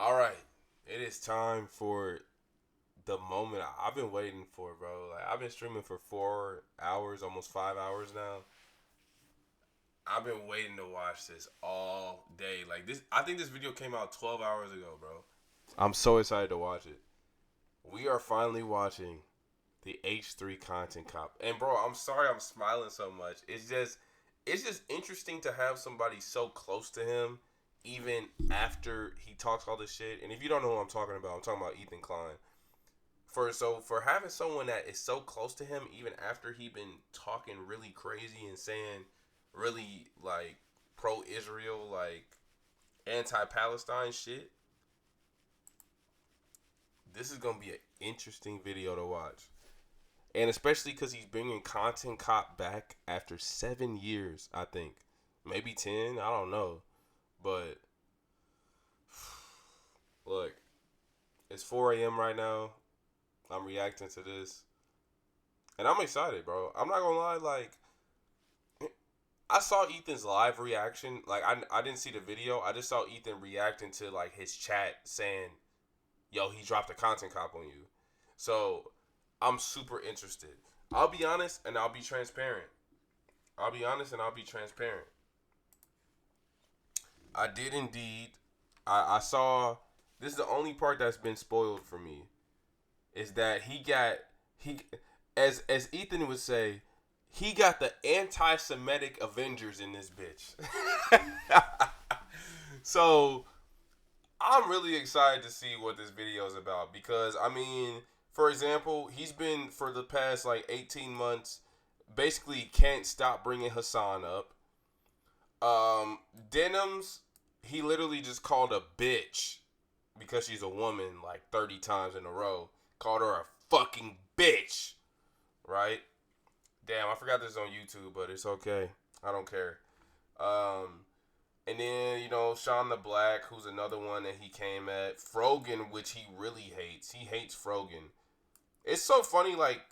All right, it is time for the moment I've been waiting for, bro. Like I've been streaming for 4 hours, almost 5 hours now. I've been waiting to watch this all day. Like this, I think this video came out 12 hours ago, bro. I'm so excited to watch it. We are finally watching the H3 content cop. And bro, I'm sorry I'm smiling so much. It's just interesting to have somebody so close to him even after he talks all this shit. And if you don't know who I'm talking about Ethan Klein. For having someone that is so close to him even after he been talking really crazy and saying really like pro Israel, like anti Palestine shit, this is gonna be an interesting video to watch. And especially because he's bringing Content Cop back after 7 years, I think. Maybe 10, I don't know. But, look, it's 4 a.m. right now. I'm reacting to this. And I'm excited, bro. I'm not going to lie, like, I saw Ethan's live reaction. Like, I didn't see the video. I just saw Ethan reacting to, like, his chat saying, yo, he dropped a Content Cop on you. So, I'm super interested. I'll be honest and I'll be transparent. I'll be honest and I'll be transparent. I did indeed. I saw. This is the only part that's been spoiled for me. Is that he as Ethan would say, he got the anti-Semitic Avengers in this bitch. So I'm really excited to see what this video is about because I mean, for example, he's been for the past like 18 months basically can't stop bringing Hassan up. Denims, he literally just called a bitch because she's a woman like 30 times in a row. Called her a fucking bitch, right? Damn, I forgot this is on YouTube, but it's okay. I don't care. Um, and then, Sean the Black, who's another one that he came at. Frogan, which he really hates. He hates Frogan. It's so funny, like,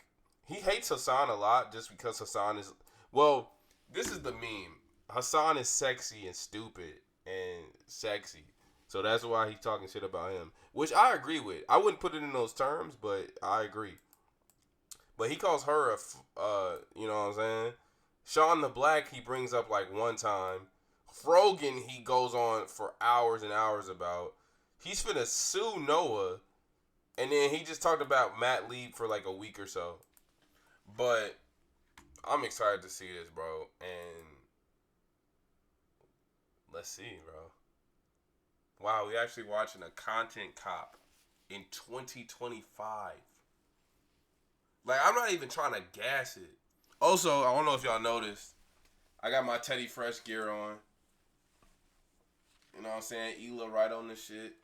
he hates Hassan a lot just because Hassan is. Well, this is the meme. Hassan is sexy and stupid and sexy. So that's why he's talking shit about him. Which I agree with. I wouldn't put it in those terms, but I agree. But he calls her you know what I'm saying? Sean the Black, he brings up like one time. Frogan, he goes on for hours and hours about. He's finna sue Noah. And then he just talked about Matt Lieb for like a week or so. But I'm excited to see this, bro. And let's see, bro. Wow, we actually watching a content cop in 2025. Like, I'm not even trying to gas it. Also, I don't know if y'all noticed, I got my Teddy Fresh gear on. You know what I'm saying? Ela right on the shit.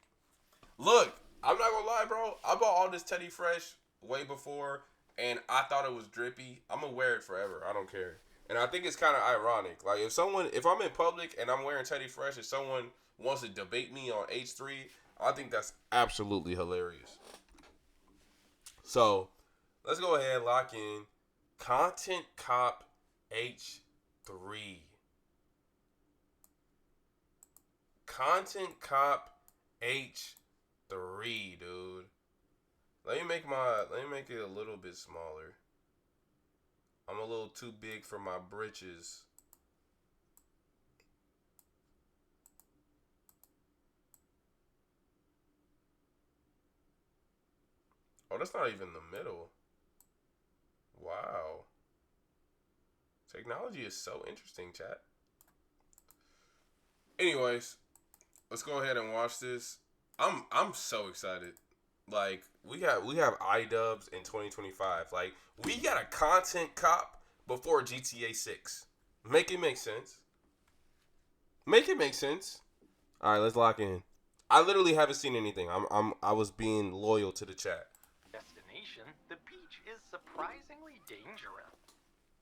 Look, I'm not gonna lie, bro. I bought all this Teddy Fresh way before, and I thought it was drippy. I'm gonna wear it forever. I don't care. And I think it's kind of ironic. Like, if I'm in public and I'm wearing Teddy Fresh, if someone wants to debate me on H3, I think that's absolutely hilarious. So, let's go ahead and lock in Content Cop H3. Content Cop H3, dude. Let me make it a little bit smaller. I'm a little too big for my britches. Oh, that's not even the middle. Wow. Technology is so interesting, chat. Anyways, let's go ahead and watch this. I'm so excited. Like we have iDubbbz in 2025. Like we got a content cop before GTA 6. Make it make sense. Make it make sense. All right, let's lock in. I literally haven't seen anything. I was being loyal to the chat. Destination, the beach is surprisingly dangerous.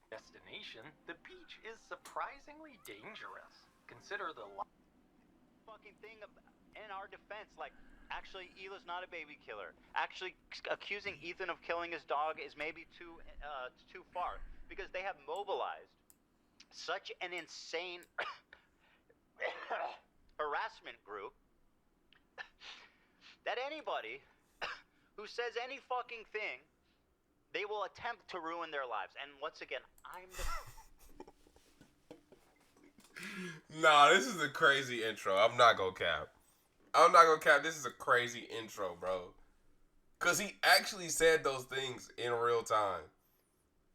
Destination, the beach is surprisingly dangerous. Consider the fucking thing in our defense. Like, actually, Ela's not a baby killer. Actually, accusing Ethan of killing his dog is maybe too far because they have mobilized such an insane harassment group that anybody who says any fucking thing, they will attempt to ruin their lives. And once again, I'm the... Nah, this is a crazy intro. I'm not gonna cap. This is a crazy intro, bro. Because he actually said those things in real time.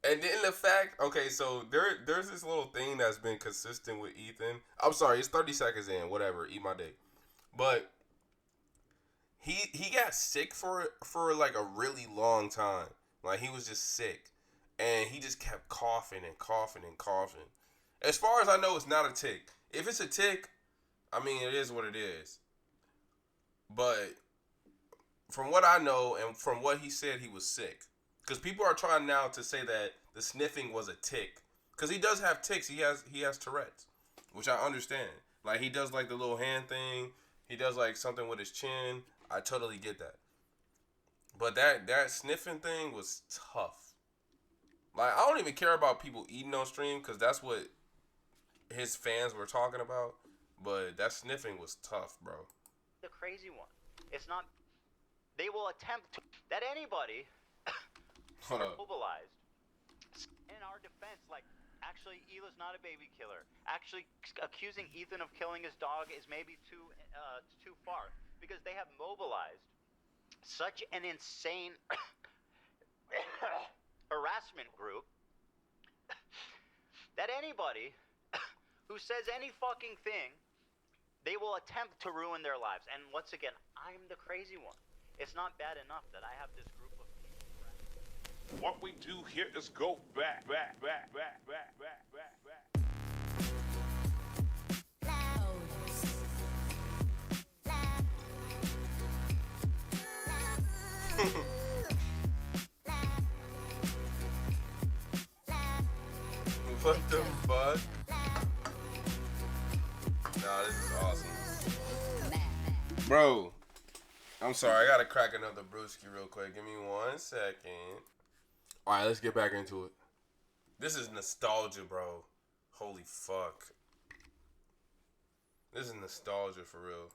And then the fact, okay, so there's this little thing that's been consistent with Ethan. I'm sorry, it's 30 seconds in, whatever, eat my dick. But he got sick for like a really long time. Like, he was just sick. And he just kept coughing and coughing and coughing. As far as I know, it's not a tick. If it's a tick, I mean, it is what it is. But from what I know and from what he said, he was sick. Because people are trying now to say that the sniffing was a tick. Because he does have ticks. He has Tourette's, which I understand. Like, he does like the little hand thing. He does like something with his chin. I totally get that. But that sniffing thing was tough. Like, I don't even care about people eating on stream because that's what his fans were talking about. But that sniffing was tough, bro. The crazy one. It's not... They will attempt to... That anybody... Hold up. Mobilized. In our defense, like, actually, Hila's not a baby killer. Actually, accusing Ethan of killing his dog is maybe too far. Because they have mobilized such an insane harassment group that anybody who says any fucking thing, they will attempt to ruin their lives. And once again, I'm the crazy one. It's not bad enough that I have this group of people. What we do here is go back. What the fuck? Nah, this is awesome. Bro, I'm sorry. I gotta crack another brewski real quick. Give me 1 second. Alright, let's get back into it. This is nostalgia, bro. Holy fuck. This is nostalgia for real.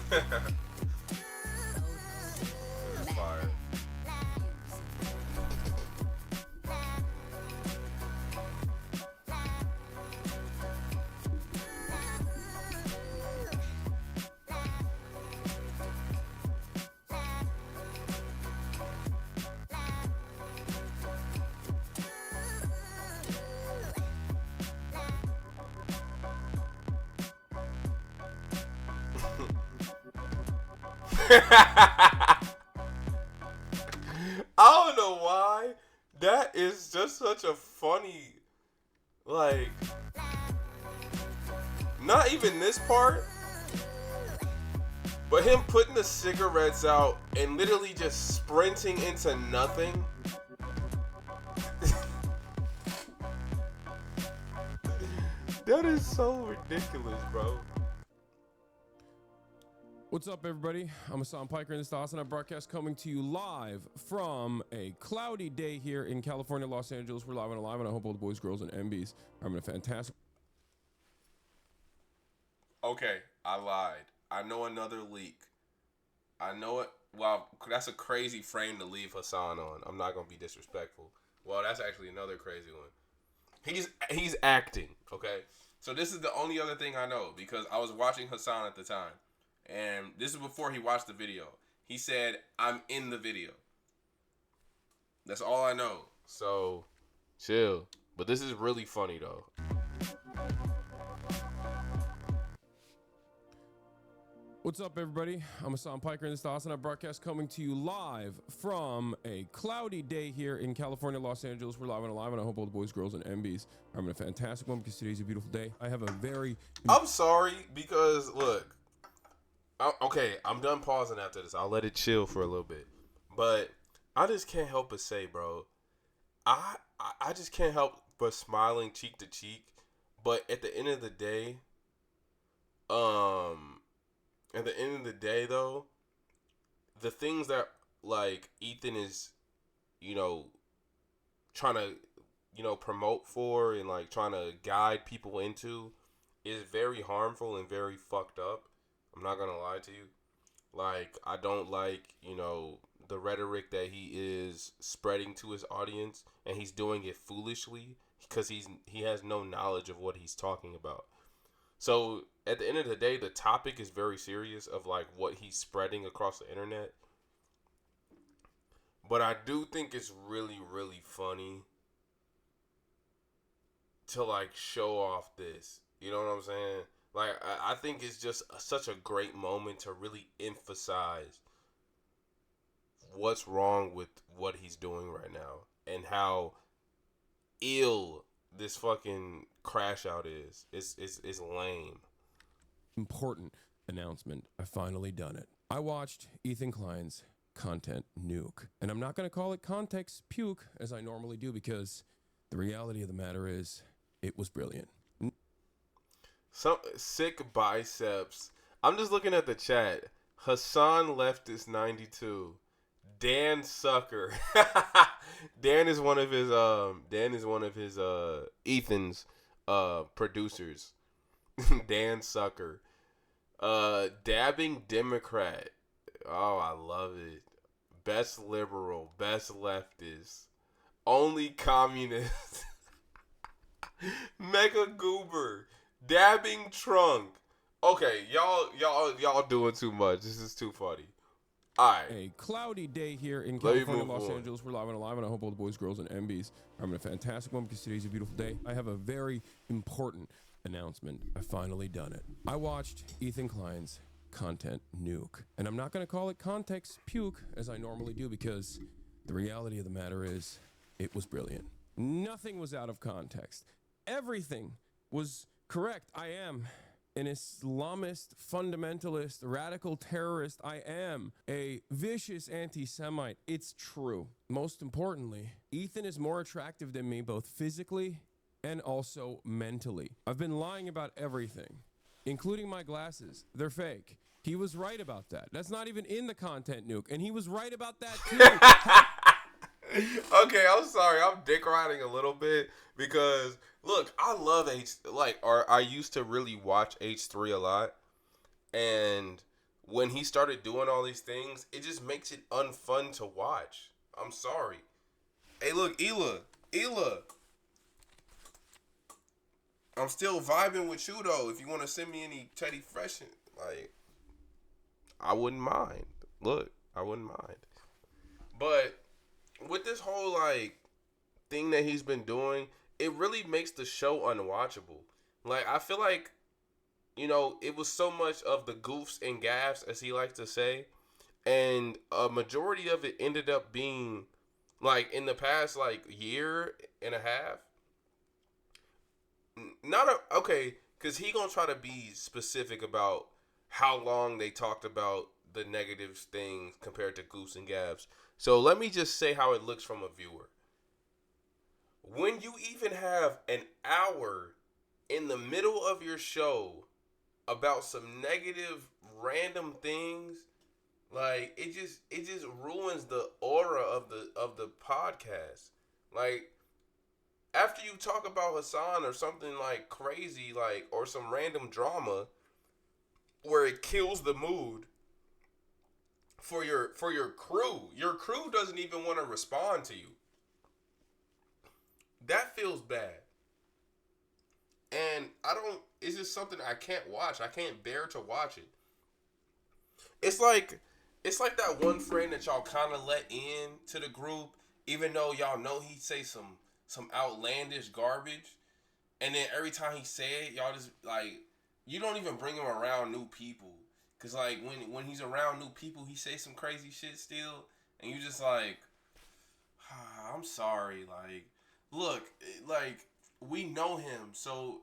This is fire. I don't know why. That is just such a funny, like, not even this part, but him putting the cigarettes out and literally just sprinting into nothing. That is so ridiculous, bro. What's up, everybody? I'm Hassan Piker, and this is the Hassan broadcast coming to you live from a cloudy day here in California, Los Angeles. We're live and alive, and I hope all the boys, girls, and MBs are having a fantastic... Okay, I lied. I know another leak. I know it. Wow, that's a crazy frame to leave Hassan on. I'm not gonna be disrespectful. Well, that's actually another crazy one. He's acting, okay? So this is the only other thing I know because I was watching Hassan at the time. And this is before he watched the video. He said, I'm in the video. That's all I know. So, chill. But this is really funny, though. What's up, everybody? I'm Hassan Piker, and this is the Hassan broadcast coming to you live from a cloudy day here in California, Los Angeles. We're live and alive, and I hope all the boys, girls, and MBs are having a fantastic one because today's a beautiful day. I have a very... I'm sorry because, look... Okay, I'm done pausing after this. I'll let it chill for a little bit. But I just can't help but say, bro, I just can't help but smiling cheek to cheek. But at the end of the day, though, the things that, like, Ethan is, trying to, promote for and like trying to guide people into is very harmful and very fucked up. I'm not gonna lie to you. Like, I don't like, the rhetoric that he is spreading to his audience, and he's doing it foolishly because he has no knowledge of what he's talking about. So at the end of the day, the topic is very serious of like what he's spreading across the internet. But I do think it's really, really funny to like show off this. You know what I'm saying? Like, I think it's just such a great moment to really emphasize what's wrong with what he's doing right now and how ill this fucking crash out is. It's lame. Important announcement. I finally done it. I watched Ethan Klein's content nuke. And I'm not going to call it context puke as I normally do because the reality of the matter is it was brilliant. Some sick biceps. I'm just looking at the chat. Hassan Leftist 92. Dan Sucker. Dan is one of his Ethan's producers. Dan Sucker. Dabbing Democrat. Oh, I love it. Best liberal, best leftist. Only communist. Mega Goober. Dabbing Trunk. Okay, y'all doing too much. This is too funny. All right. A cloudy day here in California, Los Angeles. We're live and alive, and I hope all the boys, girls, and MBs are having a fantastic one because today's a beautiful day. I have a very important announcement. I finally done it. I watched Ethan Klein's content nuke. And I'm not going to call it context puke as I normally do because the reality of the matter is it was brilliant. Nothing was out of context. Everything was correct. I am an Islamist, fundamentalist, radical terrorist. I am a vicious anti-Semite. It's true. Most importantly, Ethan is more attractive than me, both physically and also mentally. I've been lying about everything, including my glasses. They're fake. He was right about that. That's not even in the content nuke, and he was right about that too. Okay, I'm sorry. I'm dick riding a little bit because look, I love I used to really watch H3 a lot, and when he started doing all these things, it just makes it unfun to watch. I'm sorry. Hey, look, Ela, I'm still vibing with you though. If you want to send me any Teddy Fresh, like, I wouldn't mind. Look, I wouldn't mind. But with this whole like thing that he's been doing, it really makes the show unwatchable. Like, I feel like, it was so much of the goofs and gaffes, as he likes to say, and a majority of it ended up being like in the past like year and a half. Because he gonna try to be specific about how long they talked about the negative things compared to goofs and gaffes. So let me just say how it looks from a viewer. When you even have an hour in the middle of your show about some negative random things, like, it just ruins the aura of the podcast. Like, after you talk about Hassan or something like crazy, like, or some random drama where it kills the mood for your crew. Your crew doesn't even want to respond to you. That feels bad. And it's just something I can't watch. I can't bear to watch it. It's like that one friend that y'all kind of let in to the group, even though y'all know he say some outlandish garbage. And then every time he say it, y'all just, like, you don't even bring him around new people. Because, like, when he's around new people, he say some crazy shit still. And you just like, I'm sorry. Like, look, like, we know him. So,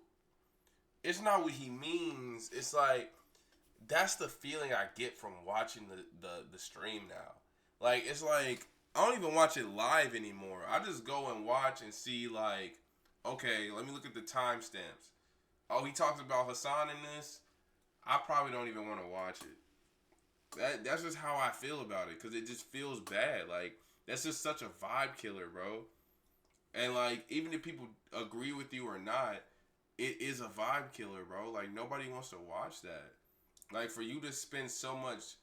it's not what he means. It's like, that's the feeling I get from watching the stream now. Like, it's like, I don't even watch it live anymore. I just go and watch and see, like, okay, let me look at the timestamps. Oh, he talks about Hassan in this. I probably don't even want to watch it. That's just how I feel about it, because it just feels bad. Like, That's just such a vibe killer, bro. And like, even if people agree with you or not, it is a vibe killer, bro. Like, nobody wants to watch that. Like, for you to spend so much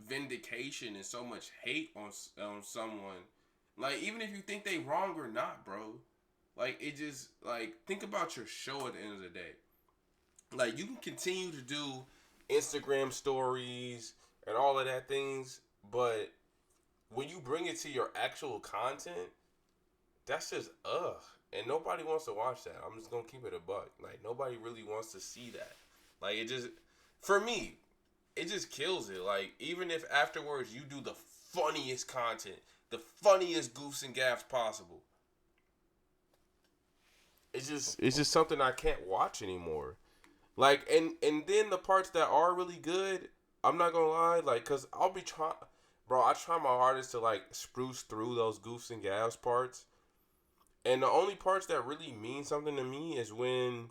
vindication and so much hate on someone, like, even if you think they wrong or not, bro, like, it just, like, think about your show at the end of the day. Like, you can continue to do Instagram stories and all of that things, but when you bring it to your actual content, that's just and nobody wants to watch that. I'm just gonna keep it a buck. Like, nobody really wants to see that. Like, it just, for me, it just kills it. Like, even if afterwards you do the funniest content, the funniest goofs and gaffes possible, it's just something I can't watch anymore. Like, and then the parts that are really good, I'm not gonna lie, like, cause I'll be trying, bro. I try my hardest to like spruce through those goofs and gaffes parts. And the only parts that really mean something to me is when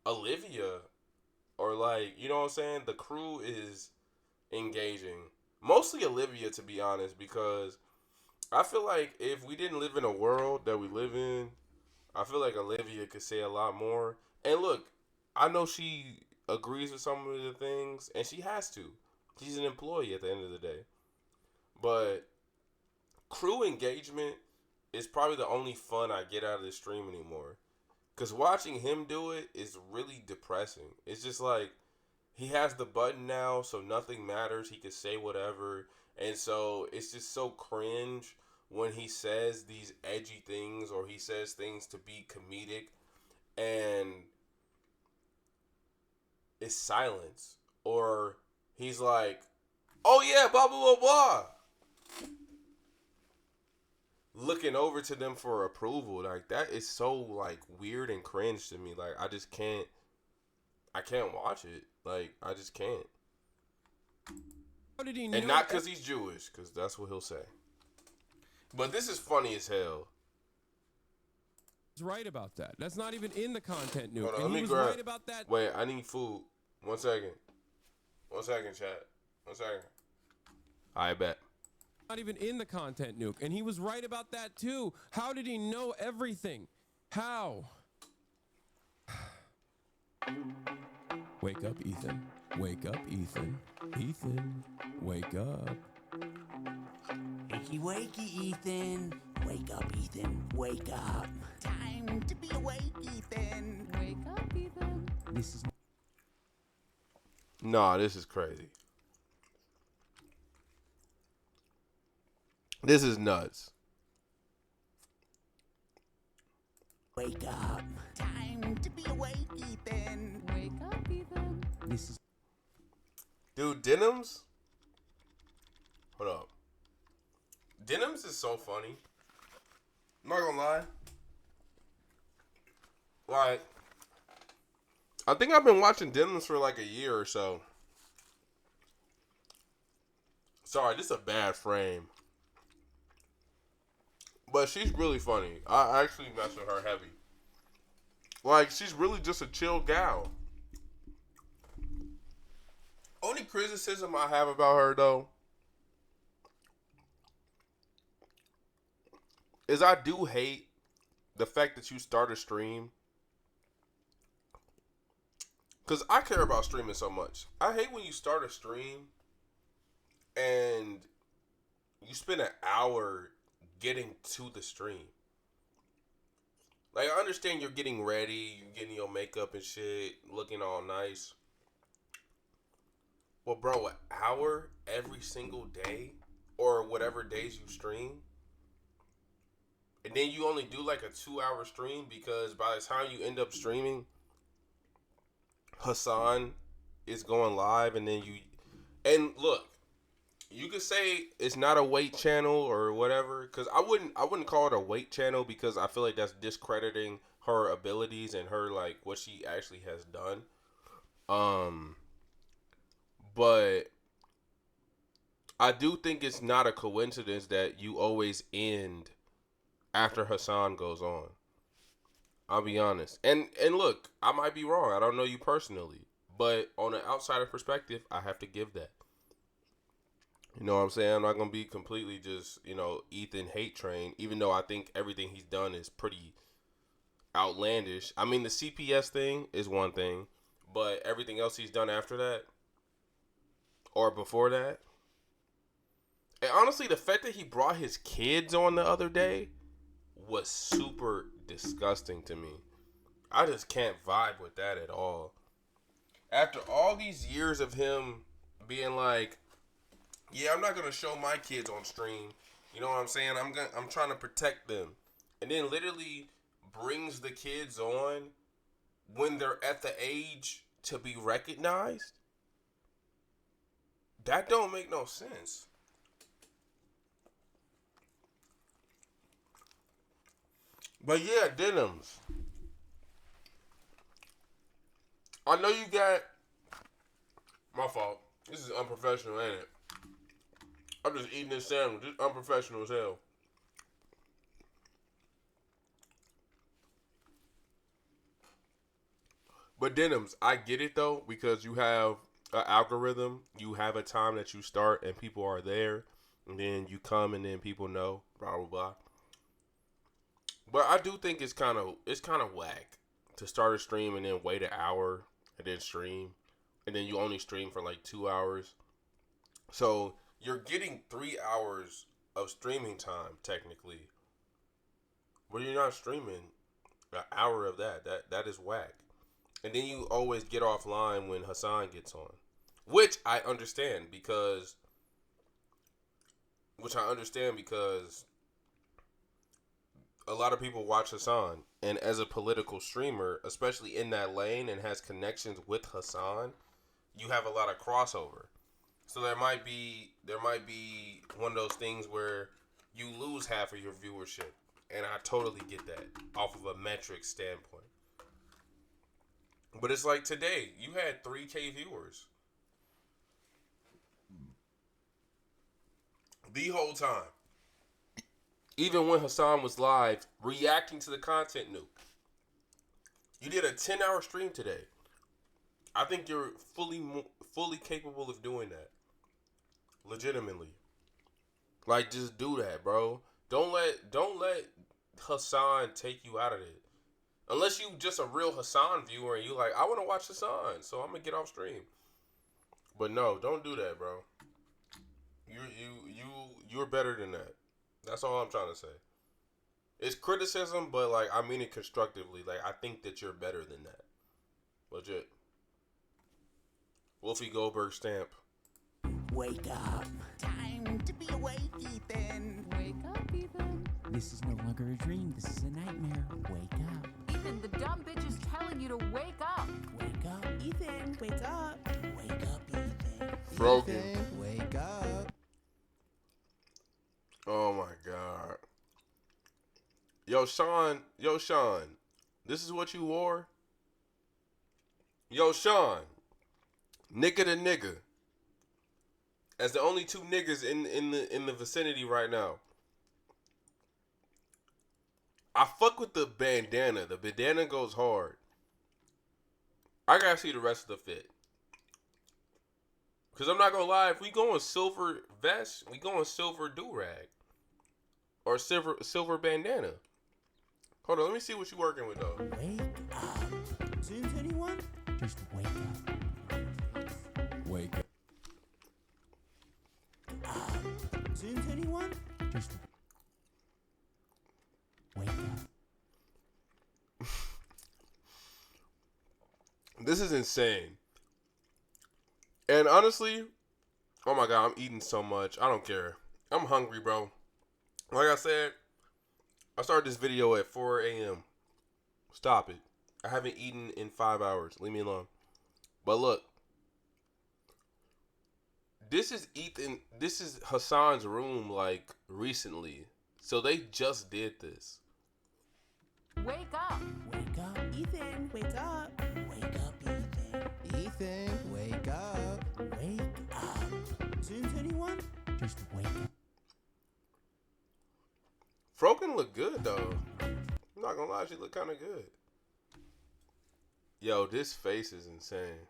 Olivia, or like, you know what I'm saying, the crew is engaging. Mostly Olivia, to be honest, because I feel like if we didn't live in a world that we live in, I feel like Olivia could say a lot more. And look, I know she agrees with some of the things, and she has to. She's an employee at the end of the day. But crew engagement is probably the only fun I get out of the stream anymore. Because watching him do it is really depressing. It's just like, he has the button now, so nothing matters. He can say whatever. And so it's just so cringe when he says these edgy things, or he says things to be comedic, and it's silence. Or he's like, oh yeah, blah, blah, blah, blah, looking over to them for approval. Like, that is so like weird and cringe to me. Like, I can't watch it. Like, I just can't. How did he know? And not because he's Jewish, because that's what he'll say. But this is funny as hell. He's right about that. That's not even in the content nuke. Hold on, And let he me was grab. right about that. Wait, I need food. 1 second. 1 second, chat. 1 second. I bet. Not even in the content nuke. And he was right about that too. How did he know everything? How? Wake up, Ethan. Wake up, Ethan. Ethan, wake up. Wakey, wakey, Ethan. Wake up, Ethan. Wake up. Time to be awake, Ethan. Wake up, Ethan. This is Nah, this is crazy. This is nuts. wake up. Time to be awake, Ethan. Wake up, Ethan. This is Dude, Denims? Hold up. Denims is so funny. I'm not gonna lie. Like, I think I've been watching Denims for like a year or so. Sorry, this is a bad frame. But she's really funny. I actually mess with her heavy. Like, she's really just a chill gal. Only criticism I have about her, though, is I do hate the fact that you start a stream. Because I care about streaming so much. I hate when you start a stream and you spend an hour getting to the stream. Like, I understand you're getting ready, you're getting your makeup and shit, looking all nice. Well, bro, an hour every single day, or whatever days you stream, and then you only do like a 2-hour stream because by the time you end up streaming, Hassan is going live, and then and look, you could say it's not a weight channel or whatever, because I wouldn't call it a weight channel, because I feel like that's discrediting her abilities and her, like, what she actually has done. But I do think it's not a coincidence that you always end after Hassan goes on. I'll be honest. And look, I might be wrong. I don't know you personally. But on an outsider perspective, I have to give that. You know what I'm saying? I'm not gonna be completely just, Ethan hate train, even though I think everything he's done is pretty outlandish. I mean, the CPS thing is one thing, but everything else he's done after that or before that. And honestly, the fact that he brought his kids on the other day was super disgusting to me. I just can't vibe with that at all. After all these years of him being like, yeah, I'm not gonna show my kids on stream. You know what I'm saying? I'm trying to protect them. And then literally brings the kids on when they're at the age to be recognized. That don't make no sense. But yeah, denims. I know you got my fault. This is unprofessional, ain't it? I'm just eating this sandwich. It's unprofessional as hell. But denims, I get it though, because you have an algorithm. You have a time that you start and people are there. And then you come and then people know. Blah blah blah. But I do think it's kind of whack to start a stream and then wait an hour and then stream. And then you only stream for like 2 hours. So you're getting 3 hours of streaming time technically. But you're not streaming an hour of that. That is whack. And then you always get offline when Hassan gets on. Which I understand because a lot of people watch Hassan, and as a political streamer, especially in that lane and has connections with Hassan, you have a lot of crossover. So there might be one of those things where you lose half of your viewership, and I totally get that off of a metric standpoint. But it's like today, you had 3K viewers the whole time. Even when Hassan was live reacting to the content nuke. You did a 10-hour stream today. I think you're fully capable of doing that. Legitimately. Like, just do that, bro. Don't let Hassan take you out of it. Unless you just a real Hassan viewer and you like, I want to watch Hassan, so I'm gonna get off stream. But no, don't do that, bro. You're better than that. That's all I'm trying to say. It's criticism, but like I mean it constructively. Like I think that you're better than that. Legit. Wolfie Goldberg stamp. Wake up. Time to be awake, Ethan. Wake up, Ethan. This is no longer a dream. This is a nightmare. Wake up. Ethan, the dumb bitch is telling you to wake up. Wake up, Ethan. Wake up. Wake up, Ethan. Frogan. Ethan, wake up. Oh my God. Yo, Sean. This is what you wore? Yo, Sean. Nigga to nigga. As the only two niggas in the vicinity right now. I fuck with the bandana. The bandana goes hard. I gotta see the rest of the fit. Cause I'm not gonna lie, if we going silver vest, we going silver do-rag. Or silver bandana. Hold on, let me see what you working with though. Wake up. Soon, anyone? Just wake up. Wake up. Soon, anyone? Just wake up. This is insane. And honestly, oh my God, I'm eating so much. I don't care. I'm hungry, bro. Like I said, I started this video at 4 a.m. Stop it. I haven't eaten in 5 hours. Leave me alone. But look. This is Hassan's room, like, recently. So they just did this. Wake up. Wake up, Ethan. Wake up. Wake up, Ethan. Ethan, wake up. Wake up. Soon, anyone? Just wake up. Frogan look good, though. I'm not gonna lie, she look kind of good. Yo, this face is insane.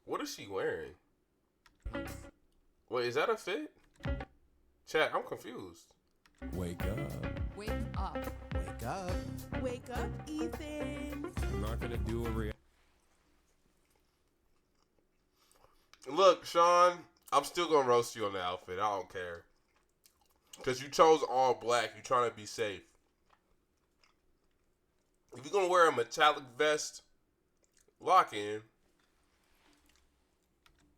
What is she wearing? Wait, is that a fit? Chat, I'm confused. Wake up. Wake up. Wake up. Wake up, Ethan. I'm not gonna do a reaction. Look, Sean, I'm still gonna roast you on the outfit. I don't care. Because you chose all black. You're trying to be safe. If you're gonna wear a metallic vest, lock in.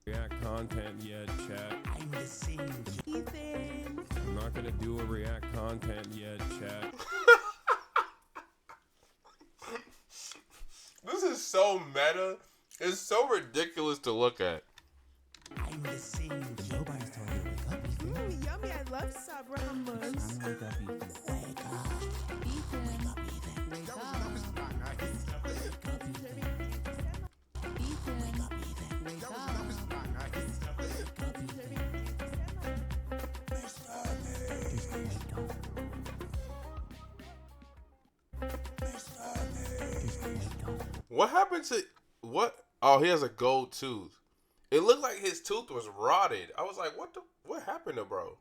React content yet, chat. I'm the same kid. Ethan. I'm not gonna do a react content yet, chat. This is so meta. It's so ridiculous to look at. I'm the same kid. Nobody's telling you to wake up, Ethan. Yummy, I love Sabra hummus. Wake up, Ethan. Wake up. Ethan. Wake up, Ethan. Wake up. Wake up, Ethan. Ethan. Wake up, Ethan. Wake up. What happened to what? Oh, he has a gold tooth. It looked like his tooth was rotted. I was like, what happened to bro?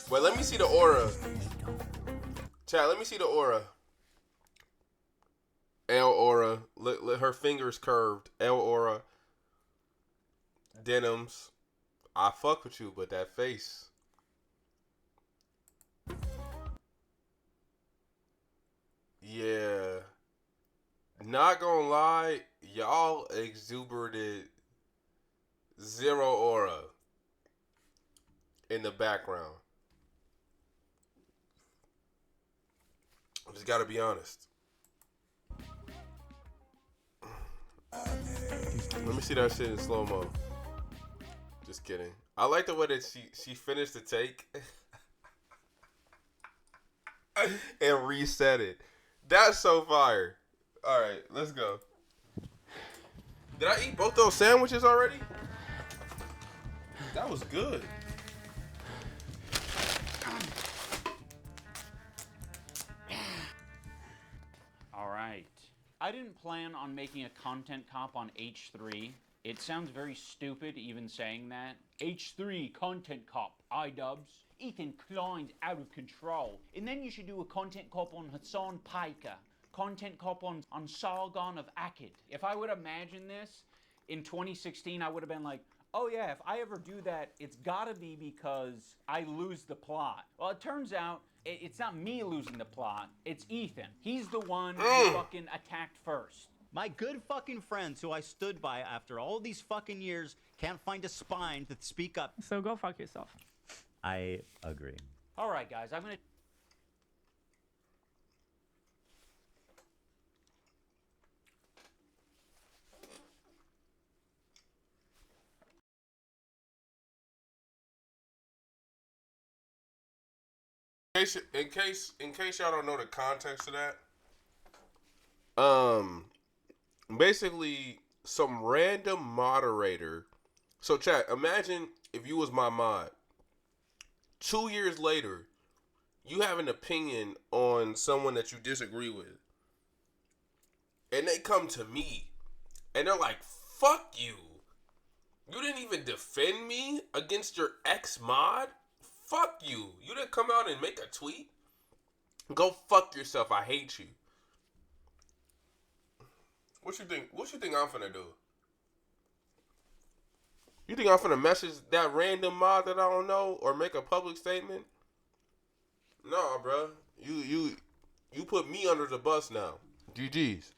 Wait, let me see the aura. Chat, let me see the aura. L aura. Let her fingers curved. L aura. Denims. I fuck with you, but that face. Yeah. Not gonna lie, y'all exuberant zero aura in the background. I just gotta be honest. Let me see that shit in slow-mo. Just kidding. I like the way that she finished the take and reset it. That's so fire. All right, let's go. Did I eat both those sandwiches already? That was good. All right. I didn't plan on making a content cop on H3. It sounds very stupid even saying that. H3 content cop, iDubbbz. Ethan Klein's out of control. And then you should do a content cop on Hassan Piker. Content cop on Sargon of Akkad. If I would imagine this in 2016, I would have been like, oh yeah, if I ever do that, it's gotta be because I lose the plot. Well, it turns out it's not me losing the plot, it's Ethan. He's the one who fucking attacked first. My good fucking friends who I stood by after all these fucking years can't find a spine to speak up. So go fuck yourself. I agree. All right, guys, I'm gonna... In case y'all don't know the context of that, basically some random moderator. So chat, imagine if you was my mod. 2 years later, you have an opinion on someone that you disagree with, and they come to me, and they're like, "Fuck you! You didn't even defend me against your ex mod." Fuck you. You didn't come out and make a tweet? Go fuck yourself. I hate you. What you think I'm finna do? You think I'm finna message that random mod that I don't know or make a public statement? No, bro. You put me under the bus now. GG's.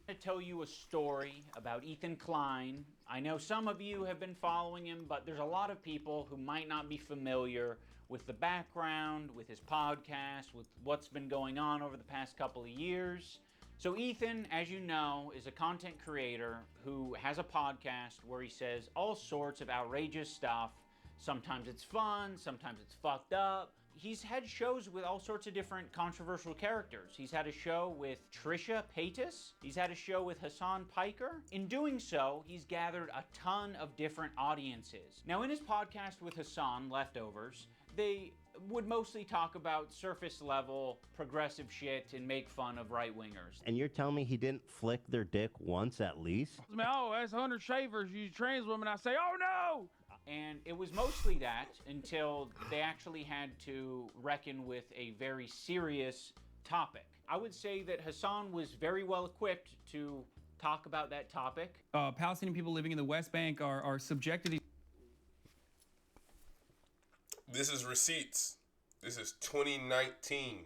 To tell you a story about Ethan Klein. I know some of you have been following him, but there's a lot of people who might not be familiar with the background, with his podcast, with what's been going on over the past couple of years. So Ethan, as you know, is a content creator who has a podcast where he says all sorts of outrageous stuff. Sometimes it's fun, sometimes it's fucked up. He's had shows with all sorts of different controversial characters. He's had a show with Trisha Paytas. He's had a show with Hassan Piker. In doing so, he's gathered a ton of different audiences. Now, in his podcast with Hassan, Leftovers, they would mostly talk about surface level progressive shit and make fun of right-wingers. And you're telling me he didn't flick their dick once at least? Oh, that's 100 shavers. You trans women. I say, oh no! And it was mostly that until they actually had to reckon with a very serious topic. I would say that Hassan was very well equipped to talk about that topic. Palestinian people living in the West Bank are subjected to... This is receipts. This is 2019.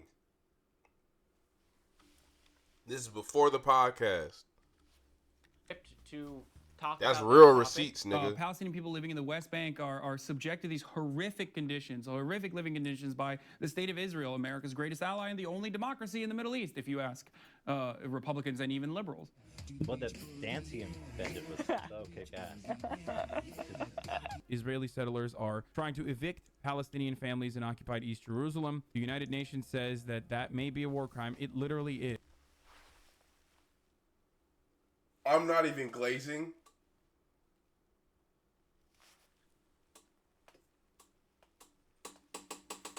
This is before the podcast. To talk That's about real that topic. receipts, nigga. Palestinian people living in the West Bank are subject to these horrific conditions, horrific living conditions by the state of Israel, America's greatest ally and the only democracy in the Middle East, if you ask Republicans and even liberals. Well, the dance he invented was so kick-ass. Israeli settlers are trying to evict Palestinian families in occupied East Jerusalem. The United Nations says that may be a war crime. It literally is. I'm not even glazing.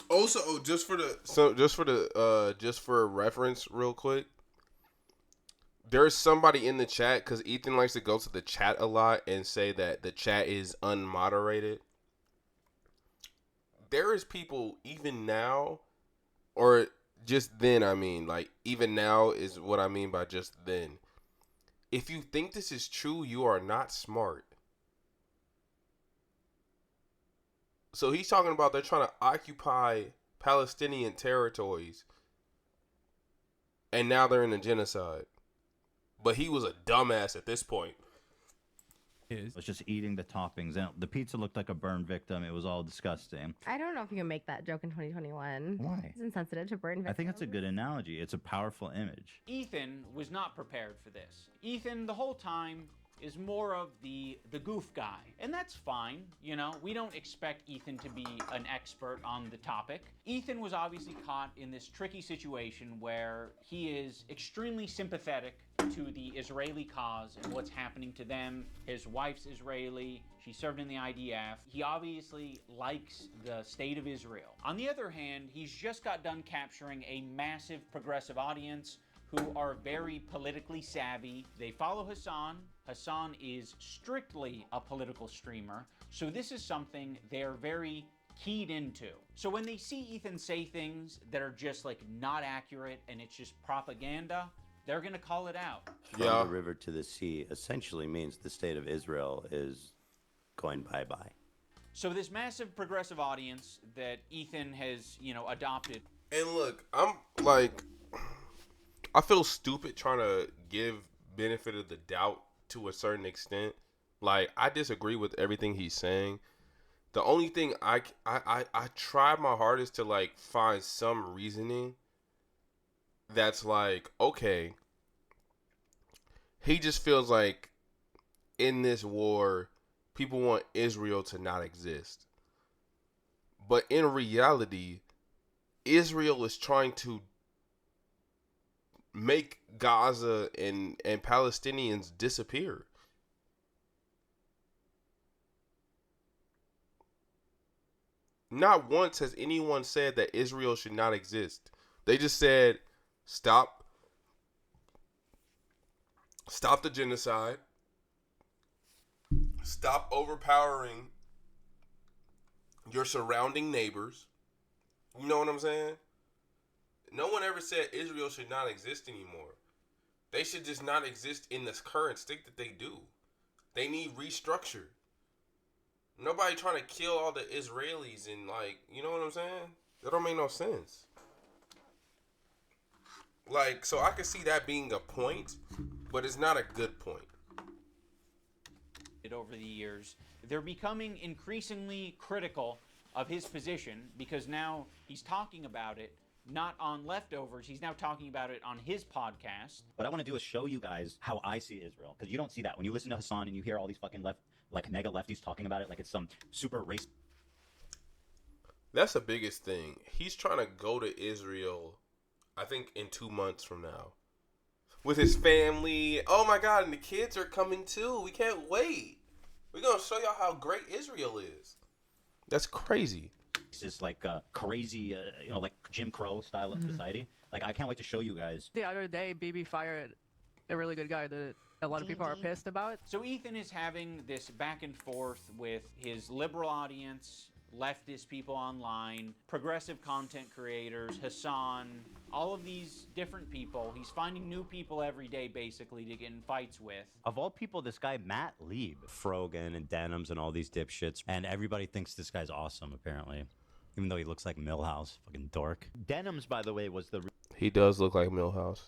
Also, just for reference, real quick, there's somebody in the chat, because Ethan likes to go to the chat a lot and say that the chat is unmoderated. There is people even now, or just then, I mean, like, even now is what I mean by just then. If you think this is true, you are not smart. So he's talking about they're trying to occupy Palestinian territories, and now they're in a genocide. But he was a dumbass at this point. It was just eating the toppings. And the pizza looked like a burn victim. It was all disgusting. I don't know if you can make that joke in 2021. Why? It's insensitive to burn victims. I think that's a good analogy. It's a powerful image. Ethan was not prepared for this. Ethan, the whole time, is more of the goof guy. And that's fine, you know. We don't expect Ethan to be an expert on the topic. Ethan was obviously caught in this tricky situation where he is extremely sympathetic to the Israeli cause and what's happening to them. His wife's Israeli. She served in the IDF. He obviously likes the state of Israel. On the other hand, he's just got done capturing a massive progressive audience who are very politically savvy. They follow Hassan. Hassan is strictly a political streamer, so this is something they're very keyed into. So when they see Ethan say things that are just like not accurate and it's just propaganda, they're gonna call it out. From the river to the sea essentially means the state of Israel is going bye-bye. So this massive progressive audience that Ethan has, you know, adopted. And look, I'm like, I feel stupid trying to give benefit of the doubt to a certain extent. Like, I disagree with everything he's saying. The only thing I try my hardest to, like, find some reasoning that's like, okay, he just feels like in this war, people want Israel to not exist. But in reality, Israel is trying to make Gaza and Palestinians disappear. Not once has anyone said that Israel should not exist. They just said, stop the genocide. Stop overpowering your surrounding neighbors. You know what I'm saying? No one ever said Israel should not exist anymore. They should just not exist in this current state that they do. They need restructure. Nobody trying to kill all the Israelis and, like, you know what I'm saying? That don't make no sense. Like, so I can see that being a point, but it's not a good point. Over the years, they're becoming increasingly critical of his position because now he's talking about it not on Leftovers, he's now talking about it on his podcast. What I want to do is show you guys how I see Israel, because you don't see that. When you listen to Hassan and you hear all these fucking mega lefties talking about it like it's some super race. That's the biggest thing. He's trying to go to Israel, I think, in 2 months from now. With his family. Oh my God, and the kids are coming too. We can't wait. We're going to show y'all how great Israel is. That's crazy. This like crazy, you know, like Jim Crow style of society. Like I can't wait to show you guys. The other day, BB fired a really good guy that a lot of people are pissed about. So Ethan is having this back and forth with his liberal audience, leftist people online, progressive content creators, Hassan, all of these different people. He's finding new people every day, basically, to get in fights with. Of all people, this guy Matt Lieb, Frogan and Denims and all these dipshits, and everybody thinks this guy's awesome. Apparently, even though he looks like Millhouse, fucking dork. Denims, by the way, was the He does look like Millhouse.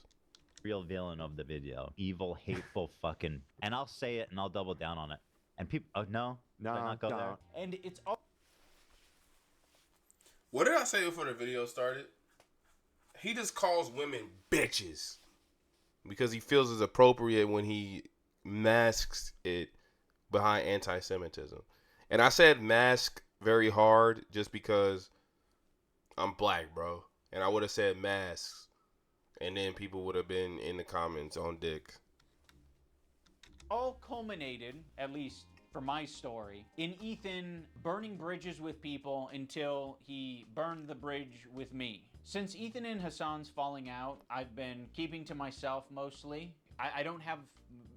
real villain of the video. Evil, hateful, fucking. And I'll say it, and I'll double down on it. And people, oh no, no, not go there. And it's all. What did I say before the video started? He just calls women bitches because he feels it's appropriate when he masks it behind anti-Semitism. And I said mask very hard just because I'm black, bro. And I would have said masks, and then people would have been in the comments on dick. All culminated, at least for my story, in Ethan burning bridges with people until he burned the bridge with me. Since Ethan and Hassan's falling out, I've been keeping to myself mostly. I don't have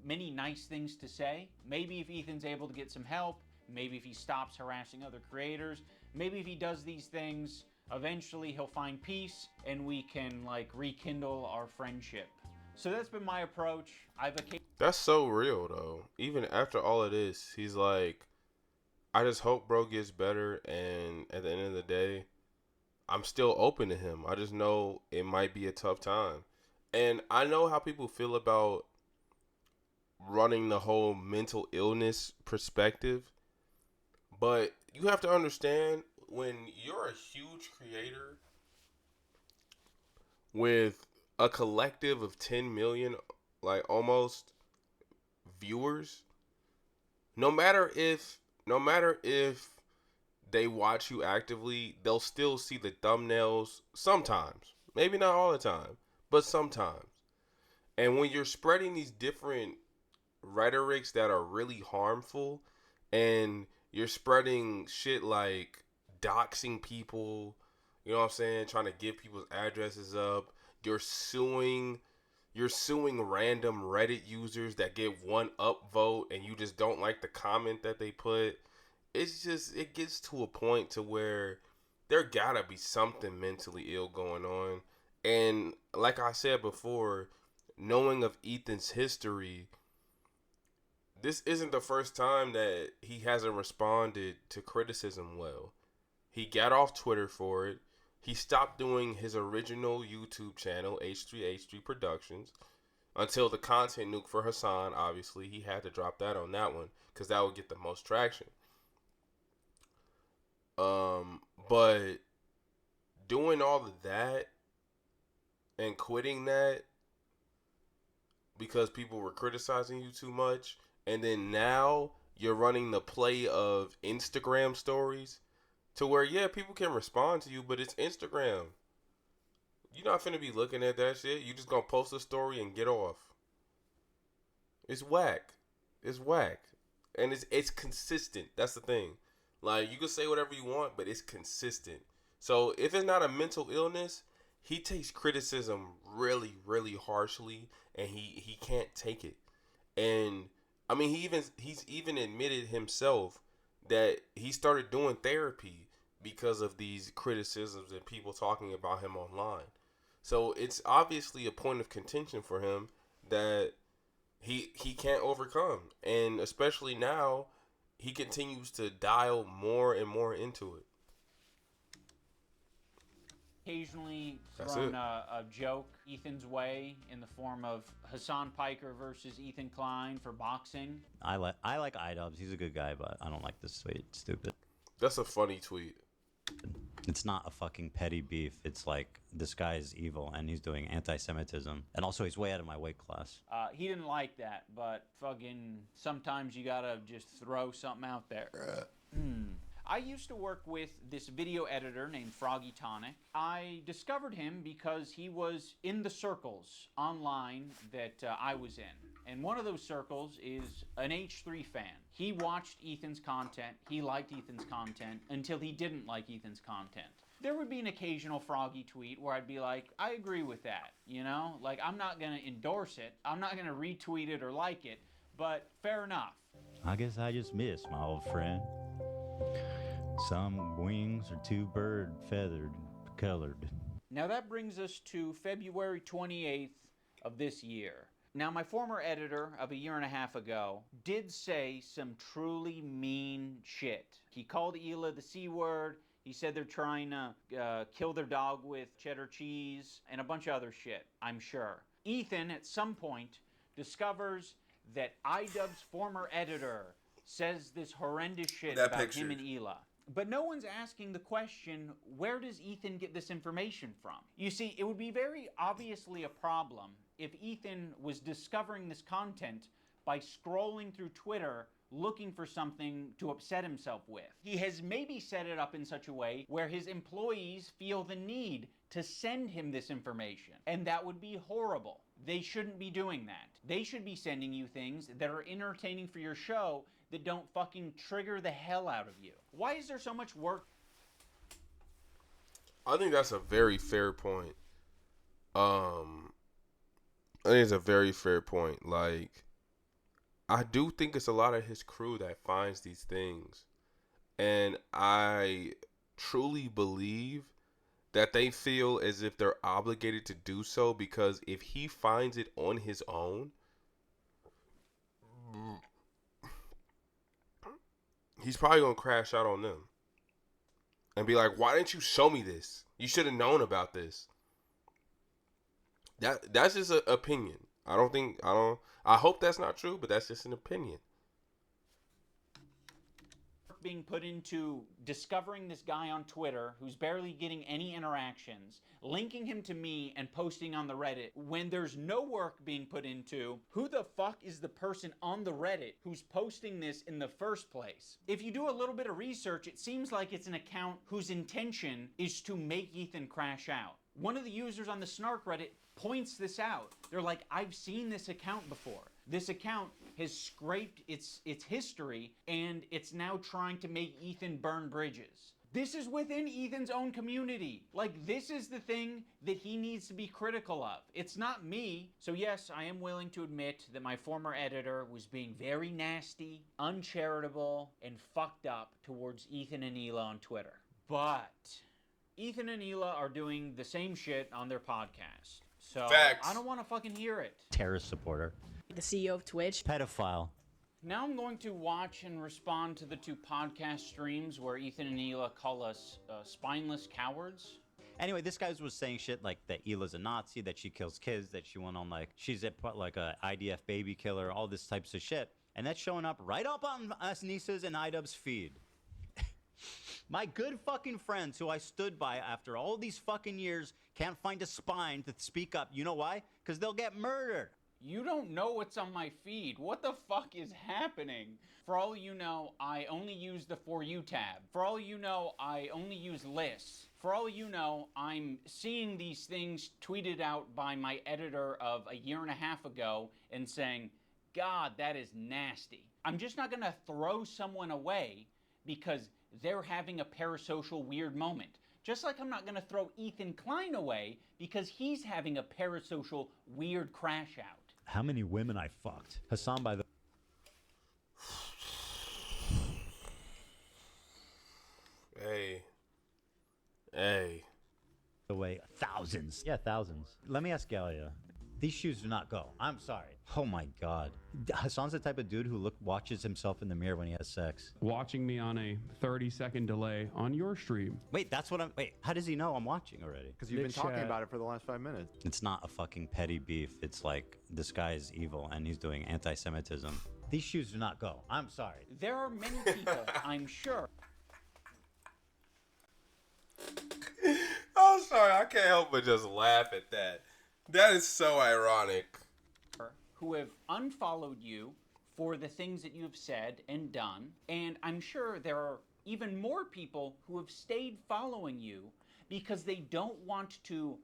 many nice things to say. Maybe if Ethan's able to get some help, maybe if he stops harassing other creators, maybe if he does these things, eventually he'll find peace and we can like rekindle our friendship. So that's been my approach. That's so real though. Even after all of this, he's like, I just hope bro gets better, and at the end of the day, I'm still open to him. I just know it might be a tough time. And I know how people feel about running the whole mental illness perspective, but you have to understand, when you're a huge creator with a collective of 10 million, like almost, viewers, no matter if they watch you actively, they'll still see the thumbnails sometimes. Maybe not all the time, but sometimes. And when you're spreading these different rhetorics that are really harmful, and you're spreading shit like doxing people, you know what I'm saying, trying to give people's addresses up, you're suing random Reddit users that get one upvote and you just don't like the comment that they put. It's just, it gets to a point to where there gotta be something mentally ill going on. And like I said before, knowing of Ethan's history, this isn't the first time that he hasn't responded to criticism well. He got off Twitter for it. He stopped doing his original YouTube channel, H3H3 Productions, until the content nuke for Hassan. Obviously, he had to drop that on that one because that would get the most traction. But doing all of that and quitting that because people were criticizing you too much, and then now you're running the play of Instagram stories to where, yeah, people can respond to you, but it's Instagram. You're not finna be looking at that shit. You just gonna post a story and get off. It's whack. It's whack. And it's consistent. That's the thing. Like, you can say whatever you want, but it's consistent. So if it's not a mental illness, he takes criticism really, really harshly, and he can't take it. And I mean, he's even admitted himself that he started doing therapy because of these criticisms and people talking about him online. So it's obviously a point of contention for him that he can't overcome. And especially now, he continues to dial more and more into it. Occasionally thrown a joke Ethan's way in the form of Hassan Piker versus Ethan Klein for boxing. I like iDubbbz. He's a good guy, but I don't like this tweet. It's stupid. That's a funny tweet. It's not a fucking petty beef. It's like, this guy is evil and he's doing anti-Semitism. And also, he's way out of my weight class. He didn't like that, but fucking sometimes you gotta just throw something out there. I used to work with this video editor named Froggy Tonic. I discovered him because he was in the circles online that I was in. And one of those circles is an H3 fan. He watched Ethan's content, he liked Ethan's content, until he didn't like Ethan's content. There would be an occasional Froggy tweet where I'd be like, I agree with that, you know? Like, I'm not gonna endorse it, I'm not gonna retweet it or like it, but fair enough. I guess I just missed my old friend. Some wings are too bird feathered, colored. Now that brings us to February 28th of this year. Now, my former editor of a year and a half ago did say some truly mean shit. He called Hila the C word. He said they're trying to kill their dog with cheddar cheese and a bunch of other shit, I'm sure. Ethan, at some point, discovers that iDubbbz's former editor says this horrendous shit That about picture. him and Hila. But no one's asking the question, where does Ethan get this information from? You see, it would be very obviously a problem if Ethan was discovering this content by scrolling through Twitter looking for something to upset himself with. He has maybe set it up in such a way where his employees feel the need to send him this information, and that would be horrible. They shouldn't be doing that. They should be sending you things that are entertaining for your show that don't fucking trigger the hell out of you. Why is there so much work? I think that's a very fair point. I think it's a very fair point. Like, I do think it's a lot of his crew that finds these things. And I truly believe that they feel as if they're obligated to do so, because if he finds it on his own, he's probably going to crash out on them and be like, why didn't you show me this? You should have known about this. That's just an opinion. I hope that's not true, but that's just an opinion. Being put into discovering this guy on Twitter who's barely getting any interactions, linking him to me and posting on the Reddit, when there's no work being put into who the fuck is the person on the Reddit who's posting this in the first place. If you do a little bit of research, it seems like it's an account whose intention is to make Ethan crash out. One of the users on the Snark Reddit points this out. They're like, I've seen this account before. This account has scraped its history, and it's now trying to make Ethan burn bridges. This is within Ethan's own community. Like, this is the thing that he needs to be critical of. It's not me. So yes, I am willing to admit that my former editor was being very nasty, uncharitable, and fucked up towards Ethan and Hila on Twitter. But Ethan and Hila are doing the same shit on their podcast. So Facts. I don't want to fucking hear it. Terrorist supporter. The CEO of Twitch. Pedophile. Now I'm going to watch and respond to the two podcast streams where Ethan and Hila call us spineless cowards. Anyway, this guy was saying shit like that Hila's a Nazi, that she kills kids, that she went on like, she's a IDF baby killer, all this types of shit. And that's showing up right up on us Nisa's and iDubbbz's feed. My good fucking friends who I stood by after all these fucking years can't find a spine to speak up. You know why? Because they'll get murdered. You don't know what's on my feed. What the fuck is happening? For all you know, I only use the For You tab. For all you know, I only use lists. For all you know, I'm seeing these things tweeted out by my editor of a year and a half ago and saying, God, that is nasty. I'm just not gonna throw someone away because they're having a parasocial weird moment. Just like I'm not gonna throw Ethan Klein away because he's having a parasocial weird crash out. How many women I fucked? Hassan by the... Hey. The way, thousands. Yeah, thousands. Let me ask Galia. These shoes do not go. I'm sorry. Oh my God. Hassan's the type of dude who watches himself in the mirror when he has sex. Watching me on a 30-second delay on your stream. Wait, how does he know I'm watching already? Because you've been talking about it for the last 5 minutes. It's not a fucking petty beef. It's like, this guy is evil and he's doing anti-Semitism. These shoes do not go. I'm sorry. There are many people, I'm sure. I'm sorry, I can't help but just laugh at that. That is so ironic. Who have unfollowed you for the things that you have said and done, and I'm sure there are even more people who have stayed following you because they don't want to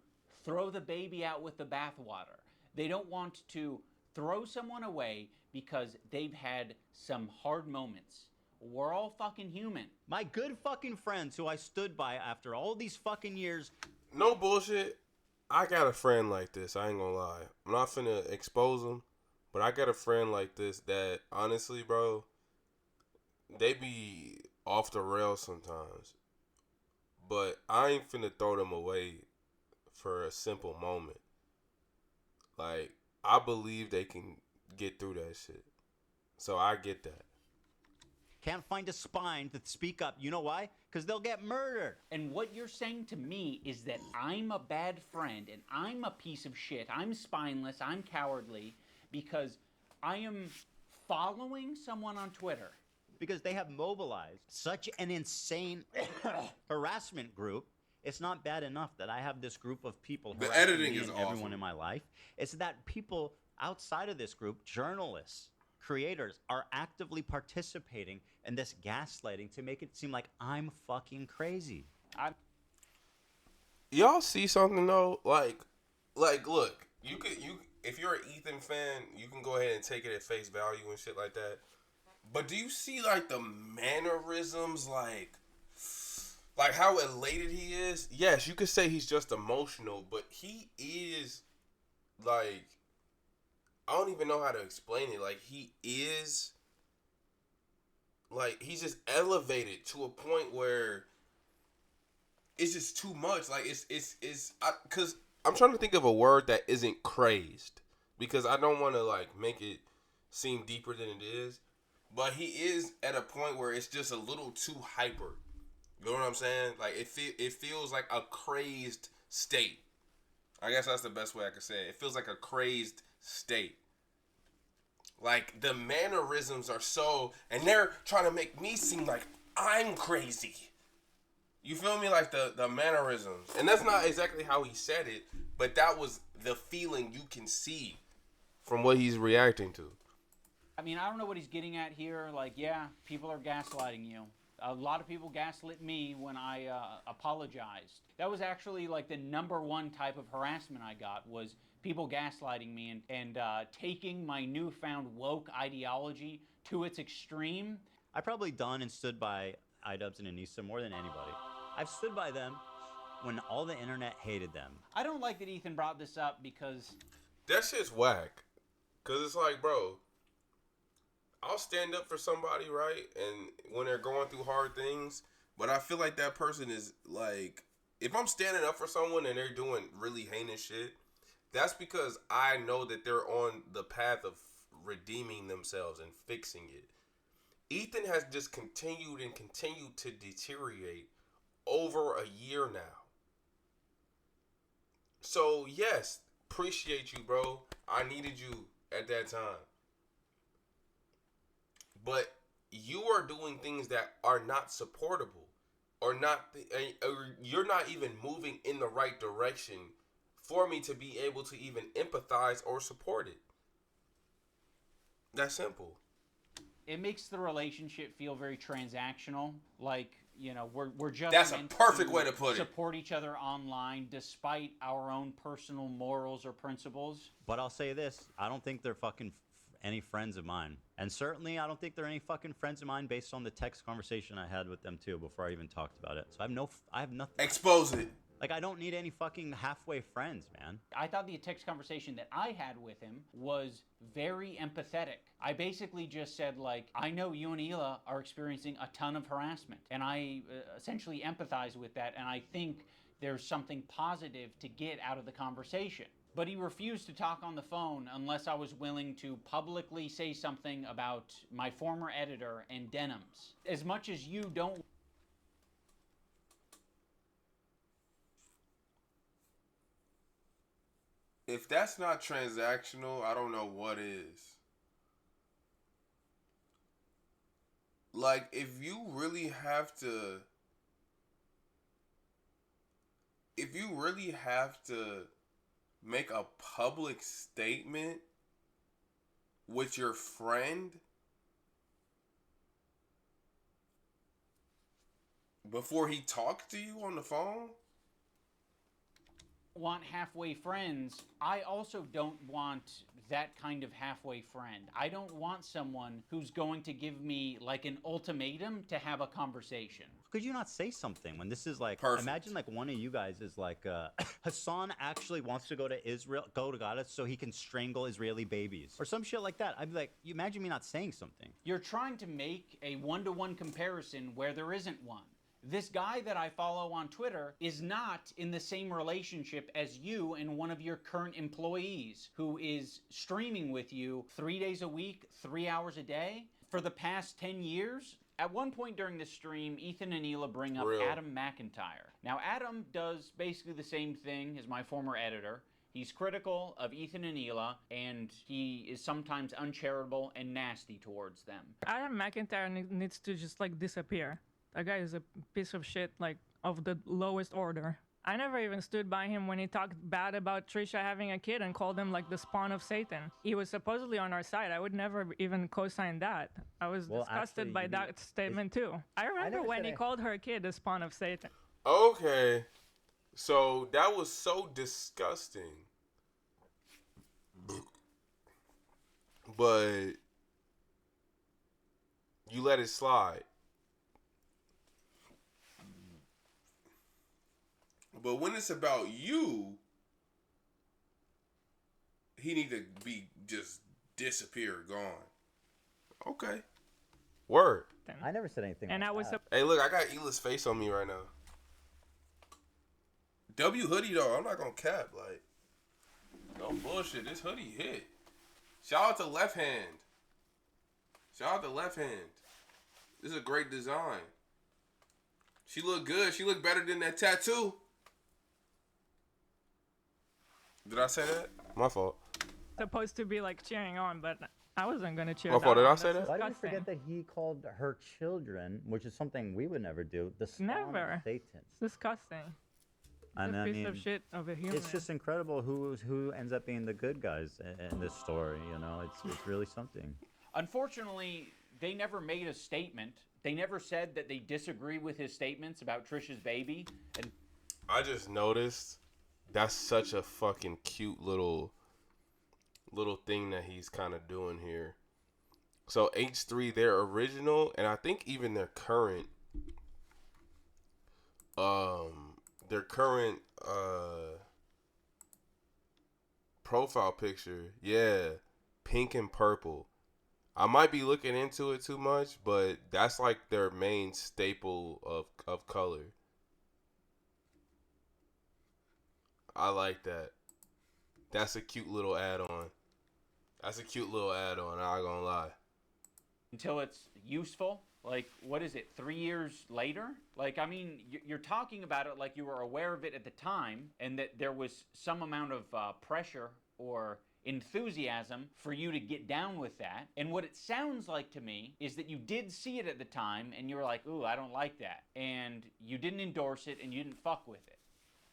throw the baby out with the bathwater. They don't want to throw someone away because they've had some hard moments. We're all fucking human. My good fucking friends who I stood by after all these fucking years. No bullshit. I got a friend like this. I ain't gonna lie. I'm not finna expose him, but I got a friend like this that honestly, bro, they be off the rails sometimes. But I ain't finna throw them away for a simple moment. Like, I believe they can get through that shit. So I get that. Can't find a spine to speak up. You know why? Because they'll get murdered. And what you're saying to me is that I'm a bad friend and I'm a piece of shit. I'm spineless. I'm cowardly because I am following someone on Twitter. Because they have mobilized such an insane harassment group. It's not bad enough that I have this group of people The harassing editing me is and everyone awful. in my life. It's that people outside of this group, journalists, creators, are actively participating in this gaslighting to make it seem like I'm fucking crazy. Y'all see something though? Like, look, you if you're an Ethan fan, you can go ahead and take it at face value and shit like that. But do you see like the mannerisms, like how elated he is? Yes, you could say he's just emotional, but he is like, I don't even know how to explain it. Like, he is like, he's just elevated to a point where it's just too much. Like, because I'm trying to think of a word that isn't crazed, because I don't want to like make it seem deeper than it is. But he is at a point where it's just a little too hyper. You know what I'm saying? Like, it feels like a crazed state. I guess that's the best way I could say it. It feels like a crazed state. Like, the mannerisms are so... And they're trying to make me seem like I'm crazy. You feel me? Like, the mannerisms. And that's not exactly how he said it, but that was the feeling you can see from what he's reacting to. I mean, I don't know what he's getting at here. Like, yeah, people are gaslighting you. A lot of people gaslit me when I apologized. That was actually like the #1 type of harassment I got, was people gaslighting me and taking my newfound woke ideology to its extreme. I probably done and stood by iDubbbz and Anissa more than anybody. I've stood by them when all the internet hated them. I don't like that Ethan brought this up because... That shit's whack. Because it's like, bro, I'll stand up for somebody, right? And when they're going through hard things, but I feel like that person is like, if I'm standing up for someone and they're doing really heinous shit, that's because I know that they're on the path of redeeming themselves and fixing it. Ethan has just continued to deteriorate over a year now. So, yes, appreciate you, bro. I needed you at that time. But you are doing things that are not supportable, or you're not even moving in the right direction for me to be able to even empathize or support it. That's simple. It makes the relationship feel very transactional. Like, you know, we're just That's a perfect way to put it. Support each other online despite our own personal morals or principles. But I'll say this, I don't think they're fucking any friends of mine. And certainly I don't think they're any fucking friends of mine based on the text conversation I had with them too before I even talked about it. So I have nothing. Expose it. Like, I don't need any fucking halfway friends, man. I thought the text conversation that I had with him was very empathetic. I basically just said, like, I know you and Hila are experiencing a ton of harassment, and I essentially empathize with that, and I think there's something positive to get out of the conversation. But he refused to talk on the phone unless I was willing to publicly say something about my former editor and denims. As much as you don't... If that's not transactional, I don't know what is. Like, if you really have to make a public statement with your friend before he talks to you on the phone, want halfway friends, I also don't want that kind of halfway friend. I don't want someone who's going to give me like an ultimatum to have a conversation. Could you not say something when this is like, Perfect. imagine like one of you guys is like, Hassan actually wants to go to Israel, go to Gaza so he can strangle Israeli babies or some shit like that. I'd be like, you imagine me not saying something. You're trying to make a one-to-one comparison where there isn't one. This guy that I follow on Twitter is not in the same relationship as you and one of your current employees who is streaming with you 3 days a week, 3 hours a day for the past 10 years. At one point during the stream, Ethan and Hila bring up Real. Adam McIntyre. Now, Adam does basically the same thing as my former editor. He's critical of Ethan and Hila, and he is sometimes uncharitable and nasty towards them. Adam McIntyre needs to just like disappear. That guy is a piece of shit, like of the lowest order. I never even stood by him when he talked bad about Trisha having a kid and called him like the spawn of Satan. He was supposedly on our side. I would never even co-sign that. I was disgusted by that statement too. I remember when he called her kid the spawn of Satan. Okay. So that was so disgusting. But you let it slide. But when it's about you, he need to be just disappear, gone. Okay. Word. I never said anything. And like I was. that. Hey, look, I got Hila's face on me right now. W hoodie though, I'm not gonna cap. Like, no bullshit. This hoodie hit. Shout out to Left Hand. Shout out to Left Hand. This is a great design. She look good. She look better than that tattoo. Did I say that? My fault. Supposed to be like cheering on, but I wasn't gonna cheer. My fault. Did I say That's that? Why do you disgusting. forget that he called her children, which is something we would never do, the spawn of Never. Satan? It's disgusting. And a I piece mean, of shit of a human. it's just incredible who ends up being the good guys in this story. You know, it's really something. Unfortunately, they never made a statement. They never said that they disagree with his statements about Trisha's baby. And I just noticed that's such a fucking cute little thing that he's kind of doing here. So H3, their original, and I think even their current profile picture, yeah, pink and purple. I might be looking into it too much, but that's like their main staple of color. I like that. That's a cute little add-on. That's a cute little add-on, I'm not gonna lie. until it's useful. Like, what is it, 3 years later? Like, I mean, you're talking about it like you were aware of it at the time and that there was some amount of pressure or enthusiasm for you to get down with that. And what it sounds like to me is that you did see it at the time and you were like, ooh, I don't like that. And you didn't endorse it and you didn't fuck with it.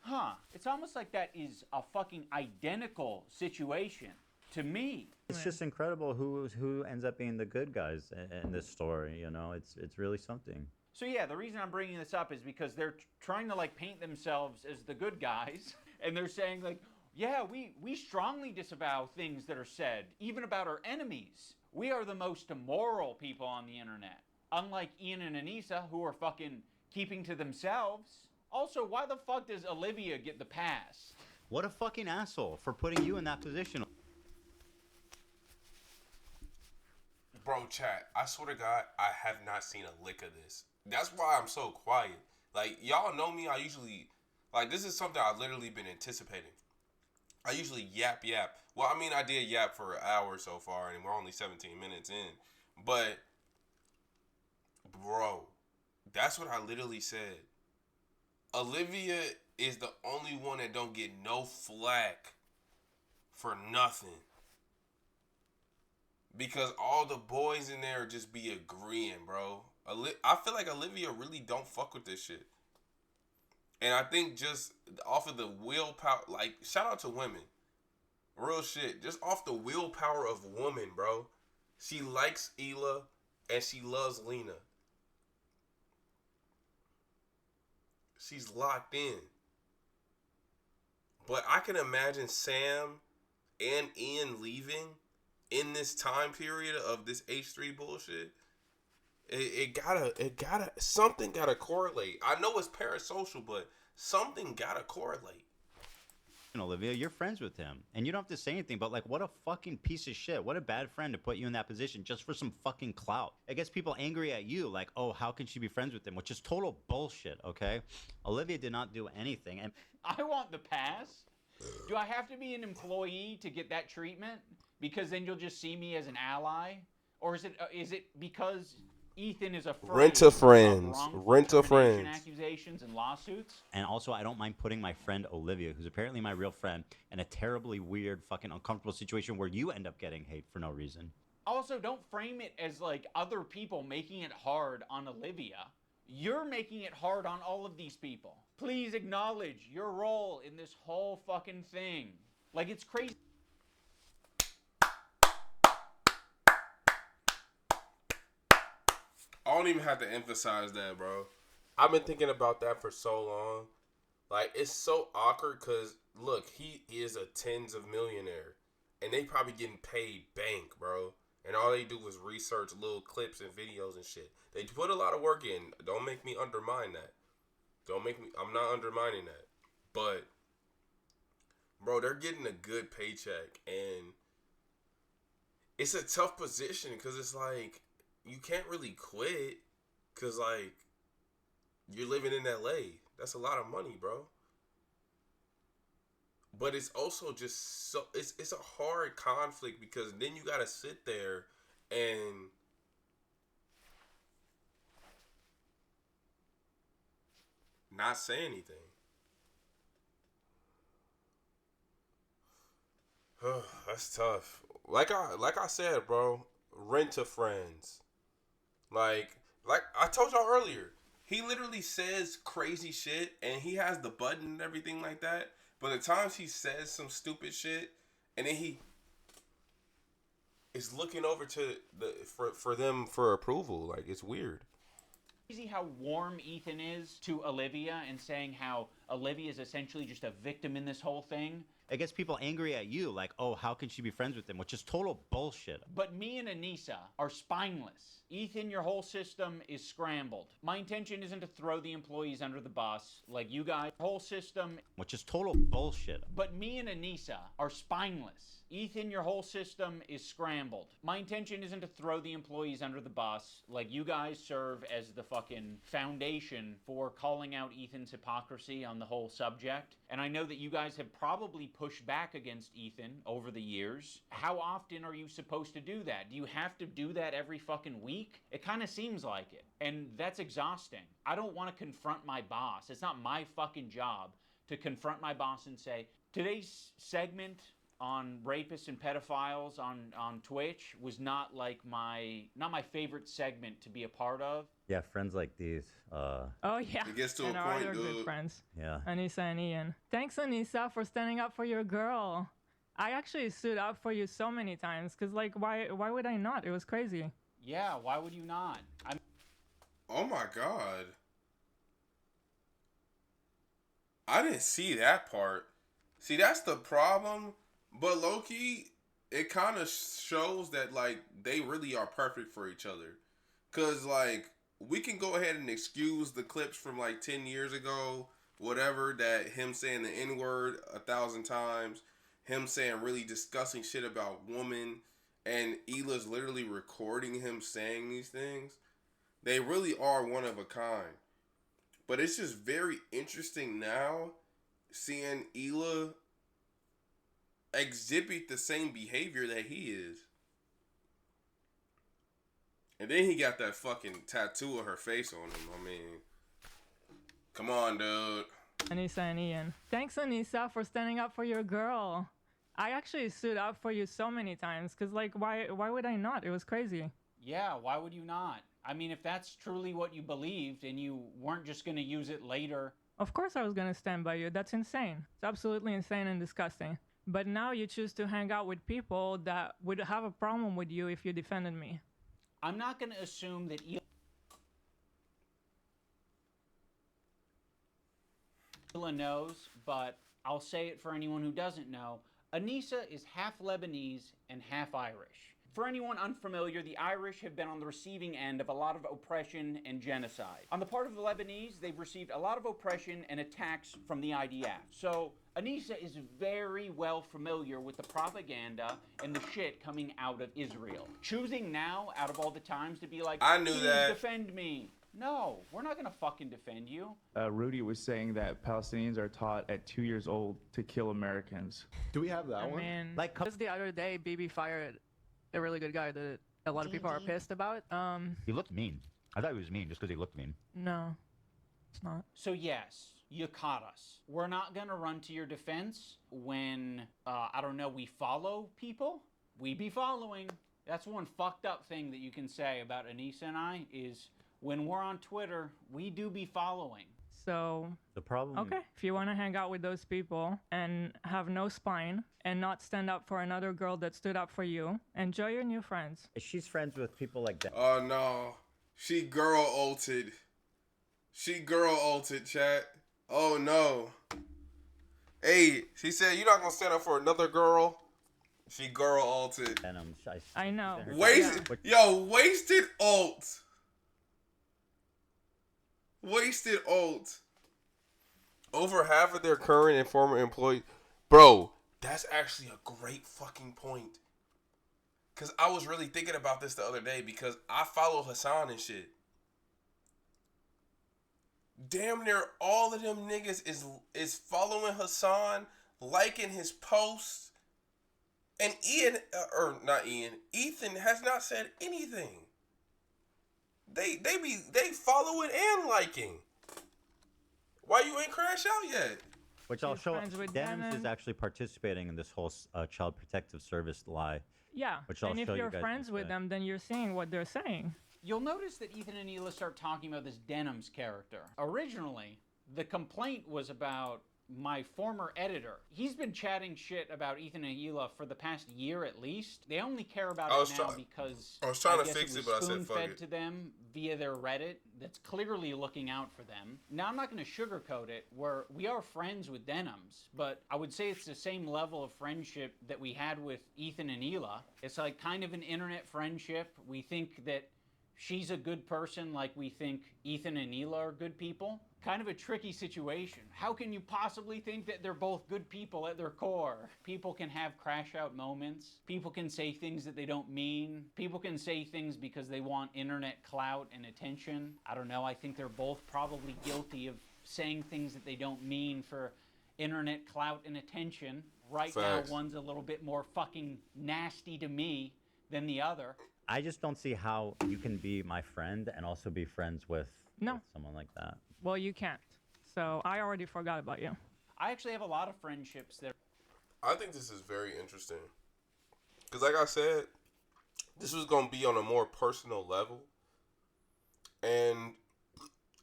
Huh. It's almost like that is a fucking identical situation to me. It's just incredible who ends up being the good guys in this story. You know, it's really something. So yeah, the reason I'm bringing this up is because they're trying to like paint themselves as the good guys, and they're saying like, yeah, we strongly disavow things that are said, even about our enemies. We are the most immoral people on the internet. Unlike Ian and Anissa, who are fucking keeping to themselves. Also, why the fuck does Olivia get the pass? What a fucking asshole for putting you in that position. Bro, chat, I swear to God, I have not seen a lick of this. That's why I'm so quiet. Like, y'all know me, I usually, like, this is something I've literally been anticipating. I usually yap. Well, I mean, I did yap for an hour so far, and we're only 17 minutes in. But, bro, that's what I literally said. Olivia is the only one that don't get no flack for nothing. Because all the boys in there just be agreeing, bro. I feel like Olivia really don't fuck with this shit. And I think just off of the willpower, like, shout out to women. Real shit. Just off the willpower of woman, bro. She likes Hila and she loves Lena. She's locked in. But I can imagine Sam and Ian leaving in this time period of this H3 bullshit. Something gotta correlate. I know it's parasocial, but something gotta correlate. Olivia, you're friends with him, and you don't have to say anything, but like, what a fucking piece of shit. What a bad friend to put you in that position just for some fucking clout. It gets people angry at you, like, oh, how can she be friends with him? Which is total bullshit, okay? Olivia did not do anything, and I want the pass. Do I have to be an employee to get that treatment? Because then you'll just see me as an ally? Or is it because Ethan is afraid Rent-a-friends. of Rent-a-friends. accusations and lawsuits? And also, I don't mind putting my friend Olivia, who's apparently my real friend, in a terribly weird, fucking uncomfortable situation where you end up getting hate for no reason. Also, don't frame it as like other people making it hard on Olivia. You're making it hard on all of these people. Please acknowledge your role in this whole fucking thing. Like, it's crazy. I don't even have to emphasize that, bro. I've been thinking about that for so long. Like, it's so awkward because, look, he is a tens of millionaire. And they probably getting paid bank, bro. And all they do is research little clips and videos and shit. They put a lot of work in. Don't make me undermine that. I'm not undermining that. But, bro, they're getting a good paycheck. And it's a tough position because it's like, you can't really quit because, like, you're living in LA. That's a lot of money, bro. But it's also just so, it's a hard conflict because then you got to sit there and not say anything. That's tough. Like I said, bro, rent-a-friends. Like I told y'all earlier, he literally says crazy shit and he has the button and everything like that. But at times he says some stupid shit and then he is looking over to for them for approval. Like, it's weird. Crazy how warm Ethan is to Olivia and saying how Olivia is essentially just a victim in this whole thing. It gets people angry at you, like, oh, how can she be friends with him? Which is total bullshit. But me and Anissa are spineless. Ethan, your whole system is scrambled. My intention isn't to throw the employees under the bus like you guys. Whole system. Which is total bullshit. But me and Anissa are spineless. Ethan, your whole system is scrambled. My intention isn't to throw the employees under the bus like you guys serve as the fucking foundation for calling out Ethan's hypocrisy on the whole subject. And I know that you guys have probably pushed back against Ethan over the years. How often are you supposed to do that? Do you have to do that every fucking week? It kind of seems like it. And that's exhausting. I don't want to confront my boss. It's not my fucking job to confront my boss and say, today's segment on rapists and pedophiles on Twitch was not my favorite segment to be a part of. Yeah, friends like these. Oh yeah. It gets to and a our point, other dude. good friends. Yeah. Anissa and Ian. Thanks, Anissa, for standing up for your girl. I actually stood up for you so many times because, like, why would I not? It was crazy. Yeah, why would you not? Oh my god. I didn't see that part. See, that's the problem. But low-key, it kind of shows that, like, they really are perfect for each other. Because, like, we can go ahead and excuse the clips from, like, 10 years ago, whatever, that him saying the N-word 1,000 times, him saying really disgusting shit about women, and Hila's literally recording him saying these things. They really are one of a kind. But it's just very interesting now seeing Hila exhibit the same behavior that he is. And then he got that fucking tattoo of her face on him. I mean, come on, dude. Anissa and Ian. Thanks, Anissa, for standing up for your girl. I actually stood up for you so many times because, like, why would I not? It was crazy. Yeah, why would you not? I mean, if that's truly what you believed and you weren't just going to use it later. Of course I was going to stand by you. That's insane. It's absolutely insane and disgusting. But now you choose to hang out with people that would have a problem with you if you defended me. I'm not going to assume that Hila knows, but I'll say it for anyone who doesn't know. Anissa is half Lebanese and half Irish. For anyone unfamiliar, the Irish have been on the receiving end of a lot of oppression and genocide. On the part of the Lebanese, they've received a lot of oppression and attacks from the IDF. So Anissa is very well familiar with the propaganda and the shit coming out of Israel. Choosing now, out of all the times, to be like, I knew "Please that. defend me." No, we're not gonna fucking defend you. Rudy was saying that Palestinians are taught at 2 years old to kill Americans. Do we have that I one? mean, Like, just the other day, BB fired a really good guy that a lot of people are pissed about. He looked mean. I thought he was mean just because he looked mean. No, it's not. So yes, you caught us. We're not gonna run to your defense when, I don't know, we follow people. We be following. That's one fucked up thing that you can say about Anissa and I is when we're on Twitter, we do be following. So, The problem. okay, if you want to hang out with those people and have no spine and not stand up for another girl that stood up for you, enjoy your new friends. She's friends with people like that. Oh no. She girl ulted. She girl ulted, chat. Oh no. Hey, she said you're not gonna stand up for another girl. She girl ulted. And I know. Wasted. Yo, wasted ult. Wasted ult. Over half of their current and former employees. Bro, that's actually a great fucking point. Because I was really thinking about this the other day because I follow Hassan and shit. Damn near all of them niggas is following Hassan, liking his posts. And Ethan has not said anything. They following and liking. Why you ain't crash out yet? Which I'll show. friends with Denims is Denim. actually participating in this whole Child Protective Service lie. Yeah, Which I'll and if show you you're guys friends with instead. them, then you're seeing what they're saying. You'll notice that Ethan and Hila start talking about this Denham's character. Originally, the complaint was about my former editor. He's been chatting shit about Ethan and Hila for the past year at least. They only care about it now because I was trying to guess fix it it, was but I said fuck spoon-fed it. to them via their Reddit that's clearly looking out for them. Now, I'm not going to sugarcoat it, where we are friends with Denhams, but I would say it's the same level of friendship that we had with Ethan and Hila. It's like kind of an internet friendship. We think that she's a good person like we think Ethan and Hila are good people. Kind of a tricky situation. How can you possibly think that they're both good people at their core? People can have crash out moments. People can say things that they don't mean. People can say things because they want internet clout and attention. I don't know, I think they're both probably guilty of saying things that they don't mean for internet clout and attention. Right Facts. now, one's a little bit more fucking nasty to me than the other. I just don't see how you can be my friend and also be friends with someone like that. Well, you can't. So I already forgot about you. I actually have a lot of friendships that I think this is very interesting. Because like I said, this was going to be on a more personal level. And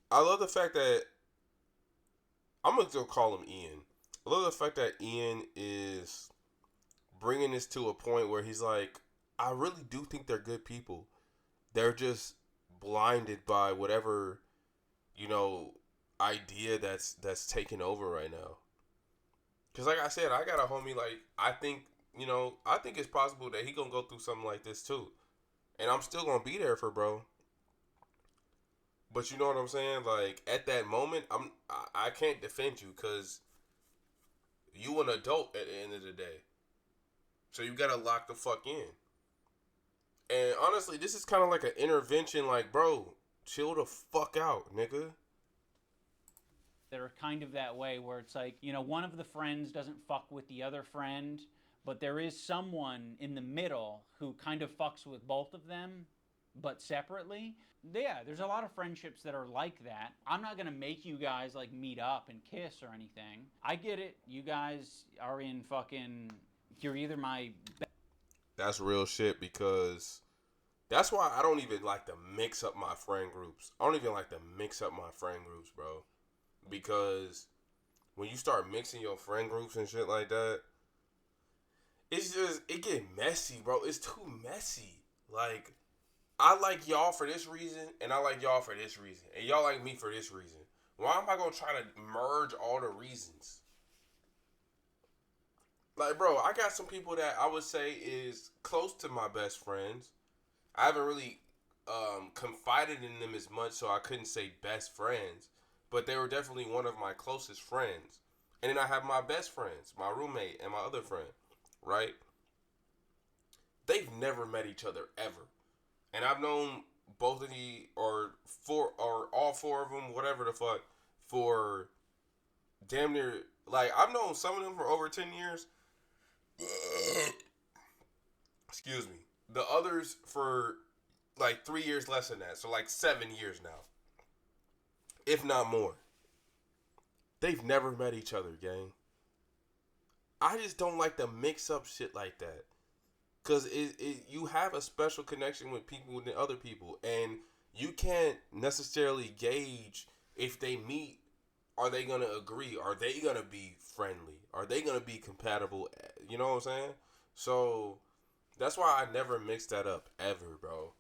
I love the fact that, I'm going to call him Ian. I love the fact that Ian is bringing this to a point where he's like, I really do think they're good people. They're just blinded by whatever, idea that's taking over right now. Because like I said, I got a homie, like, I think it's possible that he gonna go through something like this too. And I'm still gonna be there for bro. But you know what I'm saying? Like, at that moment, I can't defend you because you an adult at the end of the day. So you gotta lock the fuck in. And honestly, this is kind of like an intervention, like, bro, chill the fuck out, nigga. that are kind of that way where it's like, one of the friends doesn't fuck with the other friend, but there is someone in the middle who kind of fucks with both of them, but separately. Yeah, there's a lot of friendships that are like that. I'm not going to make you guys, like, meet up and kiss or anything. I get it. You guys are in fucking... You're either my... That's real shit, because that's why I don't even like to mix up my friend groups. I don't even like to mix up my friend groups, bro. Because when you start mixing your friend groups and shit like that, it get messy, bro. It's too messy. Like, I like y'all for this reason, and I like y'all for this reason, and y'all like me for this reason. Why am I gonna try to merge all the reasons? Like, bro, I got some people that I would say is close to my best friends. I haven't really confided in them as much, so I couldn't say best friends. But they were definitely one of my closest friends. And then I have my best friends, my roommate and my other friend, right? They've never met each other ever. And I've known both of all four of them, whatever the fuck, for damn near, like, I've known some of them for over 10 years. Excuse me. The others for like 3 years less than that. So like 7 years now. If not more. They've never met each other, gang. I just don't like to mix up shit like that. Because you have a special connection with people than other people. And you can't necessarily gauge if they meet. Are they going to agree? Are they going to be friendly? Are they going to be compatible? You know what I'm saying? So that's why I never mix that up ever, bro.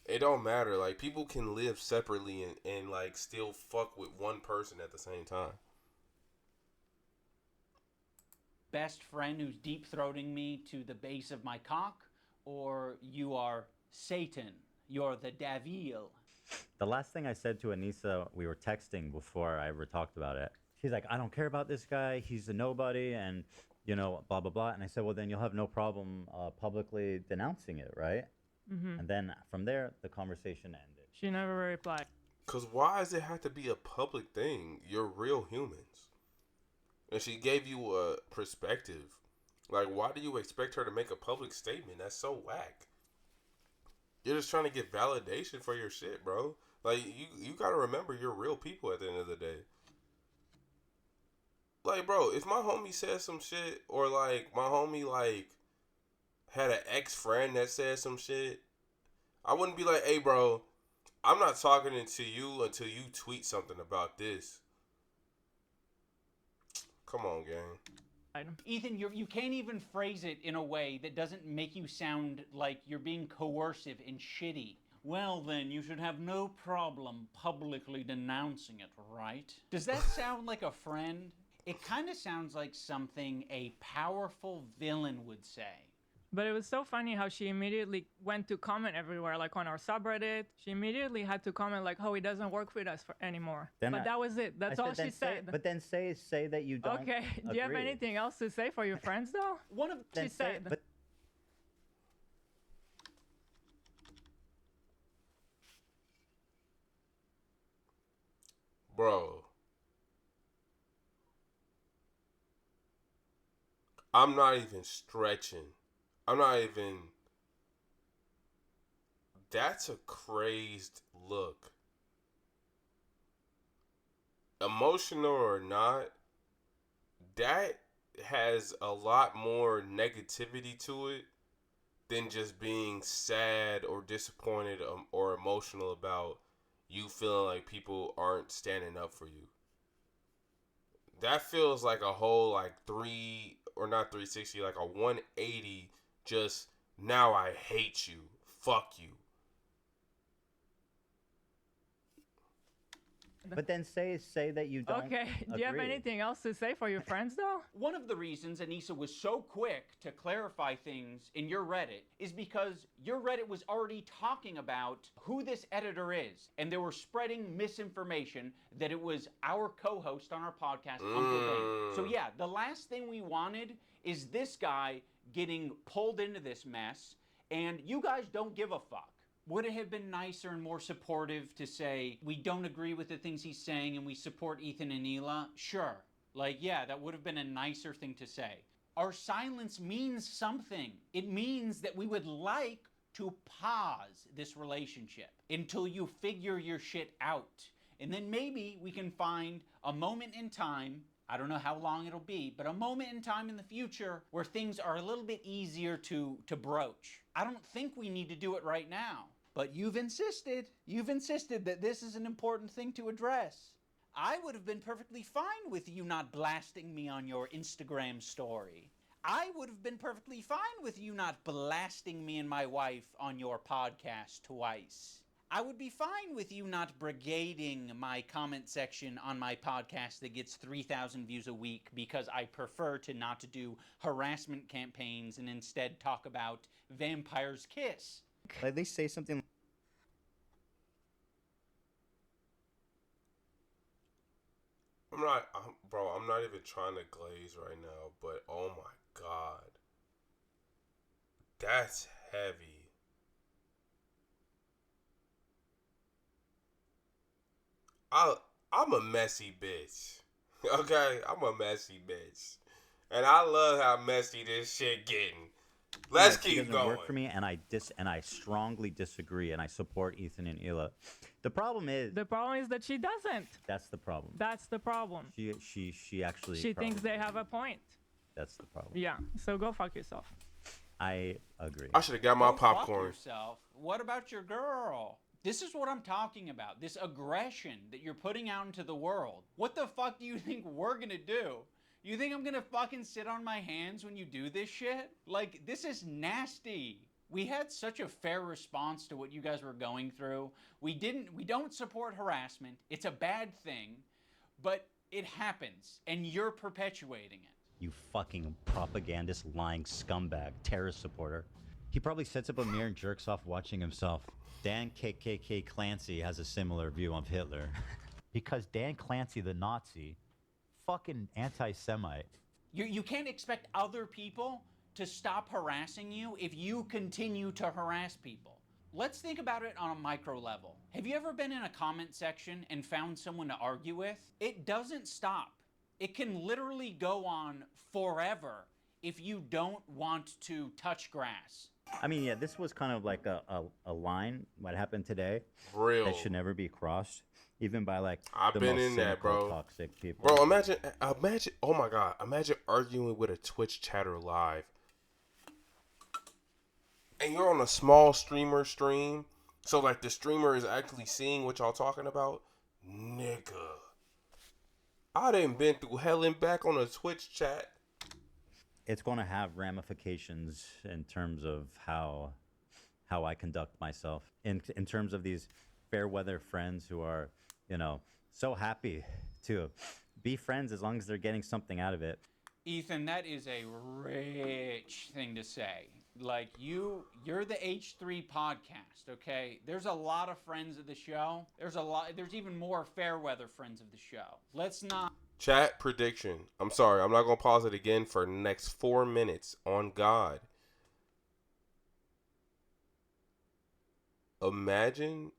It don't matter. Like, people can live separately and like still fuck with one person at the same time. Best friend who's deep-throating me to the base of my cock, or you are Satan, you're the devil. The last thing I said to Anissa, we were texting before I ever talked about it. She's like, I don't care about this guy. He's a nobody and, you know, blah, blah, blah. And I said, well, then you'll have no problem publicly denouncing it, right? Mm-hmm. And then from there, the conversation ended. She never replied. Because why does it have to be a public thing? You're real humans. And she gave you a perspective. Like, why do you expect her to make a public statement? That's so whack. You're just trying to get validation for your shit, bro. Like, you gotta remember you're real people at the end of the day. Like, bro, if my homie says some shit, or, like, my homie, like, had an ex-friend that said some shit, I wouldn't be like, hey, bro, I'm not talking to you until you tweet something about this. Come on, gang. Ethan, you can't even phrase it in a way that doesn't make you sound like you're being coercive and shitty. Well, then, you should have no problem publicly denouncing it, right? Does that sound like a friend? It kind of sounds like something a powerful villain would say. But it was so funny how she immediately went to comment everywhere, like on our subreddit. She immediately had to comment like, "Oh, he doesn't work with us anymore." Then but that was it. That's all she said. But then say that you don't Okay. Do you have agree. anything else to say for your friends, though? One of she said. But Bro. I'm not even stretching. I'm not even... That's a crazed look. Emotional or not, that has a lot more negativity to it than just being sad or disappointed or emotional about you feeling like people aren't standing up for you. That feels like a whole like 360, like a 180, just now I hate you. Fuck you. But then say that you don't Okay. Do you have agree. anything else to say for your friends, though? One of the reasons Anissa was so quick to clarify things in your Reddit is because your Reddit was already talking about who this editor is, and they were spreading misinformation that it was our co-host on our podcast, Uncle Bing. So yeah, the last thing we wanted is this guy getting pulled into this mess, and you guys don't give a fuck. Would it have been nicer and more supportive to say, we don't agree with the things he's saying and we support Ethan and Hila? Sure. Like, yeah, that would have been a nicer thing to say. Our silence means something. It means that we would like to pause this relationship until you figure your shit out. And then maybe we can find a moment in time, I don't know how long it'll be, but a moment in time in the future where things are a little bit easier to broach. I don't think we need to do it right now. But you've insisted that this is an important thing to address. I would have been perfectly fine with you not blasting me on your Instagram story. I would have been perfectly fine with you not blasting me and my wife on your podcast twice. I would be fine with you not brigading my comment section on my podcast that gets 3,000 views a week because I prefer to not do harassment campaigns and instead talk about Vampire's Kiss. Like, they say something. I'm not even trying to glaze right now, but oh my God. That's heavy. I'm a messy bitch. Okay? I'm a messy bitch. And I love how messy this shit getting. Let's She keep doesn't going. work for me, and I strongly disagree, and I support Ethan and Hila. The problem is that she doesn't. that's the problem. That's the problem. She actually She thinks probably- they have a point. that's the problem. Yeah, so go fuck yourself. I agree. I should have got my Go fuck popcorn. yourself. What about your girl? This is what I'm talking about. This aggression that you're putting out into the world. What the fuck do you think we're gonna do? You think I'm gonna fucking sit on my hands when you do this shit? Like, this is nasty. We had such a fair response to what you guys were going through. We don't support harassment. It's a bad thing, but it happens, and you're perpetuating it. You fucking propagandist, lying scumbag, terrorist supporter. He probably sets up a mirror and jerks off watching himself. Dan KKK Clancy has a similar view of Hitler. Because Dan Clancy, the Nazi, fucking anti-Semite. You can't expect other people to stop harassing you if you continue to harass people. Let's think about it on a micro level. Have you ever been in a comment section and found someone to argue with? It doesn't stop. It can literally go on forever if you don't want to touch grass. I mean, yeah, this was kind of like a line, what happened today, Real. that should never be crossed, even by like I've the been most in that, cynical, bro. toxic people. Bro, imagine, oh my God, imagine arguing with a Twitch chatter live. And you're on a small streamer stream, so like the streamer is actually seeing what y'all talking about. Nigga. I done been through hell and back on a Twitch chat. It's going to have ramifications in terms of how I conduct myself. In terms of these fair weather friends who are, you know, so happy to be friends as long as they're getting something out of it. Ethan, that is a rich thing to say. Like, you're the H3 podcast, okay? There's a lot of friends of the show. There's even more fair weather friends of the show. Let's not... Chat prediction. I'm sorry, I'm not going to pause it again for the next 4 minutes. On God. Imagine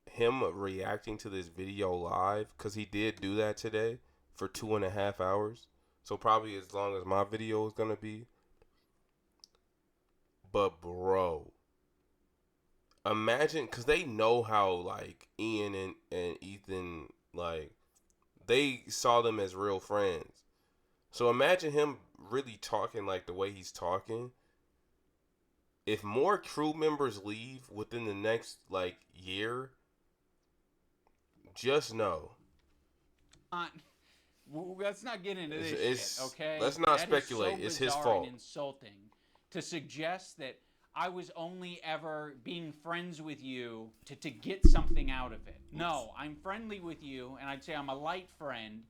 him reacting to this video live, because he did do that today for 2.5 hours. So probably as long as my video is going to be. But bro, imagine, because they know how like Ian and Ethan, like, they saw them as real friends. So imagine him really talking like the way he's talking. If more crew members leave within the next like year, just know. Let's not get into this It's- shit, okay? let's not That is speculate. so It's his bizarre fault. and insulting to suggest that I was only ever being friends with you to get something out of it. No, I'm friendly with you, and I'd say I'm a light friend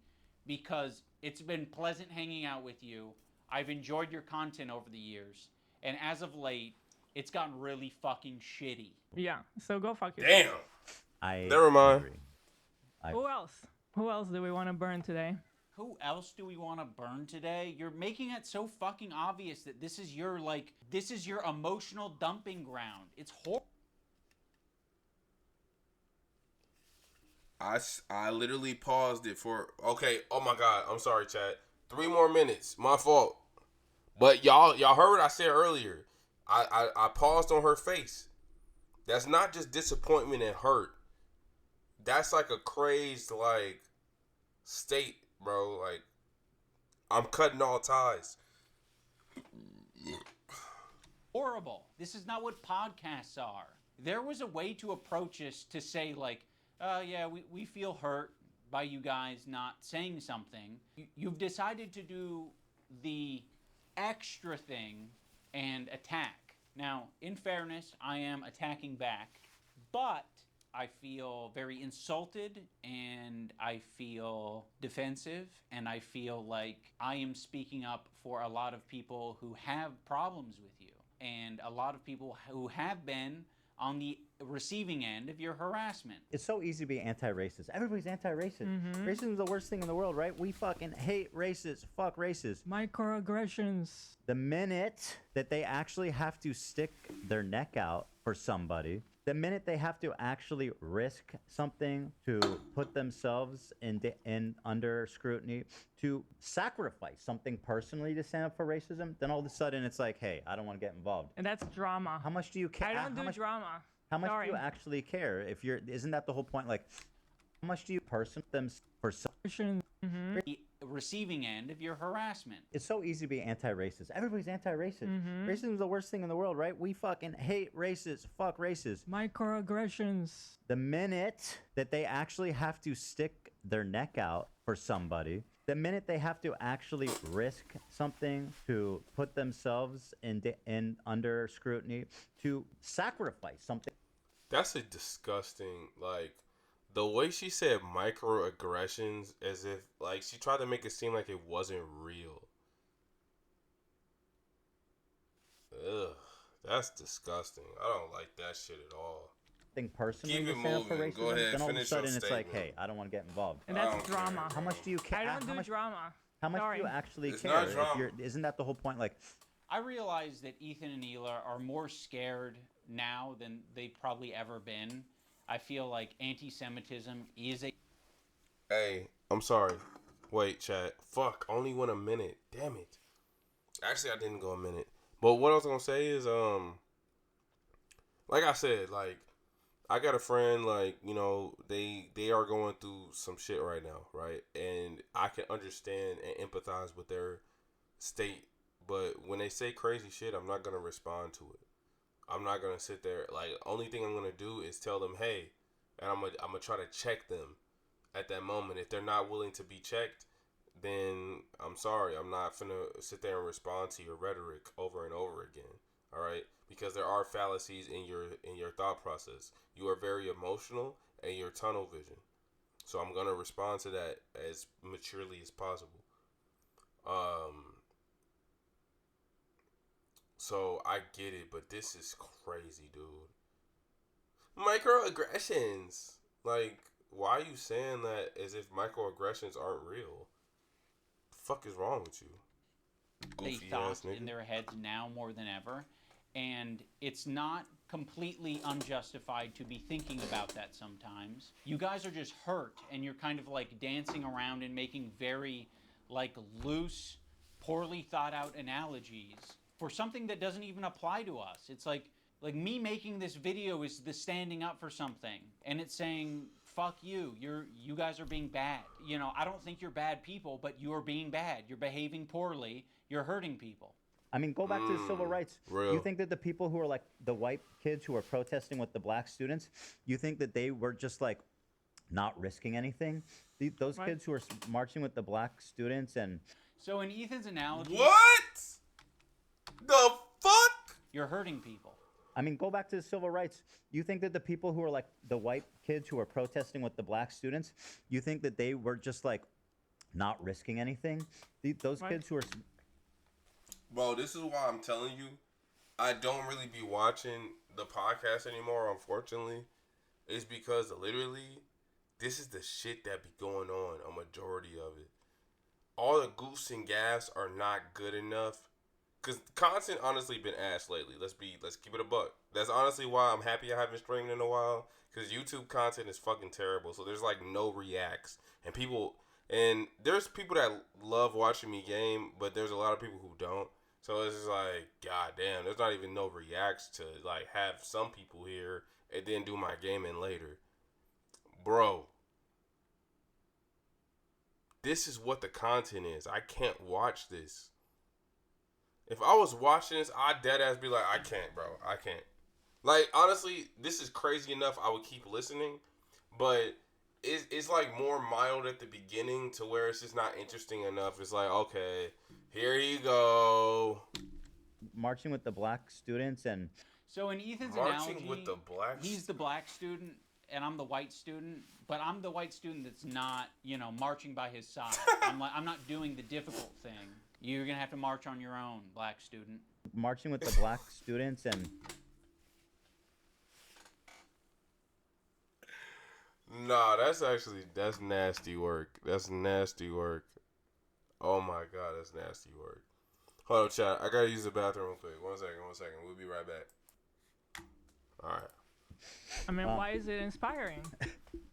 because it's been pleasant hanging out with you. I've enjoyed your content over the years, and as of late, it's gotten really fucking shitty. Yeah, so go fuck yourself. Damn. Never mind. Who else? Who else do we want to burn today? Who else do we want to burn today? You're making it so fucking obvious that this is your emotional dumping ground. It's horrible. I literally paused it for, okay, oh my God, I'm sorry, chat. 3 more minutes, my fault. But y'all heard what I said earlier. I paused on her face. That's not just disappointment and hurt. That's like a crazed, like, state, bro. Like, I'm cutting all ties. Horrible. This is not what podcasts are. There was a way to approach this to say, like, yeah, we feel hurt by you guys not saying something. You've decided to do the extra thing and attack. Now, in fairness, I am attacking back, but I feel very insulted, and I feel defensive, and I feel like I am speaking up for a lot of people who have problems with you, and a lot of people who have been on the receiving end of your harassment. It's so easy to be anti-racist. Everybody's anti-racist. Mhm. Racism is the worst thing in the world, right? We fucking hate racists. Fuck racists. Microaggressions. The minute that they actually have to stick their neck out for somebody, the minute they have to actually risk something to put themselves in under scrutiny, to sacrifice something personally to stand up for racism, then all of a sudden it's like, hey, I don't want to get involved. And that's drama. How much do you care? I don't do drama. How much Sorry. do you actually care? If you're, isn't that the whole point? Like, how much do you person them for? Mhm. The receiving end of your harassment. It's so easy to be anti-racist. Everybody's anti-racist. Mhm. Racism is the worst thing in the world, right? We fucking hate racists. Fuck racists. Microaggressions. The minute that they actually have to stick their neck out for somebody, the minute they have to actually risk something to put themselves in under scrutiny, to sacrifice something. That's a disgusting, like, the way she said microaggressions, as if, like, she tried to make it seem like it wasn't real. Ugh, that's disgusting. I don't like that shit at all. Thing personally Keep to it stand up for moving. racism, Go ahead, then all of a finish your sudden it's like, statement. hey, I don't want to get involved. And I that's don't care, drama. How much do you care? I don't how do much, drama. how much Sorry. do you actually It's care? not If drama. you're, isn't that the whole point? Like, I realize that Ethan and Hila are more scared now than they've probably ever been. I feel like anti-Semitism is a... Hey, I'm sorry. Wait, chat. Fuck, only went a minute. Damn it. Actually, I didn't go a minute. But what I was gonna say is, like I said, like, I got a friend, like, you know, they are going through some shit right now, right? And I can understand and empathize with their state. But when they say crazy shit, I'm not gonna respond to it. I'm not gonna sit there. Like, only thing I'm gonna do is tell them, hey, and I'm gonna try to check them at that moment. If they're not willing to be checked, then I'm sorry. I'm not finna sit there and respond to your rhetoric over and over again. All right, because there are fallacies in your thought process. You are very emotional and you're tunnel vision. So I'm gonna respond to that as maturely as possible. So I get it, but this is crazy, dude. Microaggressions. Like, why are you saying that as if microaggressions aren't real? The fuck is wrong with you? Goofy ass thought nigga. in their heads now more than ever. And it's not completely unjustified to be thinking about that sometimes. You guys are just hurt, and you're kind of like dancing around and making very like loose, poorly thought out analogies for something that doesn't even apply to us. It's like me making this video is the standing up for something, and it's saying fuck you. You guys are being bad. You know, I don't think you're bad people, but you're being bad. You're behaving poorly. You're hurting people. I mean, go back to the civil rights. real. You think that the people who are like the white kids who are protesting with the black students, you think that they were just like not risking anything? Those kids who are marching with the black students and... So in Ethan's analogy... What? The fuck? You're hurting people. I mean, go back to the civil rights. You think that the people who are like the white kids who are protesting with the black students, you think that they were just like not risking anything? Those kids who are... Bro, this is why I'm telling you, I don't really be watching the podcast anymore, unfortunately. It's because literally, this is the shit that be going on, a majority of it. All the goofs and gaffs are not good enough. Because content honestly been ass lately. Let's keep it a buck. That's honestly why I'm happy I haven't streamed in a while. Because YouTube content is fucking terrible. So there's like no reacts. And there's people that love watching me game, but there's a lot of people who don't. So it's just like, god damn, there's not even no reacts to like have some people here and then do my gaming later. Bro, this is what the content is. I can't watch this. If I was watching this, I'd dead ass be like, I can't, bro. I can't. Like, honestly, this is crazy enough I would keep listening, but it's like more mild at the beginning to where it's just not interesting enough. It's like, okay, here you go. Marching with the black students and... So in Ethan's Marching analogy, with the black he's the black student, and I'm the white student, but I'm the white student that's not, you know, marching by his side. I'm not doing the difficult thing. You're gonna have to march on your own, black student. Marching with the black students and... Nah, that's nasty work. That's nasty work. Oh my god, that's nasty work. Hold on, chat. I gotta use the bathroom real quick. One second. We'll be right back. Alright. I mean, why is it inspiring?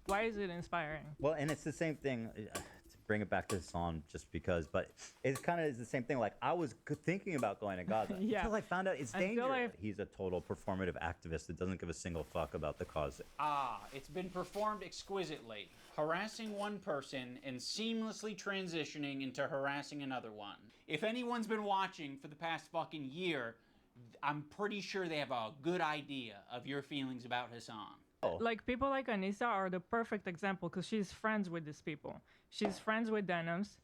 Why is it inspiring? Well, and it's the same thing, to bring it back to the song just because, but it kind of is the same thing. Like, I was thinking about going to Gaza until I found out it's dangerous. He's a total performative activist that doesn't give a single fuck about the cause. It's been performed exquisitely. Harassing one person and seamlessly transitioning into harassing another one. If anyone's been watching for the past fucking year, I'm pretty sure they have a good idea of your feelings about Hassan. Like, people like Anissa are the perfect example because she's friends with these people. She's friends with Denims.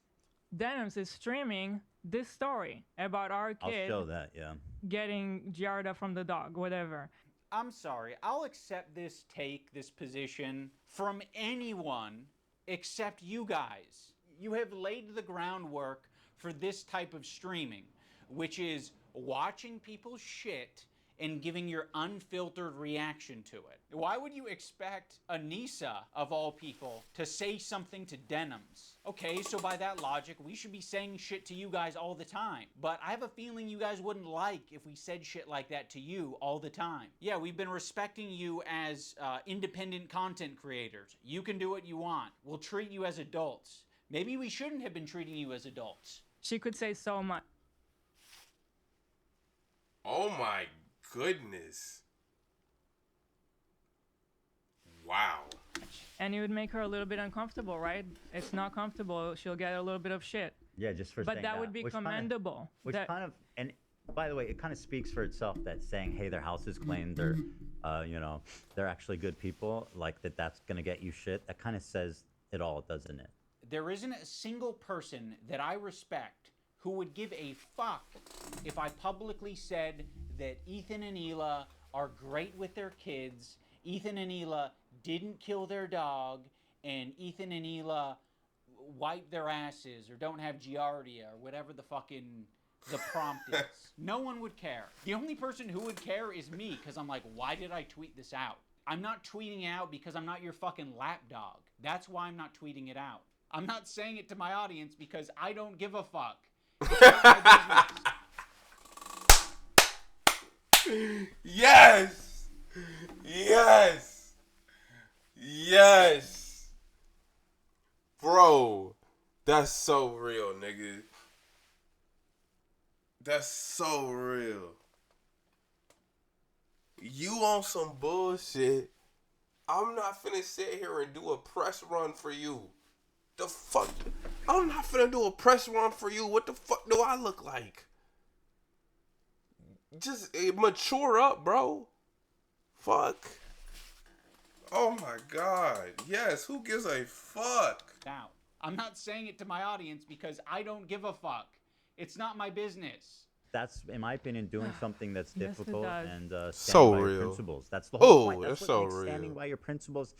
Denims is streaming this story about our kid I'll show that, yeah. getting Giarda from the dog, whatever. I'm sorry, I'll accept this position from anyone except you guys. You have laid the groundwork for this type of streaming, which is watching people's shit and giving your unfiltered reaction to it. Why would you expect Anissa, of all people, to say something to Denims? Okay, so by that logic, we should be saying shit to you guys all the time. But I have a feeling you guys wouldn't like if we said shit like that to you all the time. Yeah, we've been respecting you as independent content creators. You can do what you want. We'll treat you as adults. Maybe we shouldn't have been treating you as adults. She could say so much. Oh my goodness. Wow. And it would make her a little bit uncomfortable, right? It's not comfortable. She'll get a little bit of shit. Yeah, just for But saying that would be commendable. And by the way, it kind of speaks for itself that saying, hey, their house is clean, they're, they're actually good people, like that's gonna get you shit. That kind of says it all, doesn't it? There isn't a single person that I respect who would give a fuck if I publicly said that Ethan and Hila are great with their kids, Ethan and Hila didn't kill their dog, and Ethan and Hila wipe their asses or don't have giardia or whatever the prompt is. No one would care. The only person who would care is me, because I'm like, why did I tweet this out? I'm not tweeting out because I'm not your fucking lapdog. That's why I'm not tweeting it out. I'm not saying it to my audience because I don't give a fuck. It's not my business. Yes! Yes! Yes! Bro, that's so real, nigga. That's so real. You on some bullshit. I'm not finna sit here and do a press run for you. The fuck? I'm not finna do a press run for you. What the fuck do I look like? Just mature up, bro. Fuck. Oh my god. Yes, who gives a fuck? Now, I'm not saying it to my audience because I don't give a fuck. It's not my business. That's, in my opinion, doing something that's Yes, it difficult does. and So standing by your real. principles. That's the whole Oh, point. that's what so makes standing real. by your principles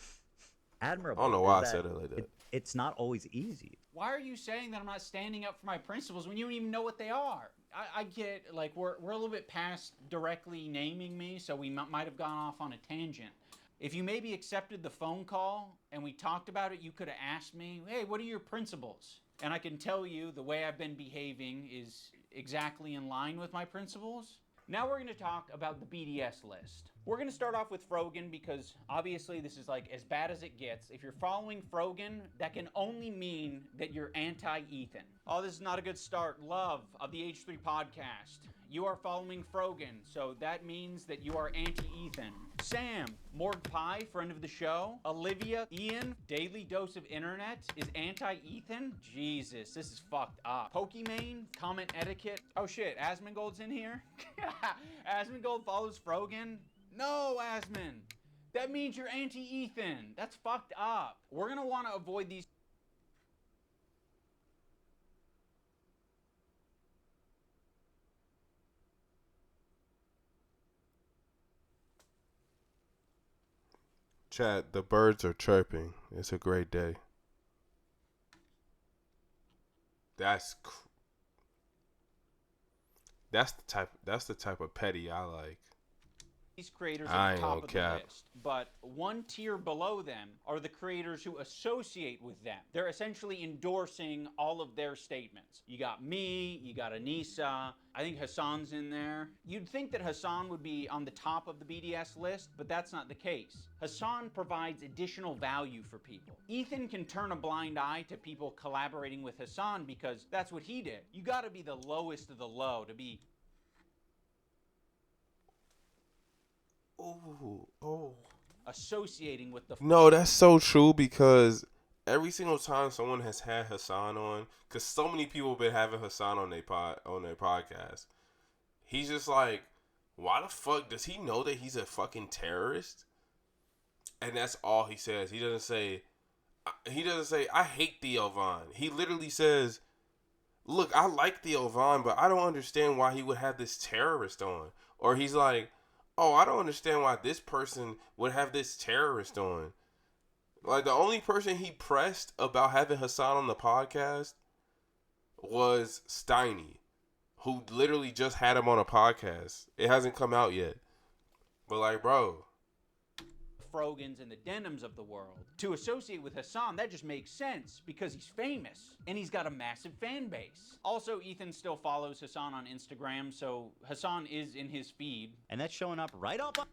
admirable. I don't know is why I that said it like that. It's not always easy. Why are you saying that I'm not standing up for my principles when you don't even know what they are? I get, like, we're a little bit past directly naming me, so we might have gone off on a tangent. If you maybe accepted the phone call and we talked about it, you could have asked me, hey, what are your principles? And I can tell you the way I've been behaving is exactly in line with my principles. Now we're going to talk about the BDS list. We're going to start off with Frogan because obviously this is like as bad as it gets. If you're following Frogan, that can only mean that you're anti-Ethan. Oh, this is not a good start. Love of the H3 podcast. You are following Frogan, so that means that you are anti-Ethan. Sam, Morg Pie, friend of the show. Olivia, Ian, Daily Dose of Internet is anti-Ethan? Jesus, this is fucked up. Pokimane, comment etiquette. Oh shit, Asmongold's in here? Asmongold follows Frogan? No, Asmon. That means you're anti-Ethan. That's fucked up. We're gonna want to avoid these. Chat, the birds are chirping. It's a great day. That's the type of petty I like. These creators I at ain't the top gonna of cap. the list, but one tier below them are the creators who associate with them. They're essentially endorsing all of their statements. You got me, you got Anissa, I think Hassan's in there. You'd think that Hassan would be on the top of the BDS list, but that's not the case. Hassan provides additional value for people. Ethan can turn a blind eye to people collaborating with Hassan because that's what he did. You gotta be the lowest of the low to be associating with the... No, that's so true because every single time someone has had Hassan on, because so many people been having Hassan on their podcast, he's just like, why the fuck does he know that he's a fucking terrorist? And that's all he says. He doesn't say I hate Theo Von. He literally says, look, I like Theo Von, but I don't understand why he would have this terrorist on. Or he's like, oh, I don't understand why this person would have this terrorist on. Like, the only person he pressed about having Hassan on the podcast was Steiny, who literally just had him on a podcast. It hasn't come out yet. But, like, bro, Frogans and the Denims of the world. To associate with Hassan, that just makes sense because he's famous and he's got a massive fan base. Also, Ethan still follows Hassan on Instagram, so Hassan is in his feed. And that's showing up right up on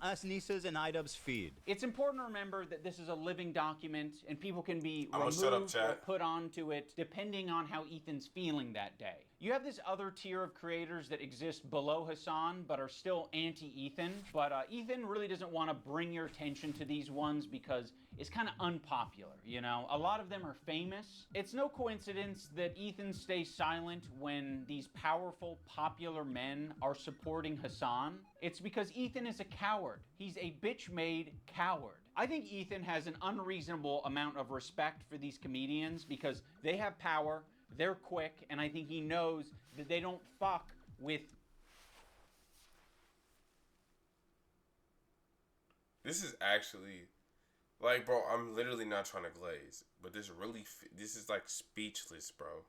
us Nisa's and IDubbbz's feed. It's important to remember that this is a living document and people can be I'ma removed shut up, or chat. put onto it depending on how Ethan's feeling that day. You have this other tier of creators that exist below Hassan but are still anti-Ethan. But Ethan really doesn't want to bring your attention to these ones because it's kind of unpopular, you know? A lot of them are famous. It's no coincidence that Ethan stays silent when these powerful, popular men are supporting Hassan. It's because Ethan is a coward. He's a bitch-made coward. I think Ethan has an unreasonable amount of respect for these comedians because they have power, they're quick, and I think he knows that they don't fuck with... this is actually, like, bro, I'm literally not trying to glaze, but this is like speechless, bro.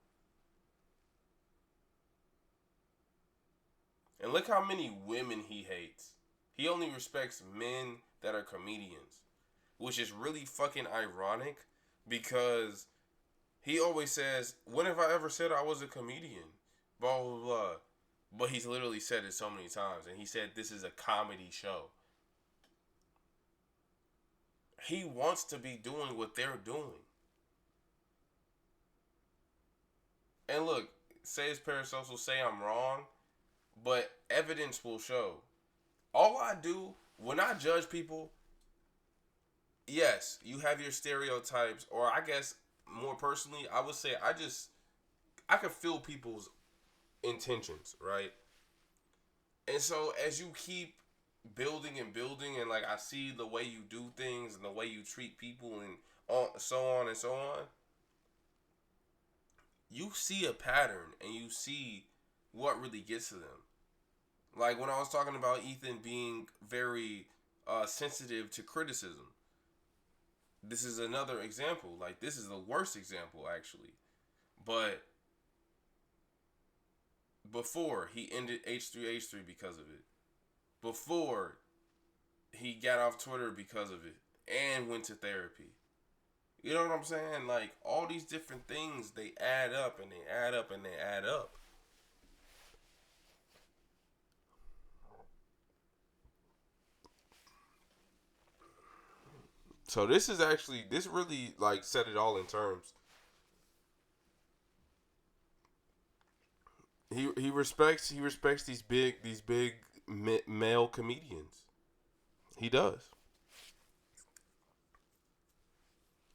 And look how many women he hates. He only respects men that are comedians, which is really fucking ironic because he always says, when have I ever said I was a comedian? Blah, blah, blah. But he's literally said it so many times, and he said this is a comedy show. He wants to be doing what they're doing. And look, say it's parasocial, say I'm wrong, but evidence will show. All I do when I judge people, yes, you have your stereotypes, or I guess more personally, I would say I can feel people's intentions, right? And so as you keep building and like I see the way you do things and the way you treat people and so on and so on, you see a pattern and you see what really gets to them. Like when I was talking about Ethan being very sensitive to criticism, this is another example. Like this is the worst example actually, but before he ended H3H3 because of it, before he got off Twitter because of it and went to therapy. You know what I'm saying? Like all these different things, they add up and they add up and they add up. So this really like set it all in terms. He respects these big male comedians. He does.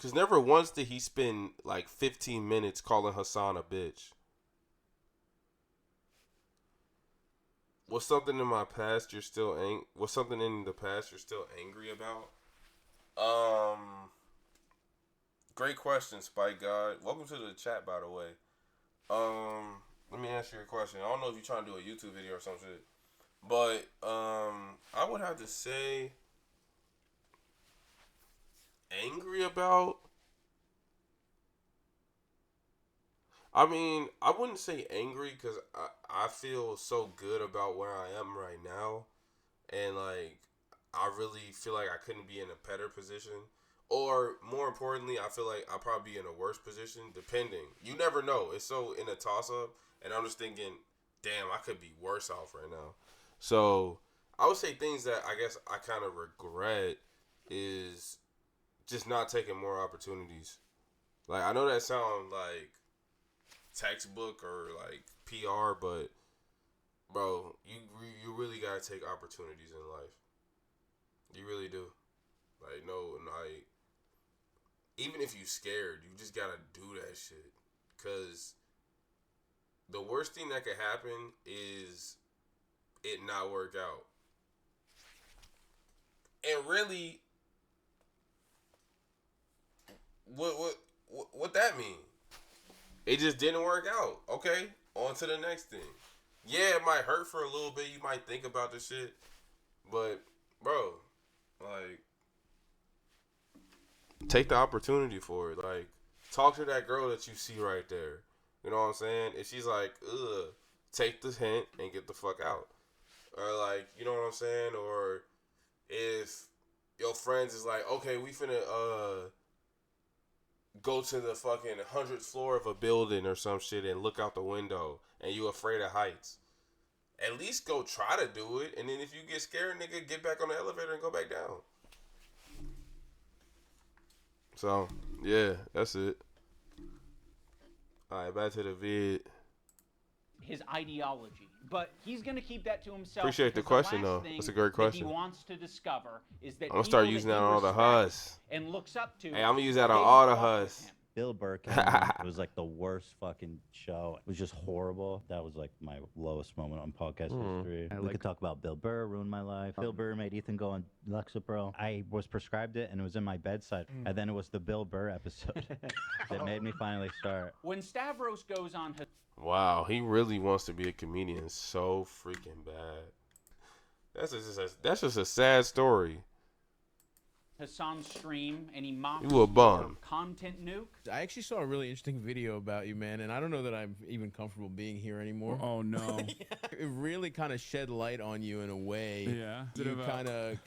Cause never once did he spend like 15 minutes calling Hassan a bitch. What's something in my past you're still what's something in the past you're still angry about? Great question, Spike God. Welcome to the chat, by the way. Let me ask you a question. I don't know if you're trying to do a YouTube video or some shit, But I would have to say angry about. I mean, I wouldn't say angry because I feel so good about where I am right now. And, like, I really feel like I couldn't be in a better position. Or, more importantly, I feel like I'll probably be in a worse position, depending. You never know. It's so in a toss-up. And I'm just thinking, damn, I could be worse off right now. So, I would say things that I guess I kind of regret is just not taking more opportunities. Like, I know that sounds like textbook or like PR, but bro, you really gotta take opportunities in life. You really do. Like like even if you scared, you just gotta do that shit. Cause the worst thing that could happen is it not work out. And really, what that mean? It just didn't work out. Okay, on to the next thing. Yeah, it might hurt for a little bit. You might think about the shit, but bro, like, take the opportunity for it. Like, talk to that girl that you see right there. You know what I'm saying? If she's like, ugh, take the hint and get the fuck out. Or like, you know what I'm saying? Or if your friends is like, okay, we finna go to the fucking 100th floor of a building or some shit and look out the window and you afraid of heights. At least go try to do it, and then if you get scared, nigga, get back on the elevator and go back down. So, yeah, that's it. Alright, back to the vid. His ideology, but he's going to keep that to himself. Appreciate the question, though. That's a great question. That he wants to discover is that I'm gonna start using that on all the hus. And looks up to. Hey, I'm gonna use that on all the hus. Bill Burr came on. It was like the worst fucking show. It was just horrible. That was like my lowest moment on podcast history. We could talk about Bill Burr, ruined my life. Bill Burr made Ethan go on Lexapro. I was prescribed it and it was in my bedside. And then it was the Bill Burr episode that made me finally start. When Stavros goes on Wow, he really wants to be a comedian so freaking bad. That's just a sad story. Hassan's stream and he mocks You a bum. content nuke. I actually saw a really interesting video about you, man, and I don't know that I'm even comfortable being here anymore. Oh no. It really kind of shed light on you in a way. Yeah. You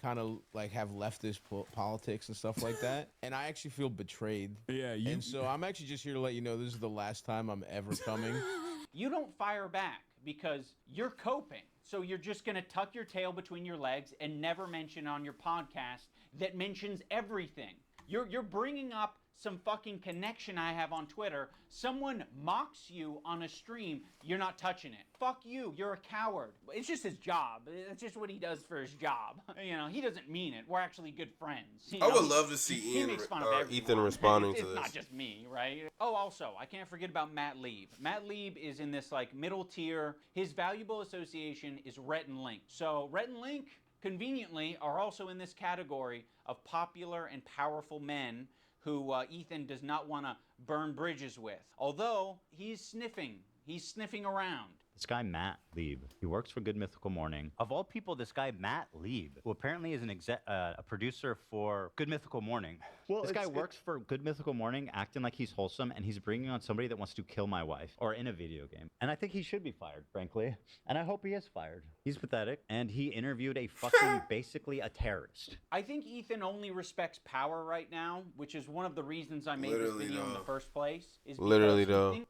kind of like have leftist politics and stuff like that, and I actually feel betrayed. Yeah. And so I'm actually just here to let you know this is the last time I'm ever coming. You don't fire back because you're coping. So you're just going to tuck your tail between your legs and never mention on your podcast that mentions everything. You're bringing up some fucking connection I have on Twitter. Someone mocks you on a stream, you're not touching it. Fuck you, you're a coward. It's just his job. It's just what he does for his job. You know, he doesn't mean it. We're actually good friends. You I know, would love to see he makes fun of everyone. Ethan responding to It's this. not just me, right? Oh, also, I can't forget about Matt Lieb. Matt Lieb is in this like middle tier. His valuable association is Rhett and Link. So Rhett and Link, conveniently, are also in this category of popular and powerful men who Ethan does not want to burn bridges with. Although, he's sniffing around. This guy, Matt Lieb, he works for Good Mythical Morning. Of all people, this guy, Matt Lieb, who apparently is a producer for Good Mythical Morning. Well, this guy works for Good Mythical Morning, acting like he's wholesome, and he's bringing on somebody that wants to kill my wife, or in a video game. And I think he should be fired, frankly. And I hope he is fired. He's pathetic, and he interviewed a fucking, basically a terrorist. I think Ethan only respects power right now, which is one of the reasons I made this video in the first place. Is Literally, because though.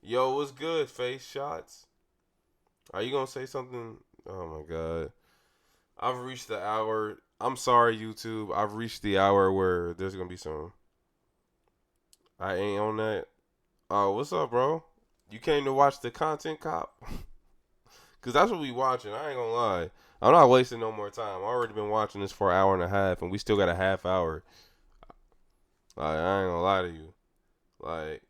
Yo, what's good, Face Shots? Are you going to say something? Oh, my God. I've reached the hour. I'm sorry, YouTube. I've reached the hour where there's going to be some. I ain't on that. Oh, what's up, bro? You came to watch the content cop? Because that's what we watching. I ain't going to lie. I'm not wasting no more time. I've already been watching this for an hour and a half, and we still got a half hour. Like, I ain't going to lie to you. Like,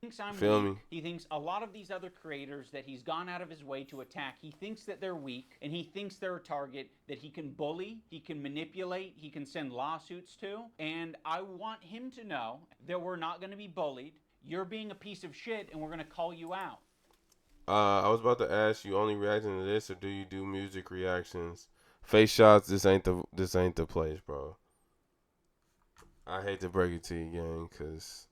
thinks I'm feel weak. me? He thinks a lot of these other creators that he's gone out of his way to attack, he thinks that they're weak, and he thinks they're a target that he can bully, he can manipulate, he can send lawsuits to. And I want him to know that we're not going to be bullied. You're being a piece of shit, and we're going to call you out. I was about to ask you, only reacting to this, or do you do music reactions? Face shots. This ain't the place, bro. I hate to break it to you, gang, cause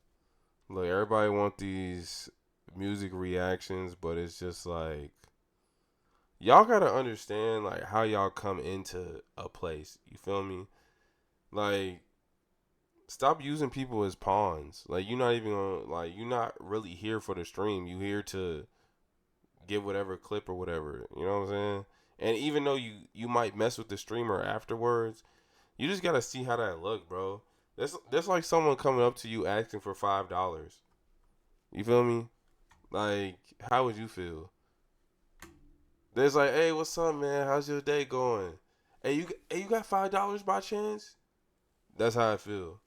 look, everybody want these music reactions, but it's just like y'all gotta understand like how y'all come into a place. You feel me? Like, stop using people as pawns. Like, you're not even gonna, like, you're not really here for the stream. You here to get whatever clip or whatever. You know what I'm saying? And even though you might mess with the streamer afterwards, you just gotta see how that look, bro. That's like someone coming up to you asking for $5. You feel me? Like, how would you feel? There's like, hey, what's up, man? How's your day going? Hey, you got $5 by chance? That's how I feel.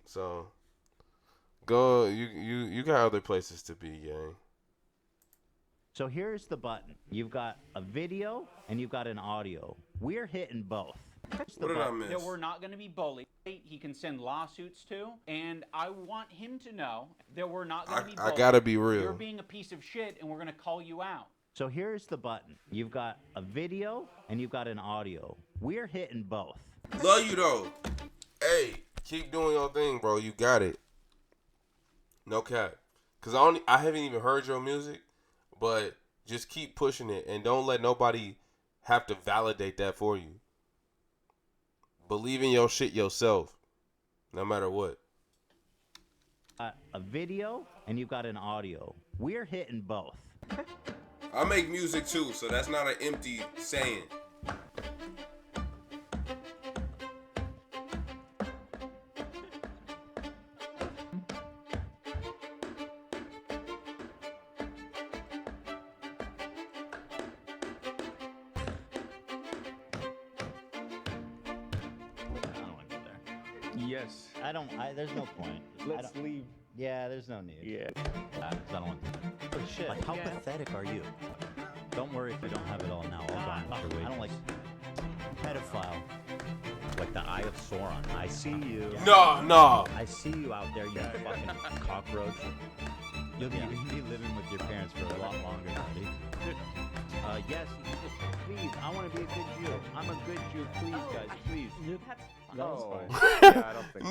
So, go. You got other places to be, gang. So here's the button. You've got a video and you've got an audio. We're hitting both. What did I miss? That we're not going to be bullied. He can send lawsuits to, and I want him to know that we're not going to be bullied. I gotta be real. You're being a piece of shit, and we're going to call you out. So here's the button. You've got a video and you've got an audio. We're hitting both. Love you though. Hey, keep doing your thing, bro. You got it. No cap. Cause I haven't even heard your music, but just keep pushing it and don't let nobody have to validate that for you. Believe in your shit yourself, no matter what. A video and you've got an audio. We're hitting both. I make music too, so that's not an empty saying. Yes. There's no point. Let's leave. Yeah, there's no need. Yeah. I don't want to. But shit. Like, how pathetic are you? Don't worry if you don't have it all now. I'll garnish your wages. I don't like pedophile. Like the Eye of Sauron. I see you. No. I see you out there, you fucking cockroach. You'll be living with your parents for a lot longer, buddy. Yes, please. I want to be a good Jew. I'm a good Jew. Please, guys, please. No. Yeah, I don't think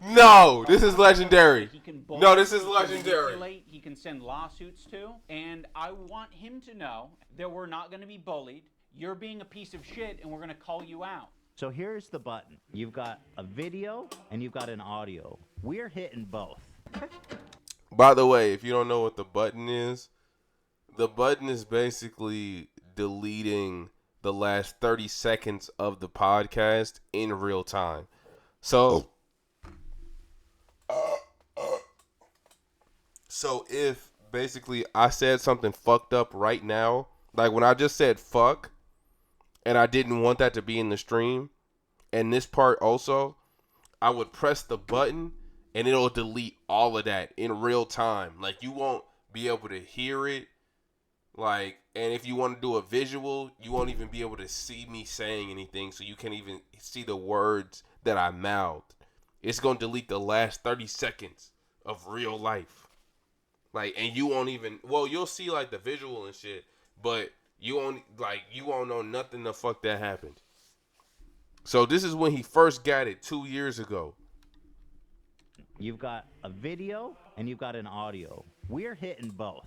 No. This is legendary. No, this is legendary. He can send lawsuits to, and I want him to know that we're not going to be bullied. You're being a piece of shit, and we're going to call you out. So here's the button. You've got a video and you've got an audio. We're hitting both. By the way, if you don't know what the button is basically deleting the last 30 seconds of the podcast in real time. So if basically I said something fucked up right now, like when I just said fuck, and I didn't want that to be in the stream, and this part also, I would press the button and it'll delete all of that in real time. Like, you won't be able to hear it. Like, and if you want to do a visual, you won't even be able to see me saying anything, so you can't even see the words that I mouthed. It's going to delete the last 30 seconds of real life. Like, and you won't even, well, you'll see like the visual and shit, but you won't know nothing the fuck that happened. So this is when he first got it 2 years ago. You've got a video and you've got an audio. We're hitting both.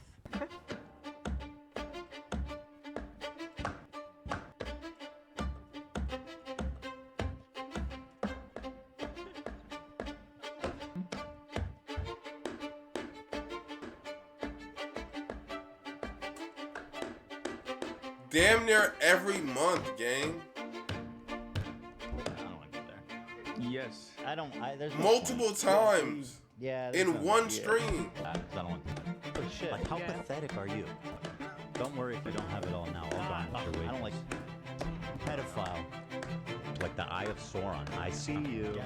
Damn near every month, gang. Yes. There's multiple times. Yeah. In one stream. I don't want to. But shit. Like, how pathetic are you? Don't worry if you don't have it all now. I'll garnish your wages. I don't like pedophile. Like the Eye of Sauron. I see you.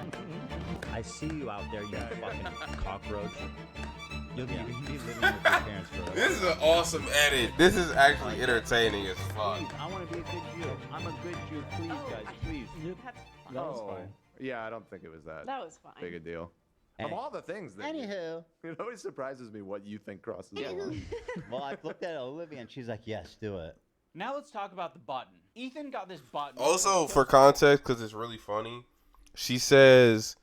I see you out there, you fucking cockroach. You'll be living with your parents for a This is an awesome edit. This is actually entertaining as fuck. Please, I want to be a good Jew. I'm a good Jew. Please, guys, please. No. Yeah, I don't think it was that. That was fine. Big a deal. Of all the things that Anywho. it always surprises me what you think crosses the Yeah. line. Well, I looked at Olivia and she's like, yes, do it. Now let's talk about the button. Ethan got this button. Also, for context, because it's really funny, she says,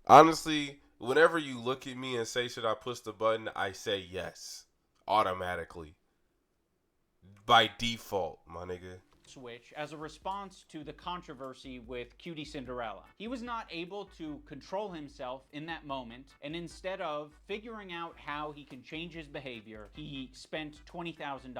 honestly, whenever you look at me and say, should I push the button, I say yes. Automatically. By default, my nigga. Switch as a response to the controversy with Cutie Cinderella. He was not able to control himself in that moment, and instead of figuring out how he can change his behavior, he spent $20,000.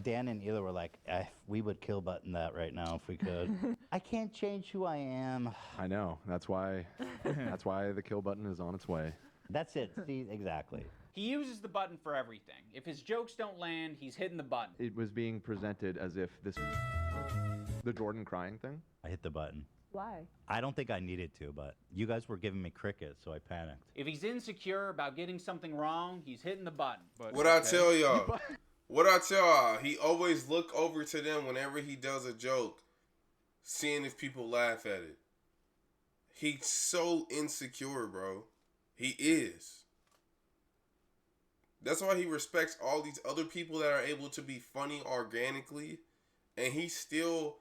Dan and Hila were like, we would kill button that right now if we could. I can't change who I am. I know. That's why the kill button is on its way. That's it. See, exactly. He uses the button for everything. If his jokes don't land, he's hitting the button. It was being presented as if the Jordan crying thing. I hit the button. Why? I don't think I needed to, but you guys were giving me crickets, so I panicked. If he's insecure about getting something wrong, he's hitting the button. What I tell y'all, he always look over to them whenever he does a joke, seeing if people laugh at it. He's so insecure, bro. He is. That's why he respects all these other people that are able to be funny organically, and he's still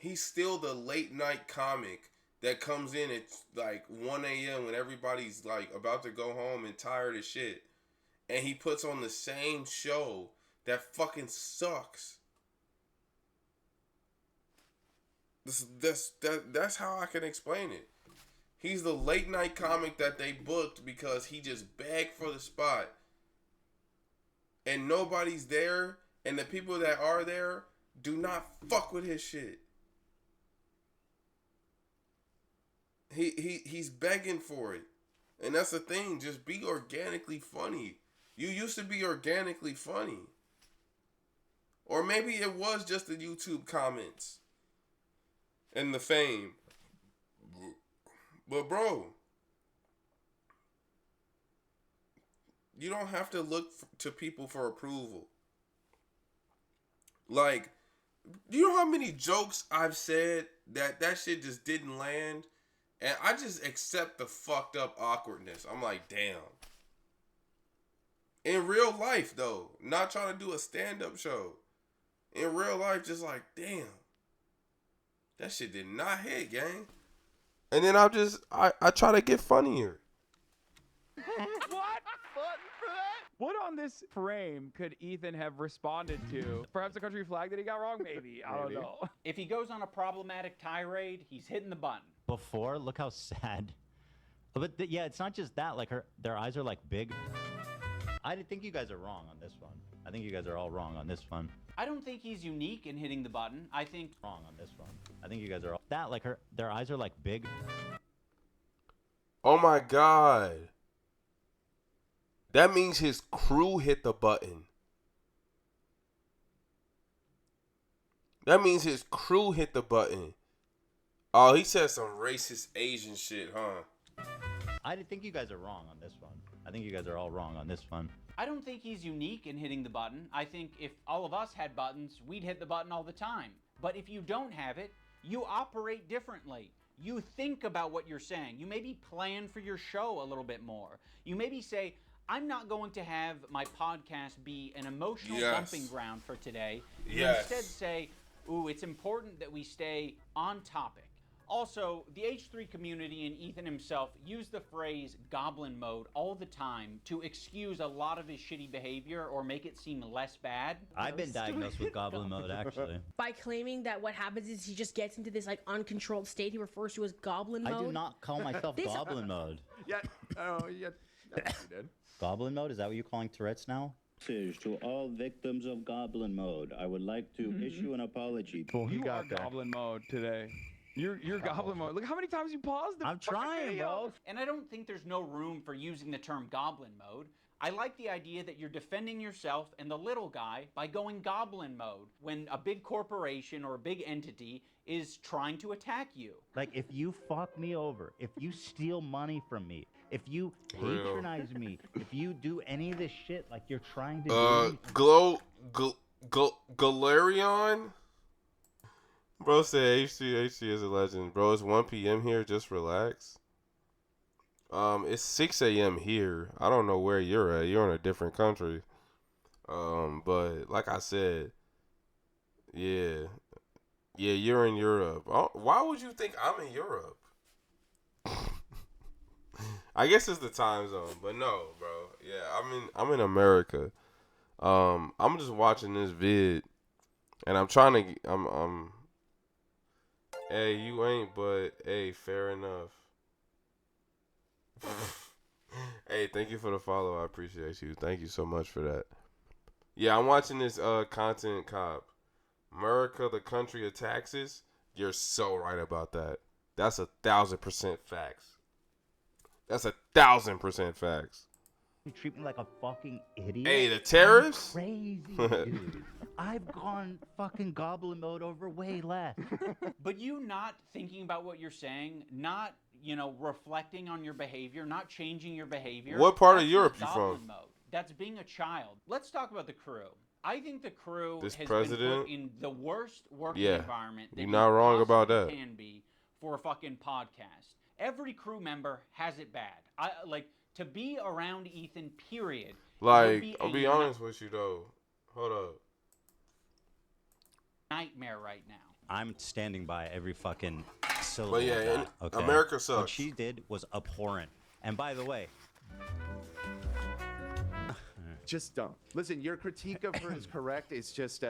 the late night comic that comes in at like 1 a.m. when everybody's like about to go home and tired as shit, and he puts on the same show that fucking sucks. That's how I can explain it. He's the late night comic that they booked because he just begged for the spot. And nobody's there, and the people that are there do not fuck with his shit. He's begging for it. And that's the thing, just be organically funny. You used to be organically funny. Or maybe it was just the YouTube comments and the fame. But bro, you don't have to look to people for approval. Like, do you know how many jokes I've said that shit just didn't land? And I just accept the fucked up awkwardness. I'm like, damn. In real life, though, not trying to do a stand-up show. In real life, just like, damn. That shit did not hit, gang. And then I try to get funnier. What? What on this frame could Ethan have responded to? Perhaps a country flag that he got wrong? Maybe. I don't know. If he goes on a problematic tirade, he's hitting the button. Before, look how sad. But yeah, it's not just that. Like their eyes are like big. I think you guys are wrong on this one. I think you guys are all wrong on this one. I don't think he's unique in hitting the button. I think wrong on this one. I think you guys are all that. Like their eyes are like big. Oh my God. That means his crew hit the button. That means his crew hit the button. Oh, he said some racist Asian shit, huh? I think you guys are wrong on this one. I think you guys are all wrong on this one. I don't think he's unique in hitting the button. I think if all of us had buttons, we'd hit the button all the time. But if you don't have it, you operate differently. You think about what you're saying. You maybe plan for your show a little bit more. You maybe say, I'm not going to have my podcast be an emotional dumping ground for today. You instead say, ooh, it's important that we stay on topic. Also, the H3 community and Ethan himself use the phrase goblin mode all the time to excuse a lot of his shitty behavior or make it seem less bad. I've been diagnosed with goblin mode, actually. By claiming that what happens is he just gets into this like uncontrolled state he refers to as goblin mode. I do not call myself goblin mode. Yeah, oh, yeah, that's what you did. Goblin mode? Is that what you're calling Tourette's now? To all victims of goblin mode, I would like to issue an apology. You are goblin mode today. You're goblin mode. Look how many times you paused the I'm trying, video. bro. And I don't think there's no room for using the term goblin mode. I like the idea that you're defending yourself and the little guy by going goblin mode when a big corporation or a big entity is trying to attack you. Like, if you fuck me over, if you steal money from me, if you patronize me, if you do any of this shit like you're trying to do... Galarion? Bro said HC is a legend. Bro, it's 1 p.m. here. Just relax. It's 6 a.m. here. I don't know where you're at. You're in a different country. But like I said, yeah, you're in Europe. Oh, why would you think I'm in Europe? I guess it's the time zone, but no, bro. Yeah, I'm in America. I'm just watching this vid, and I'm trying to. Hey, you ain't, but hey, fair enough. Hey, thank you for the follow. I appreciate you. Thank you so much for that. Yeah, I'm watching this content cop. America, the country of taxes. You're so right about that. That's 1,000% facts. That's 1,000% facts. You treat me like a fucking idiot. Hey, the tariffs? I'm crazy, dude. I've gone fucking goblin mode over way less. But you not thinking about what you're saying, not, reflecting on your behavior, not changing your behavior. What part of that's Europe not you goblin from? Mode. That's being a child. Let's talk about the crew. I think the crew This has president? been put in the worst working Yeah, environment that you're not wrong about possibly that. can be for a fucking podcast. Every crew member has it bad. To be around Ethan, period. would Like, I'll a be honest with you though. Hold up. nightmare right now. I'm standing by every fucking syllable. But yeah, of that, okay? America What sucks. she did was abhorrent. And by the way, Just don't listen. Your critique of her is correct. It's just,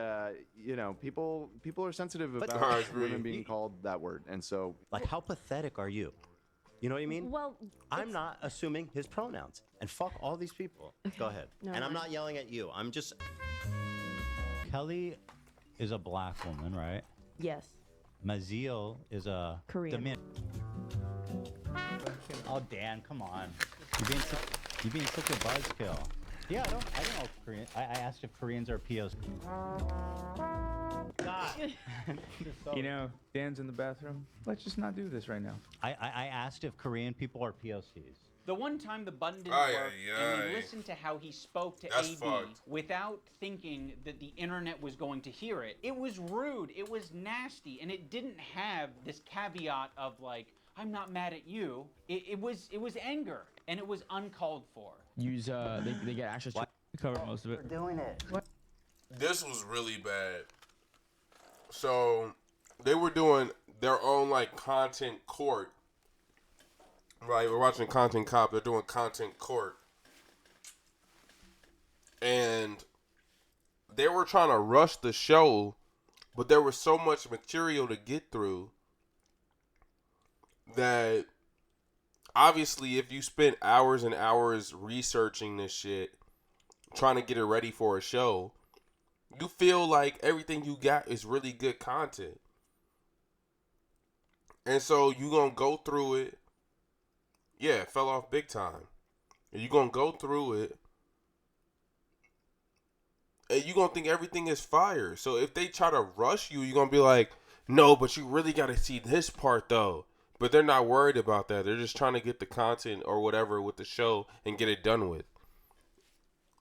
people are sensitive But- about I agree. women being called that word, and so like, how pathetic are you? You know what I mean? Well, I'm not assuming his pronouns. And fuck all these people. Go ahead. No, and I'm no. not yelling at you. I'm just. Kelly is a black woman, right? Yes. Maziel is a Korean. Oh, Dan, come on. You're being such a buzzkill. Yeah, I don't know Korean. I asked if Koreans are POC. God. Dan's in the bathroom. Let's just not do this right now. I asked if Korean people are POCs. The one time the button didn't Ay, work, ay, and ay. we listened to how he spoke to That's AB fucked. without thinking that the internet was going to hear it. It was rude, it was nasty, and it didn't have this caveat of like, I'm not mad at you. It was anger, and it was uncalled for. Use they get access to cover most of it. We're doing it. This was really bad. So they were doing their own like content court. Right, we're watching Content Cop. They're doing Content Court. And they were trying to rush the show, but there was so much material to get through that obviously if you spend hours and hours researching this shit, trying to get it ready for a show, you feel like everything you got is really good content. And so you gonna go through it. Yeah, it fell off big time. And you're going to go through it. And you're going to think everything is fire. So if they try to rush you, you're going to be like, no, but you really got to see this part, though. But they're not worried about that. They're just trying to get the content or whatever with the show and get it done with.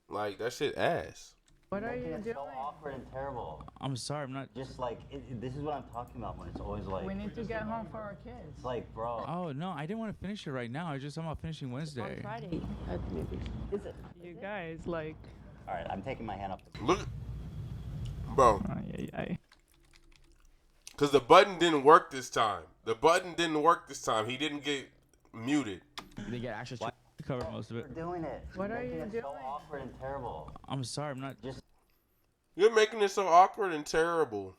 Like, that shit ass. What are you It's doing? so awkward and terrible. I'm sorry, I'm not. Just like, this is what I'm talking about when it's always like. We need to get home for our kids. It's like, bro. Oh no, I didn't want to finish it right now. I'm about finishing Wednesday. Friday at the movies. Is it? You guys, like. All right, I'm taking my hand up. Look. Bro. Ay. Because the button didn't work this time. He didn't get muted. They get access to cover most of it. We're doing it. What are you It's doing? so awkward and terrible. I'm sorry, I'm not. You're making it so awkward and terrible.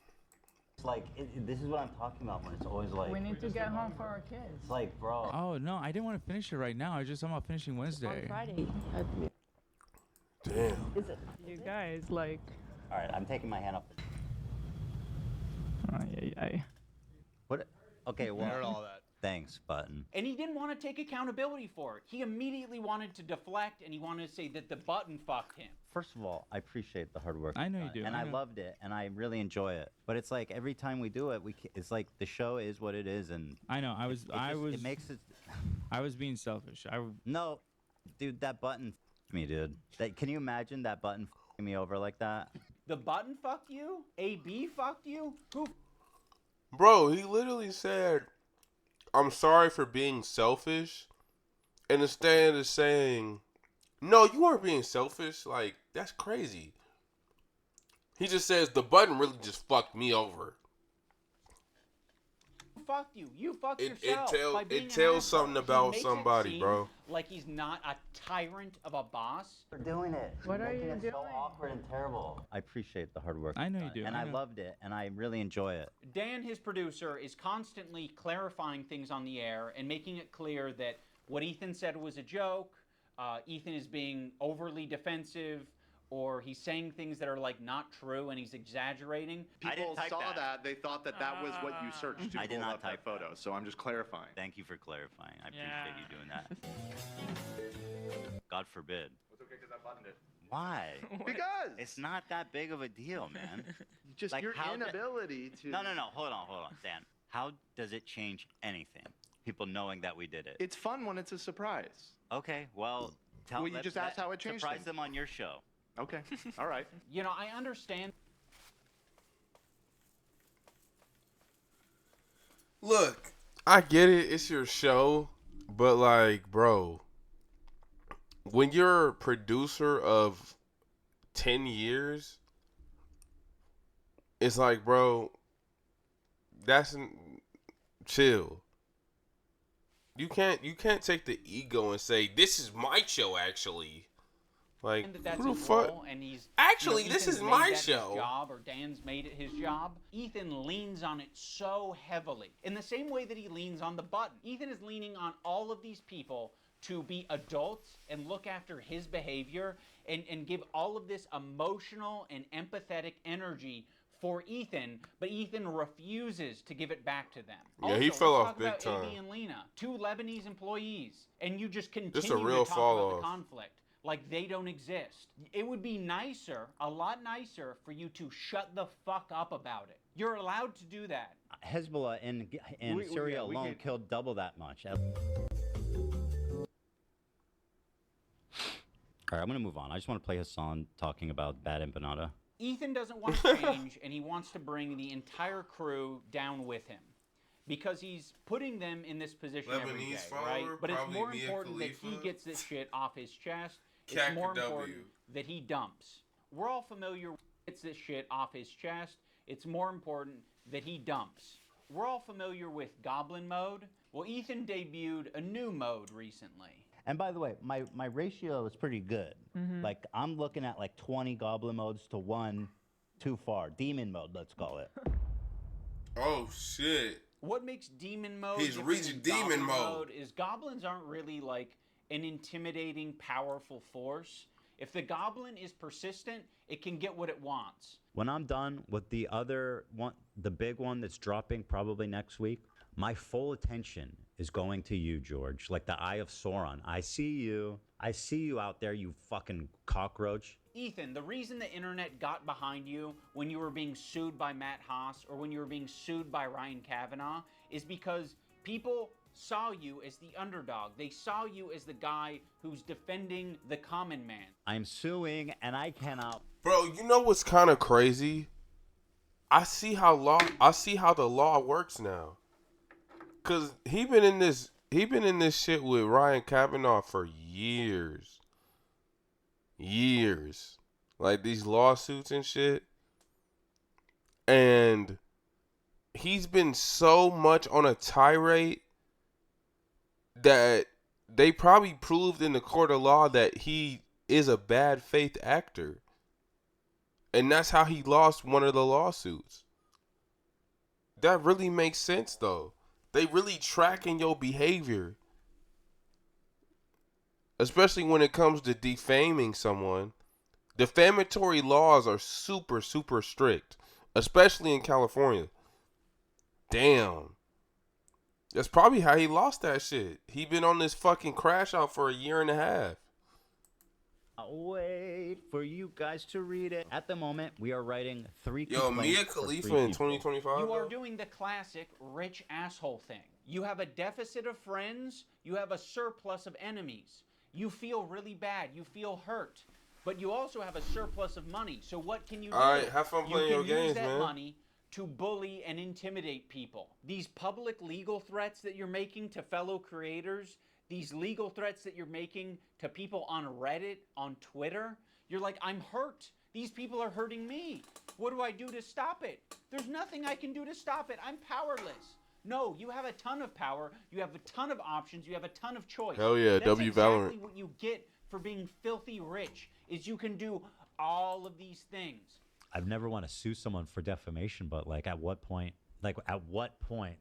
It's like, this is what I'm talking about when it's always like. We need to get home for our kids. It's like, bro. Oh no, I didn't want to finish it right now. I'm about finishing Wednesday. Friday at the movies. Damn. Is it? You guys, like. All right, I'm taking my hand up. Ay. What? Okay, well. Heard all that. Thanks, button. And he didn't want to take accountability for it. He immediately wanted to deflect, and he wanted to say that the button fucked him. First of all, I appreciate the hard work. I know you've you done, do, and I I know. loved it, and I really enjoy it. But it's like every time we do it, it's like the show is what it is, and I know. It makes it. I was being selfish. No, dude, that button f***ed me, dude. Can you imagine that button f***ing me over like that? The button fucked you? AB fucked you? Who? Bro, he literally said, I'm sorry for being selfish. And instead of saying, no, you weren't being selfish, like, that's crazy. He just says, the button really just fucked me over. Fucked you. You fucked It yourself by being it an tells asshole. something He about makes it somebody, seem bro. like he's not a tyrant of a boss. For doing it. What are you Making it so awkward and terrible. I appreciate the hard work. I know you you've do, done, and I I know. loved it, and I really enjoy it. Dan, his producer, is constantly clarifying things on the air and making it clear that what Ethan said was a joke. Ethan is being overly defensive, or he's saying things that are like not true and he's exaggerating. People saw that. They thought that that was what you searched to I did pull not up that type photo. So I'm just clarifying. Thank you for clarifying. I appreciate you doing that. God forbid. It's okay because I buttoned it. Why? Because it's not that big of a deal, man. Just Like, your how inability to. No. Hold on, Dan. How does it change anything? People knowing that we did it. It's fun when it's a surprise. Okay, well, tell Well, you just asked how it changed Surprise things. them on your show. Okay, all right. You know, I understand. Look, I get it. It's your show. But, like, bro, when you're a producer of 10 years, it's like, bro, chill. You can't take the ego and say, this is my show, actually. Like, And that's who the his fuck? role, and he's Actually, you know, this Ethan's is made my that show. His job, or Dan's made it his job. Ethan leans on it so heavily, in the same way that he leans on the button. Ethan is leaning on all of these people to be adults and look after his behavior and give all of this emotional and empathetic energy for Ethan, but Ethan refuses to give it back to them. Yeah, he Also, fell let's off talk big about time. AB and Lena, two Lebanese employees, and you just continue Just a real to talk fall about off. the conflict like they don't exist. It would be nicer, a lot nicer, for you to shut the fuck up about it. You're allowed to do that. Hezbollah in Syria alone killed double that much. All right, I'm gonna move on. I just want to play Hassan talking about bad empanada. Ethan doesn't want to change, and he wants to bring the entire crew down with him. Because he's putting them in this position every Lebanese day, follower, right? But it's probably more Mia important that he Khalifa. gets this shit off his chest. It's Cat more W. important that he dumps. We're all familiar with gets this shit off his chest. It's more important that he dumps. We're all familiar with Goblin Mode. Well, Ethan debuted a new mode recently. And by the way, my ratio is pretty good. Like, I'm looking at like 20 goblin modes to 1 too far. Demon mode, let's call it. Oh, shit. What makes demon mode He's different reaching than demon goblin mode. is goblins aren't really like an intimidating, powerful force. If the goblin is persistent, it can get what it wants. When I'm done with the other one, the big one that's dropping probably next week, my full attention is going to you, George. Like the Eye of Sauron. I see you. I see you out there, you fucking cockroach. Ethan, the reason the internet got behind you when you were being sued by Matt Haas or when you were being sued by Ryan Kavanaugh is because people saw you as the underdog. They saw you as the guy who's defending the common man. I'm suing and I cannot. Bro, you know what's kind of crazy? I see how the law works now. Cause he been in this shit with Ryan Kavanaugh for years. Like these lawsuits and shit. And he's been so much on a tirade that they probably proved in the court of law that he is a bad faith actor. And that's how he lost one of the lawsuits. That really makes sense though. They really tracking your behavior. Especially when it comes to defaming someone. Defamatory laws are super, super strict. Especially in California. Damn. That's probably how he lost that shit. He been on this fucking crash out for a year and a half. I'll wait for you guys to read it. At the moment, we are writing 3 Yo, complaints Mia for Khalifa 3 in people. 2025? You are doing the classic rich asshole thing. You have a deficit of friends, you have a surplus of enemies. You feel really bad, you feel hurt, but you also have a surplus of money. So what can you do? All right, have fun playing your You can use games, that man. money to bully and intimidate people. These public legal threats that you're making to fellow creators, these legal threats that you're making to people on Reddit, on Twitter, you're like, I'm hurt. These people are hurting me. What do I do to stop it? There's nothing I can do to stop it. I'm powerless. No, you have a ton of power. You have a ton of options. You have a ton of choice. Hell yeah, That's W exactly Valorant. what you get for being filthy rich, is you can do all of these things. I've never want to sue someone for defamation, but like at what point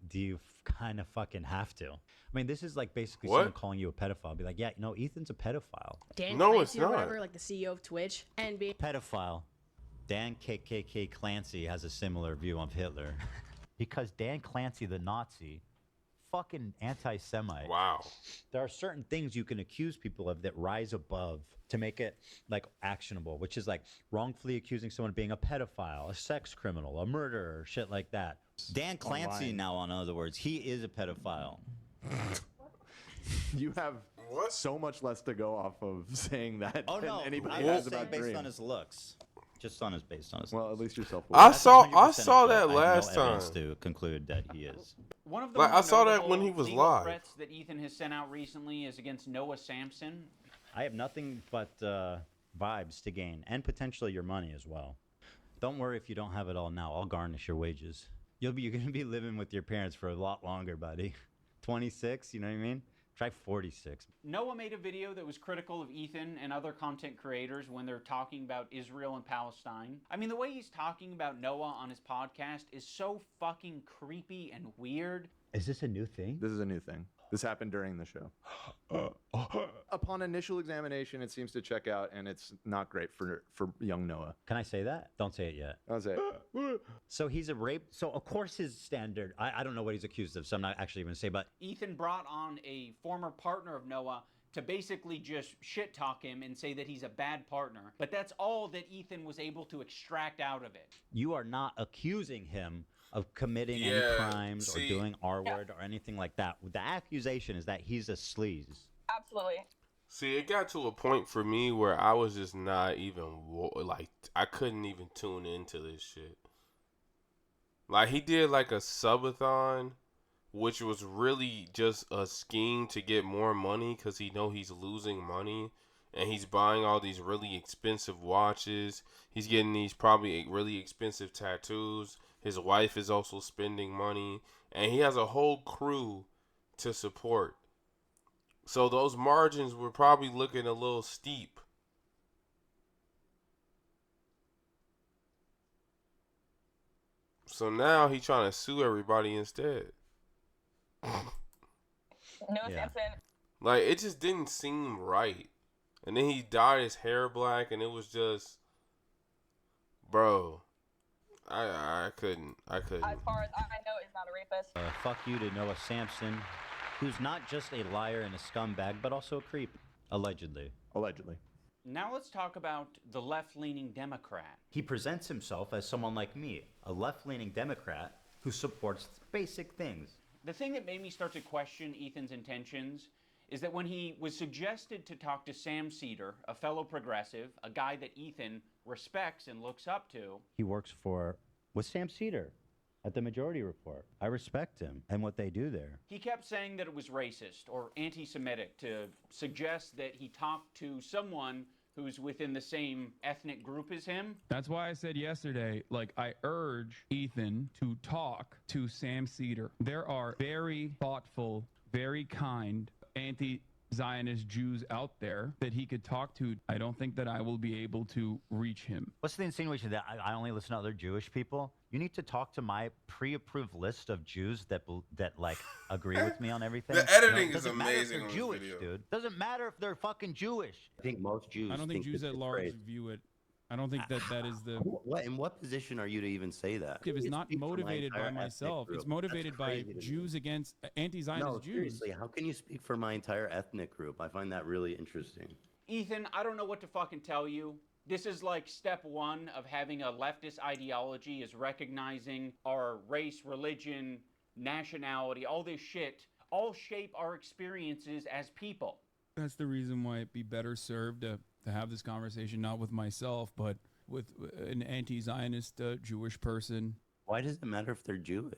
do you kind of fucking have to? I mean, this is like basically What? someone calling you a pedophile. Be like, yeah, no, Ethan's a pedophile. Dan No, Clancy it's or not. whatever, like the CEO of Twitch, and being Pedophile. Dan KKK Clancy has a similar view of Hitler. Because Dan Clancy, the Nazi, fucking anti-Semite. Wow. There are certain things you can accuse people of that rise above to make it like actionable, which is like wrongfully accusing someone of being a pedophile, a sex criminal, a murderer, shit like that. Dan Clancy now, in other words, he is a pedophile. You have so much less to go off of saying that Oh than no, anybody I'm has not saying about based Dream. on his looks. Just on his based on his Well, looks. at least you're self I That's saw 100% that I have last no evidence time. to conclude that he is. One of the Like, more I saw that notable when he was legal live. threats that Ethan has sent out recently is against Noah Sampson. I have nothing but vibes to gain, and potentially your money as well. Don't worry if you don't have it all now. I'll garnish your wages. You're gonna be living with your parents for a lot longer, buddy. 26, you know what I mean? Try 46. Noah made a video that was critical of Ethan and other content creators when they're talking about Israel and Palestine. I mean, the way he's talking about Noah on his podcast is so fucking creepy and weird. Is this a new thing? This is a new thing. This happened during the show. Upon initial examination, it seems to check out, and it's not great for young Noah. Can I say that? Don't say it yet. I'll say it. So he's a rape. So of course his standard. I don't know what he's accused of, so I'm not actually going to say. But Ethan brought on a former partner of Noah to basically just shit talk him and say that he's a bad partner. But that's all that Ethan was able to extract out of it. you are not accusing him of committing Yeah, any crimes see- or doing R-word or anything like that. The accusation is that he's a sleaze. Absolutely. See, it got to a point for me where I was just not even like I couldn't even tune into this shit. Like he did like a subathon, which was really just a scheme to get more money because he know he's losing money, and he's buying all these really expensive watches. He's getting these probably really expensive tattoos. His wife is also spending money, and he has a whole crew to support. So those margins were probably looking a little steep. So now he's trying to sue everybody instead. No, Yeah. Samson. Like, it just didn't seem right. And then he dyed his hair black, and it was just, bro, I couldn't. As far as I know, is not a rapist. Fuck you to Noah Sampson, who's not just a liar and a scumbag, but also a creep, allegedly. Allegedly. Now let's talk about the left-leaning Democrat. He presents himself as someone like me, a left-leaning Democrat who supports basic things. The thing that made me start to question Ethan's intentions is that when he was suggested to talk to Sam Cedar, a fellow progressive, a guy that Ethan respects and looks up to, He works with Sam Cedar at the Majority Report. I respect him and what they do there. he kept saying that it was racist or anti-Semitic to suggest that he talked to someone who's within the same ethnic group as him. That's why I said yesterday, like, I urge Ethan to talk to Sam Cedar. There are very thoughtful, very kind anti-Zionist Jews out there that he could talk to. I don't think that I will be able to reach him. What's the insinuation that I only listen to other Jewish people? You need to talk to my pre-approved list of Jews that like agree with me on everything. The editing it is doesn't matter if amazing they're on this Jewish, video. dude. Doesn't matter if they're fucking Jewish. I think most Jews. I don't think Jews this at is large crazy. view it. I don't think that is the... In what position are you to even say that? It's You not speak for my motivated by entire ethnic myself. group. It's motivated That's by crazy to me. Jews against anti-Zionist No, Jews. seriously, how can you speak for my entire ethnic group? I find that really interesting. Ethan, I don't know what to fucking tell you. This is like step one of having a leftist ideology, is recognizing our race, religion, nationality, all this shit, all shape our experiences as people. That's the reason why it'd be better served to have this conversation not with myself, but with an anti-Zionist Jewish person. Why does it matter if they're Jewish?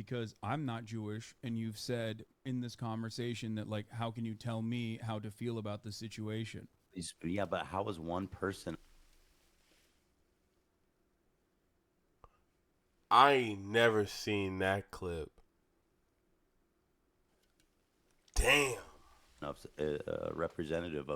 because I'm not Jewish, and you've said in this conversation that, like, how can you tell me how to feel about the situation? Yeah, but how is one person? I ain't never seen that clip. Damn. Representative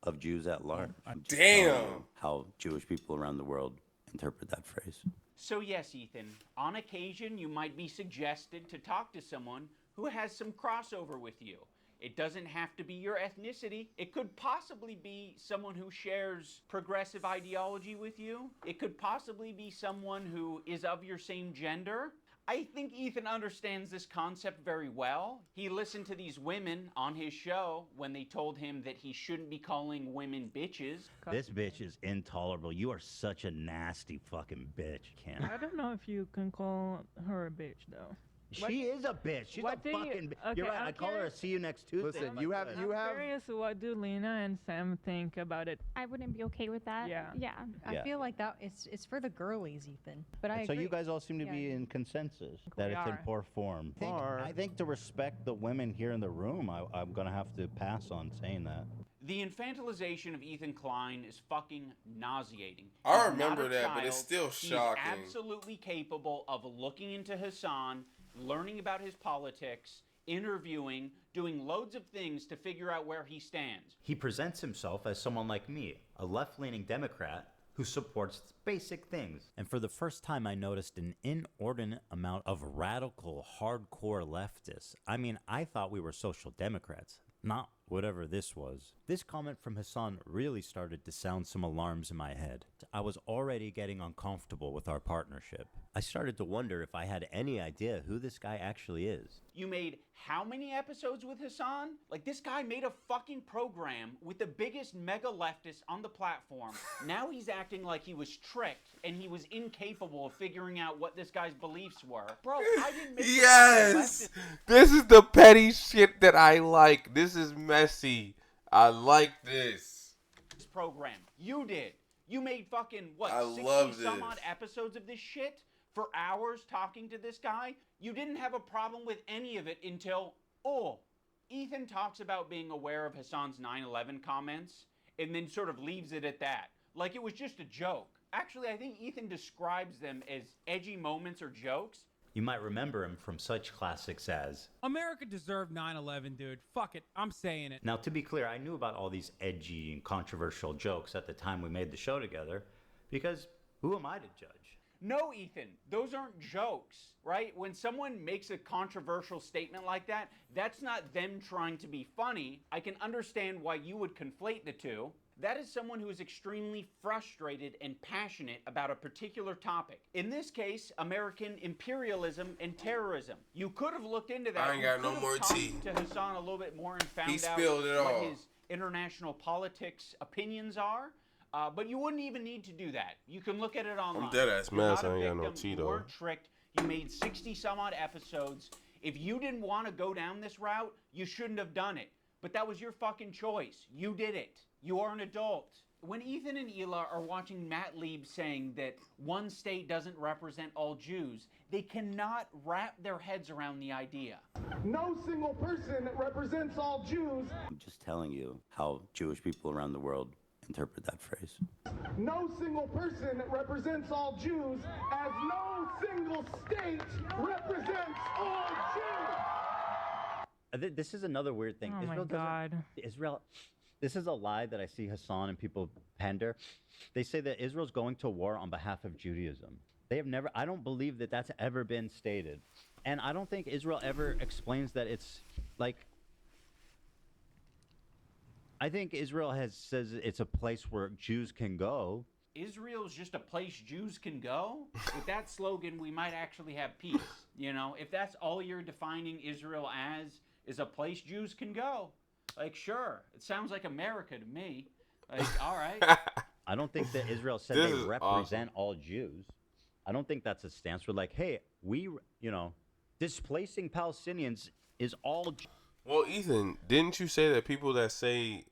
of Jews at large. Damn. How Jewish people around the world interpret that phrase. So yes, Ethan, on occasion you might be suggested to talk to someone who has some crossover with you. It doesn't have to be your ethnicity. It could possibly be someone who shares progressive ideology with you. It could possibly be someone who is of your same gender. I think Ethan understands this concept very well. He listened to these women on his show when they told him that he shouldn't be calling women bitches. This bitch is intolerable. You are such a nasty fucking bitch, Ken. I don't know if you can call her a bitch though. She is a bitch. She's a what do you- fucking. okay, You're right. I'm I call her a curious- see you next Tuesday. Listen, if I you have could. you have. Curious, what do Lena and Sam think about it? I wouldn't be okay with that. Yeah. Yeah. I Yeah. feel like that it's for the girlies, Ethan. But I So agree. you guys all seem to Yeah. be in consensus that We it's in are. poor form. I think to respect the women here in the room, I'm gonna have to pass on saying that. The infantilization of Ethan Klein is fucking nauseating. I He's remember not a that, but it's child. still He's shocking. absolutely capable of looking into Hassan, learning about his politics, interviewing, doing loads of things to figure out where he stands. He presents himself as someone like me, a left-leaning Democrat who supports basic things. And for the first time, I noticed an inordinate amount of radical, hardcore leftists. I mean, I thought we were social democrats, not whatever this was. This comment from Hassan really started to sound some alarms in my head. I was already getting uncomfortable with our partnership. I started to wonder if I had any idea who this guy actually is. You made how many episodes with Hassan? Like, this guy made a fucking program with the biggest mega leftist on the platform. Now he's acting like he was tricked and he was incapable of figuring out what this guy's beliefs were. Bro, I didn't make Yes! This is the petty shit that I like. This is messy. I like this. This program. You did. You made fucking, what, I 60 love some this. odd episodes of this shit for hours talking to this guy? You didn't have a problem with any of it until, Ethan talks about being aware of Hassan's 9/11 comments and then sort of leaves it at that. Like it was just a joke. Actually, I think Ethan describes them as edgy moments or jokes. You might remember him from such classics as... America deserved 9/11, dude. Fuck it. I'm saying it. Now, to be clear, I knew about all these edgy and controversial jokes at the time we made the show together, because who am I to judge? No, Ethan, those aren't jokes, right? When someone makes a controversial statement like that, that's not them trying to be funny. I can understand why you would conflate the two. That is someone who is extremely frustrated and passionate about a particular topic. In this case, American imperialism and terrorism. You could have looked into that. I ain't You got no could have more talked tea. to Hassan a little bit more and found He out spilled it what all. his international politics opinions are. But you wouldn't even need to do that. You can look at it online. dead ass You're mad, not a I ain't got no victim. tea, You though. weren't tricked. You made 60 some odd episodes. If you didn't want to go down this route, you shouldn't have done it. But that was your fucking choice. You did it. You are an adult. When Ethan and Hila are watching Matt Lieb saying that one state doesn't represent all Jews, they cannot wrap their heads around the idea. No single person represents all Jews. I'm just telling you how Jewish people around the world interpret that phrase. No single person represents all Jews, as no single state represents all Jews. This is another weird thing. Oh my doesn't- God. Israel. This is a lie that I see Hassan and people pander. They say that Israel's going to war on behalf of Judaism. They have never. I don't believe that that's ever been stated, and I don't think Israel ever explains that it's like. I think Israel says it's a place where Jews can go. Israel's just a place Jews can go? With that slogan, we might actually have peace. You know, if that's all you're defining Israel as, is a place Jews can go. Like, sure, it sounds like America to me. Like, all right. I don't think that Israel said This they is represent all Jews. I don't think that's a stance. We're like, hey, displacing Palestinians is all. Well, Ethan, didn't you say that people that say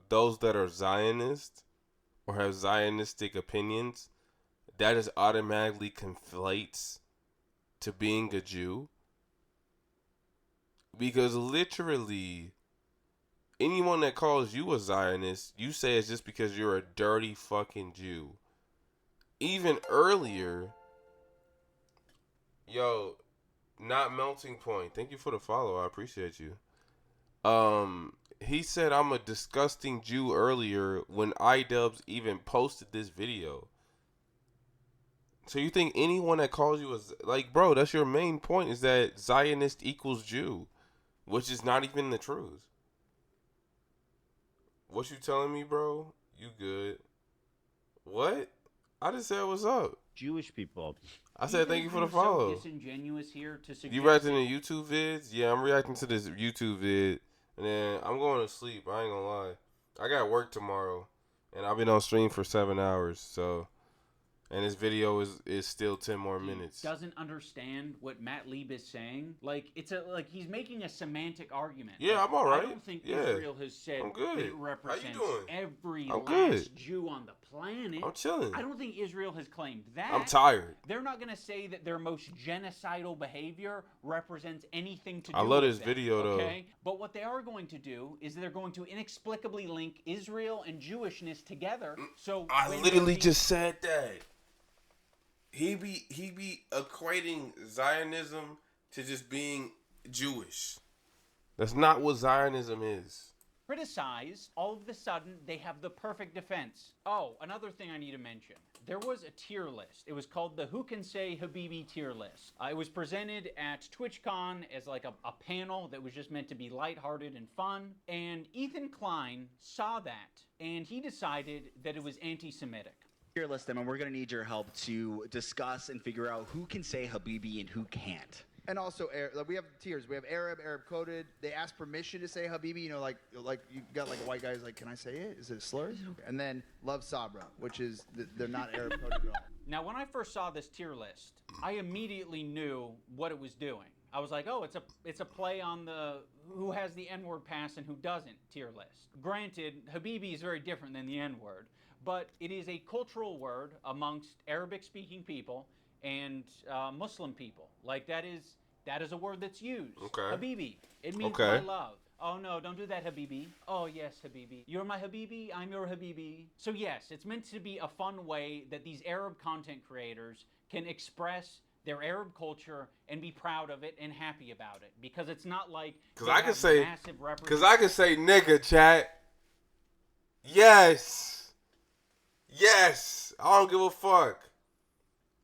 those that are Zionist or have Zionistic opinions, that just automatically conflates to being a Jew? Because literally, anyone that calls you a Zionist, you say it's just because you're a dirty fucking Jew. Even earlier, yo, not melting point. Thank you for the follow. I appreciate you. He said I'm a disgusting Jew earlier when iDubbbz even posted this video. So you think anyone that calls you like, bro, that's your main point, is that Zionist equals Jew, which is not even the truth. What you telling me, bro? You good? What? I just said what's up. Jewish people. I said thank you for the So follow. disingenuous here to suggest You reacting to YouTube vids? Yeah, I'm reacting to this YouTube vid, and then I'm going to sleep. I ain't gonna lie. I got work tomorrow, and I've been on stream for 7 hours, so. And this video is still 10 more minutes. Doesn't understand what Matt Lieb is saying. Like he's making a semantic argument. Yeah, Like, I'm all right. I don't think Yeah. Israel has said I'm good. that it How you represents doing? every I'm last good. Jew on the planet. I'm chilling. I don't think Israel has claimed that. I'm tired. They're not going to say that their most genocidal behavior represents anything to do I love with this them, video, though. okay? But what they are going to do is they're going to inexplicably link Israel and Jewishness together. So I when literally they- just said that. He be equating Zionism to just being Jewish. That's not what Zionism is. criticize, all of a sudden they have the perfect defense. Oh, another thing I need to mention. There was a tier list. It was called the Who Can Say Habibi tier list. It was presented at TwitchCon as like a panel that was just meant to be lighthearted and fun. And Ethan Klein saw that, and he decided that it was anti-Semitic. Tier list them, and we're going to need your help to discuss and figure out who can say Habibi and who can't. And also, we have tiers. We have Arab coded. They ask permission to say Habibi. You know, like you got like a white guy who's like, "Can I say it? Is it a slur?" And then Love Sabra, which is they're not Arab coded at all. Now, when I first saw this tier list, I immediately knew what it was doing. I was like, oh, it's a play on the who has the N-word pass and who doesn't tier list. Granted, Habibi is very different than the N-word, but it is a cultural word amongst Arabic-speaking people and Muslim people. Like that is a word that's used. Okay. Habibi. It means Okay. my love. Oh no, don't do that, Habibi. Oh yes, Habibi. You're my Habibi, I'm your Habibi. So yes, it's meant to be a fun way that these Arab content creators can express their Arab culture and be proud of it and happy about it. Because it's not like Cause they I can have say, massive cause I can say nigga, chat. Yes. Yes. I don't give a fuck.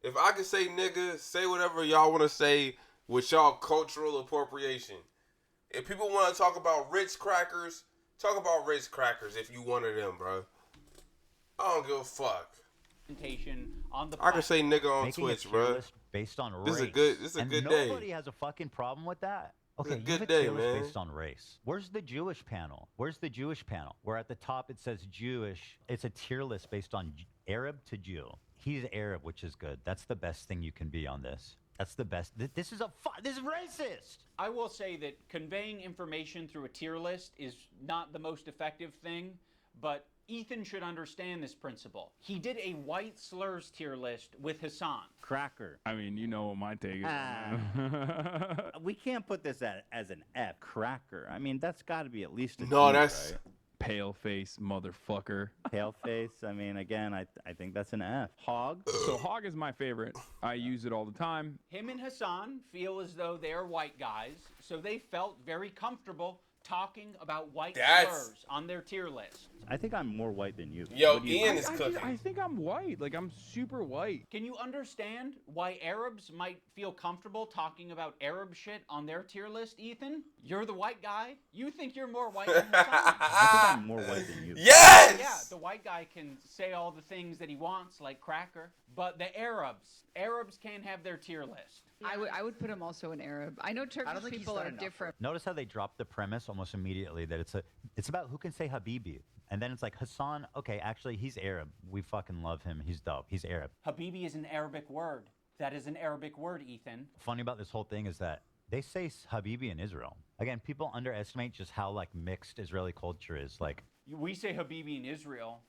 If I can say nigga, say whatever y'all want to say with y'all cultural appropriation. If people want to talk about Ritz crackers, talk about Ritz crackers if you one of them, bro. I don't give a fuck. On the I can say nigga on Making Twitch, a tier bro. list based on race. This is a good. This is a and good day. Nobody has a fucking problem with that. Okay, It's a you have good a day, tier list man. based on race. Where's the Jewish panel? Where's the Jewish panel? Where at the top it says Jewish. It's a tier list based on Arab to Jew. He's Arab, which is good. That's the best thing you can be on this. That's the best. This is this is racist. I will say that conveying information through a tier list is not the most effective thing, but Ethan should understand this principle. He did a white slurs tier list with Hassan. Cracker. I mean, you know what my take is. We can't put this as an F. Cracker. I mean, that's got to be at least a No, D, that's- right? Pale face motherfucker. Pale face. I mean, again, I think that's an F. Hog. So hog is my favorite. I use it all the time. Him and Hassan feel as though they are white guys, so they felt very comfortable talking about white slurs on their tier list. I think I'm more white than you. Yo, What do you Ian think? is cooking. I think I'm white. Like, I'm super white. Can you understand why Arabs might feel comfortable talking about Arab shit on their tier list, Ethan? You're the white guy. You think you're more white than Hassan. I think I'm more white than you. Yes! Yeah, the white guy can say all the things that he wants, like cracker. But the Arabs can't have their tier list. I would put him also in Arab. I know Turkish think he's people done are enough. different. Notice how they dropped the premise almost immediately that it's about who can say Habibi. And then it's like Hassan, okay, actually he's Arab. We fucking love him. He's dope. He's Arab. Habibi is an Arabic word. That is an Arabic word, Ethan. Funny about this whole thing is that they say Habibi in Israel. Again, people underestimate just how like mixed Israeli culture is. Like We say Habibi in Israel.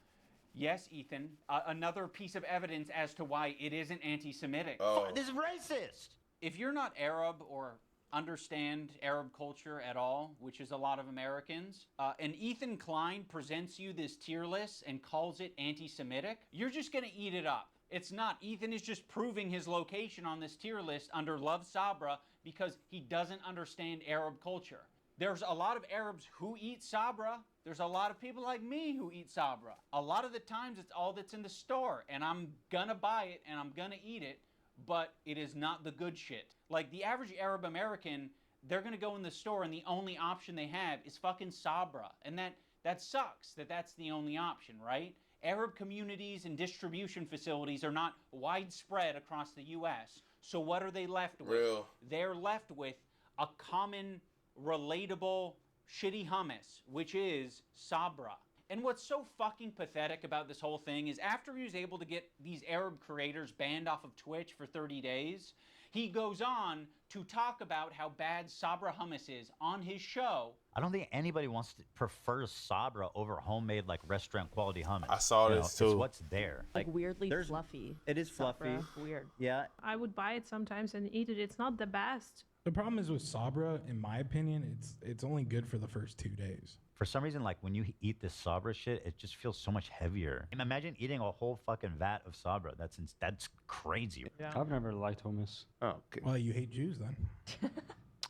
Yes, Ethan. Another piece of evidence as to why it isn't anti-Semitic. Oh. This is racist. If you're not Arab or understand Arab culture at all, which is a lot of Americans, and Ethan Klein presents you this tier list and calls it anti-Semitic, you're just going to eat it up. It's not. Ethan is just proving his location on this tier list under Love Sabra because he doesn't understand Arab culture. There's a lot of Arabs who eat Sabra. There's a lot of people like me who eat Sabra. A lot of the times it's all that's in the store, and I'm gonna buy it and I'm gonna eat it, but it is not the good shit. Like the average Arab American, they're gonna go in the store and the only option they have is fucking Sabra. And that sucks that that's the only option, right? Arab communities and distribution facilities are not widespread across the U.S. So what are they left with? They're left with a common, relatable, shitty hummus, which is Sabra. And what's so fucking pathetic about this whole thing is after he was able to get these Arab creators banned off of Twitch for 30 days, he goes on to talk about how bad Sabra hummus is on his show. I don't think anybody prefers Sabra over homemade like restaurant quality hummus. I saw this too. It's what's there. Like weirdly fluffy. It is Sabra. fluffy. Weird. Yeah. I would buy it sometimes and eat it. It's not the best. The problem is with Sabra, in my opinion, it's only good for the first 2 days. For some reason, like when you eat this Sabra shit, it just feels so much heavier. And imagine eating a whole fucking vat of Sabra. That's crazy. Yeah. I've never liked hummus. Oh, okay. Well, you hate Jews then.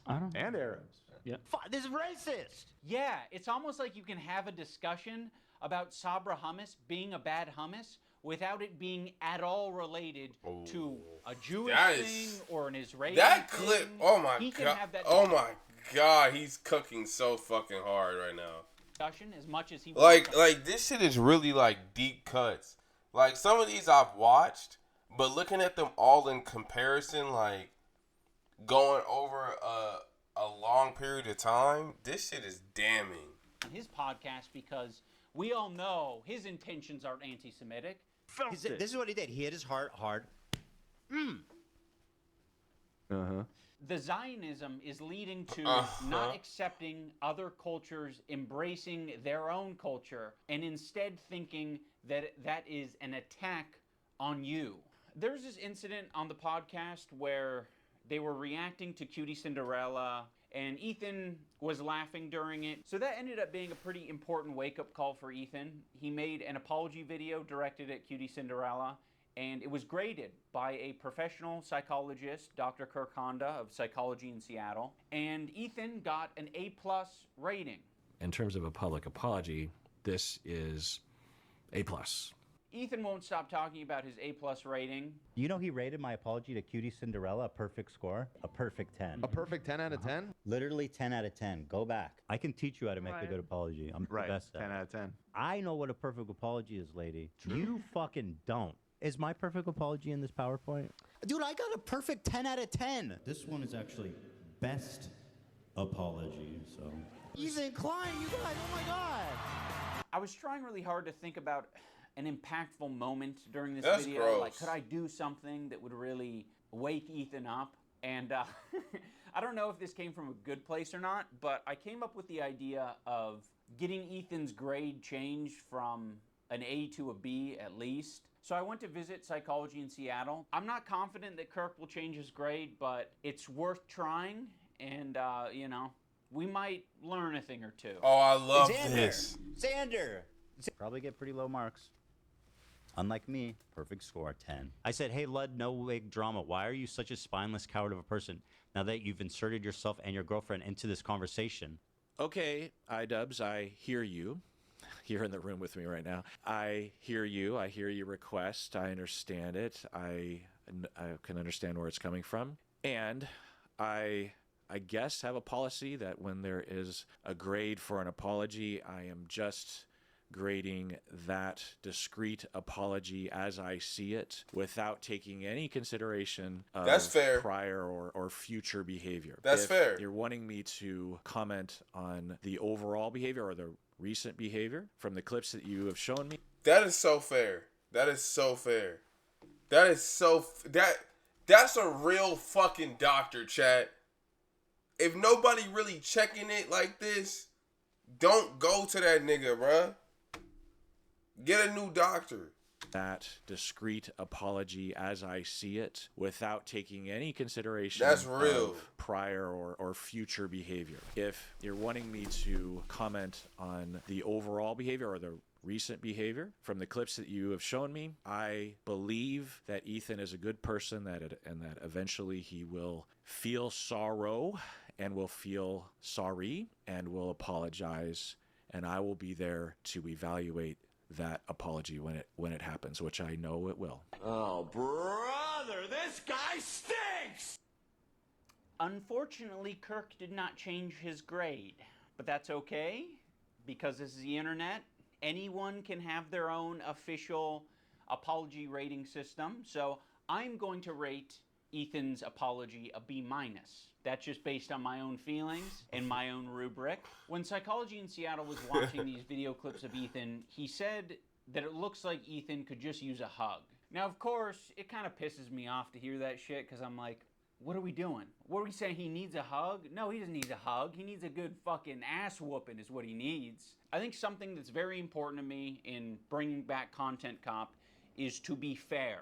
I don't. And Arabs. Yeah. This is racist. Yeah, it's almost like you can have a discussion about Sabra hummus being a bad hummus without it being at all related to a Jewish thing or an Israeli That thing. clip, oh my He can god, have that oh my god, he's cooking so fucking hard right now. discussion as much as he Like wants. this shit is really like deep cuts. Like some of these I've watched, but looking at them all in comparison, like going over a long period of time, this shit is damning. His podcast because we all know his intentions aren't anti-Semitic. This is what he did. He hit his heart hard. The Zionism is leading to not accepting other cultures, embracing their own culture, and instead thinking that that is an attack on you. There's this incident on the podcast where they were reacting to Cutie Cinderella, and Ethan was laughing during it. So that ended up being a pretty important wake-up call for Ethan. He made an apology video directed at Cutie Cinderella, and it was graded by a professional psychologist, Dr. Kirk Honda of Psychology in Seattle, and Ethan got an A+ rating. In terms of a public apology, this is A+. Ethan won't stop talking about his A+ rating. You know he rated my apology to Cutie Cinderella a perfect score? A perfect 10. A perfect 10 out of 10? Literally 10 out of 10. Go back. I can teach you how to make a good apology. I'm the best at 10 out of 10. I know what a perfect apology is, lady. You fucking don't. Is my perfect apology in this PowerPoint? Dude, I got a perfect 10 out of 10. This one is actually best apology, so. Ethan Klein, you guys, oh my God. I was trying really hard to think about an impactful moment during this That's video. gross. Like, could I do something that would really wake Ethan up? And I don't know if this came from a good place or not, but I came up with the idea of getting Ethan's grade changed from an A to a B at least. So I went to visit Psychology in Seattle. I'm not confident that Kirk will change his grade, but it's worth trying. And, you know, we might learn a thing or two. Oh, I love Xander. this. Xander. Probably get pretty low marks. Unlike me, perfect score, 10. I said, hey, Lud, no wig drama. Why are you such a spineless coward of a person now that you've inserted yourself and your girlfriend into this conversation? Okay, iDubbbz, I hear you. You're in the room with me right now. I hear you. I hear your request. I understand it. I can understand where it's coming from. And I guess have a policy that when there is a grade for an apology, I am just grading that discrete apology as I see it without taking any consideration of That's fair. prior or future behavior. That's If fair. You're wanting me to comment on the overall behavior or the recent behavior from the clips that you have shown me. That is so fair. That is so fair. That is so that's a real fucking doctor, chat. If nobody really checking it like this, don't go to that nigga, bruh. Get a new doctor. that discreet apology as I see it without taking any consideration That's real. of prior or future behavior. If you're wanting me to comment on the overall behavior or the recent behavior from the clips that you have shown me, I believe that Ethan is a good person, and that eventually he will feel sorrow and will feel sorry and will apologize, and I will be there to evaluate that apology when it happens, which I know it will. Oh, brother, this guy stinks! Unfortunately, Kirk did not change his grade, but that's okay, because this is the internet. Anyone can have their own official apology rating system, so I'm going to rate Ethan's apology a B-. That's just based on my own feelings and my own rubric. When Psychology in Seattle was watching these video clips of Ethan, he said that it looks like Ethan could just use a hug. Now, of course, it kind of pisses me off to hear that shit, because I'm like, what are we doing? What are we saying? He needs a hug? No, he doesn't need a hug. He needs a good fucking ass whooping is what he needs. I think something that's very important to me in bringing back Content Cop is to be fair.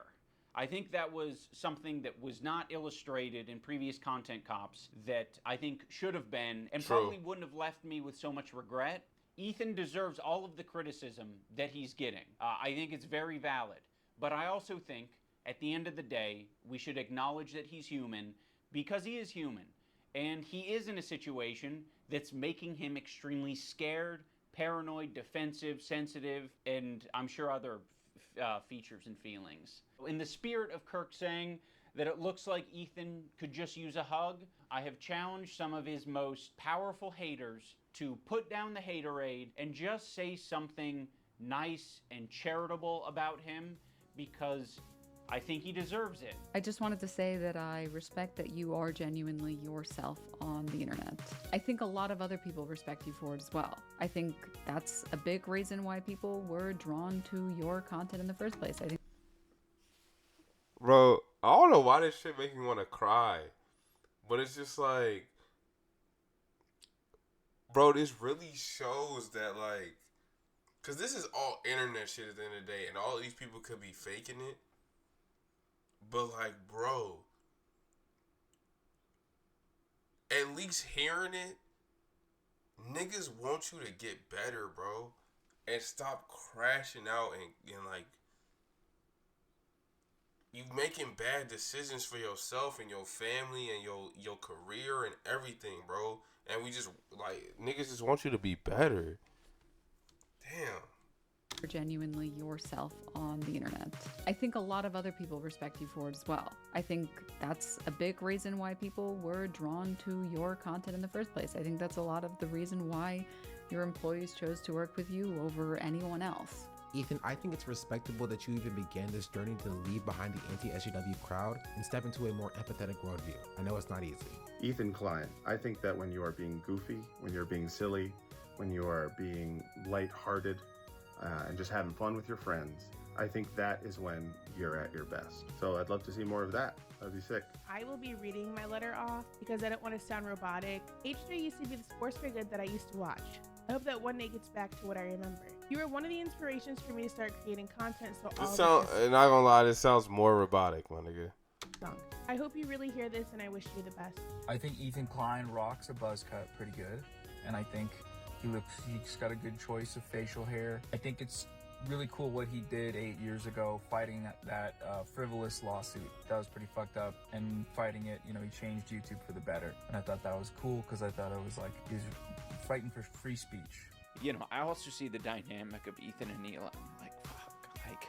I think that was something that was not illustrated in previous Content Cops that I think should have been, and True. probably wouldn't have left me with so much regret. Ethan deserves all of the criticism that he's getting. I think it's very valid. But I also think, at the end of the day, we should acknowledge that he's human, because he is human. And he is in a situation that's making him extremely scared, paranoid, defensive, sensitive, and I'm sure other features and feelings. In the spirit of Kirk saying that it looks like Ethan could just use a hug, I have challenged some of his most powerful haters to put down the haterade and just say something nice and charitable about him, because I think he deserves it. I just wanted to say that I respect that you are genuinely yourself on the internet. I think a lot of other people respect you for it as well. I think that's a big reason why people were drawn to your content in the first place. I think. Bro, I don't know why this shit make me want to cry. But it's just like, bro, this really shows that, like, because this is all internet shit at the end of the day, and all these people could be faking it. But, like, bro, at least hearing it, niggas want you to get better, bro. And stop crashing out and like, you making bad decisions for yourself and your family and your career and everything, bro. And we just, like, niggas just want you to be better. Damn. Genuinely yourself on the internet. I think a lot of other people respect you for it as well. I think that's a big reason why people were drawn to your content in the first place. I think that's a lot of the reason why your employees chose to work with you over anyone else. Ethan, I think it's respectable that you even began this journey to leave behind the anti-SJW crowd and step into a more empathetic worldview. I know it's not easy. Ethan Klein, I think that when you are being goofy, when you're being silly, when you are being lighthearted, and just having fun with your friends, I think that is when you're at your best. So I'd love to see more of that. That'd be sick. I will be reading my letter off because I don't want to sound robotic. H3 used to be the sports for good that I used to watch. I hope that one day gets back to what I remember. You were one of the inspirations for me to start creating content, so all Not gonna lie, this sounds more robotic, my nigga. I hope you really hear this, and I wish you the best. I think Ethan Klein rocks a buzz cut pretty good, and I think he's got a good choice of facial hair. I think it's really cool what he did 8 years ago, fighting that frivolous lawsuit. That was pretty fucked up, and fighting it, he changed YouTube for the better. And I thought that was cool, because I thought it was like, he was fighting for free speech. I also see the dynamic of Ethan and Neela. I'm like, fuck, like,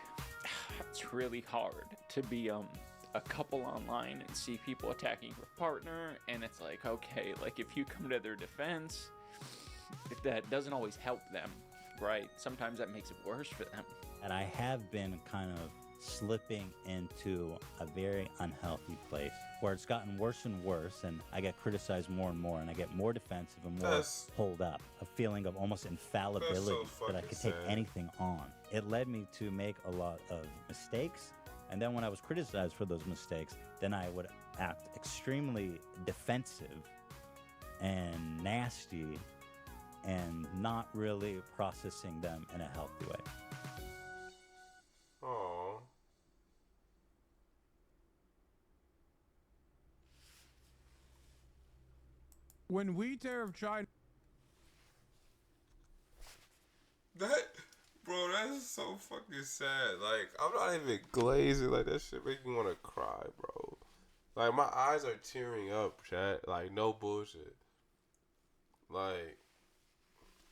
it's really hard to be a couple online and see people attacking your partner, and it's like, okay, like, if you come to their defense, if that doesn't always help them, right? Sometimes that makes it worse for them. And I have been kind of slipping into a very unhealthy place where it's gotten worse and worse, and I get criticized more and more, and I get more defensive and more pulled up. A feeling of almost infallibility that I could take anything on. It led me to make a lot of mistakes, and then when I was criticized for those mistakes, then I would act extremely defensive and nasty and not really processing them in a healthy way. Oh. When we tear of China. Bro, that's so fucking sad. Like, I'm not even glazing. Like, that shit make me want to cry, bro. Like, my eyes are tearing up, chat. Like, no bullshit. Like,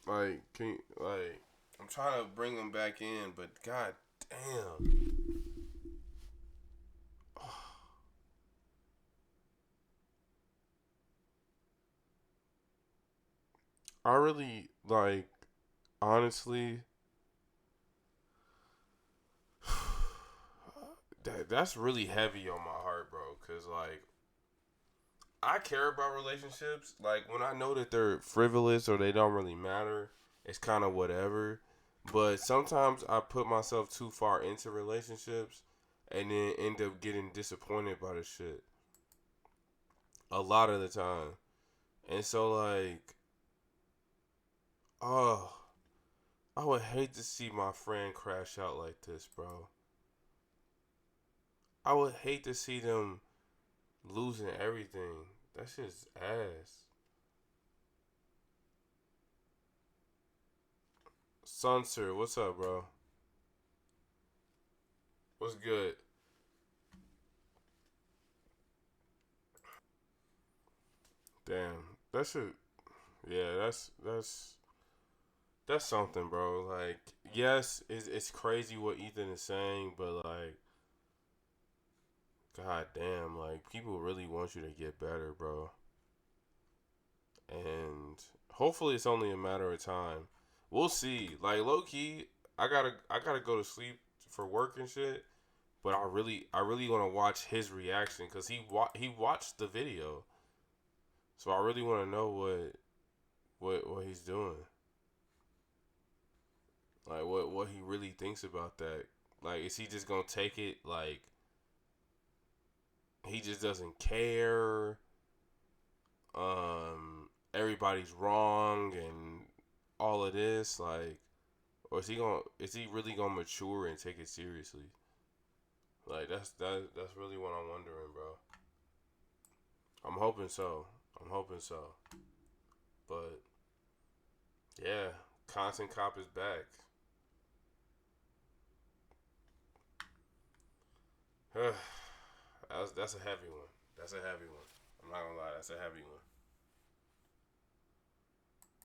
can you, like, I'm trying to bring them back in, but god damn. I really, like, honestly, that's really heavy on my heart, bro. Cause like, I care about relationships. Like when I know that they're frivolous or they don't really matter, it's kind of whatever. But sometimes I put myself too far into relationships, and then end up getting disappointed by the shit. A lot of the time, and so like, oh, I would hate to see my friend crash out like this, bro. I would hate to see them losing everything. That shit's ass. Sunser, what's up, bro? What's good? Damn, that shit. Yeah, that's something, bro. Like, yes, it's crazy what Ethan is saying, but like, god damn, like people really want you to get better, bro. And hopefully it's only a matter of time. We'll see. Like low key, I gotta go to sleep for work and shit. But I really want to watch his reaction because he watched the video, so I really want to know what he's doing. Like what he really thinks about that. Like, is he just gonna take it like he just doesn't care? Everybody's wrong and all of this, like, or is he really gonna mature and take it seriously? Like that's really what I'm wondering, bro. I'm hoping so. But yeah, Content Cop is back. That's a heavy one. I'm not gonna lie, that's a heavy one.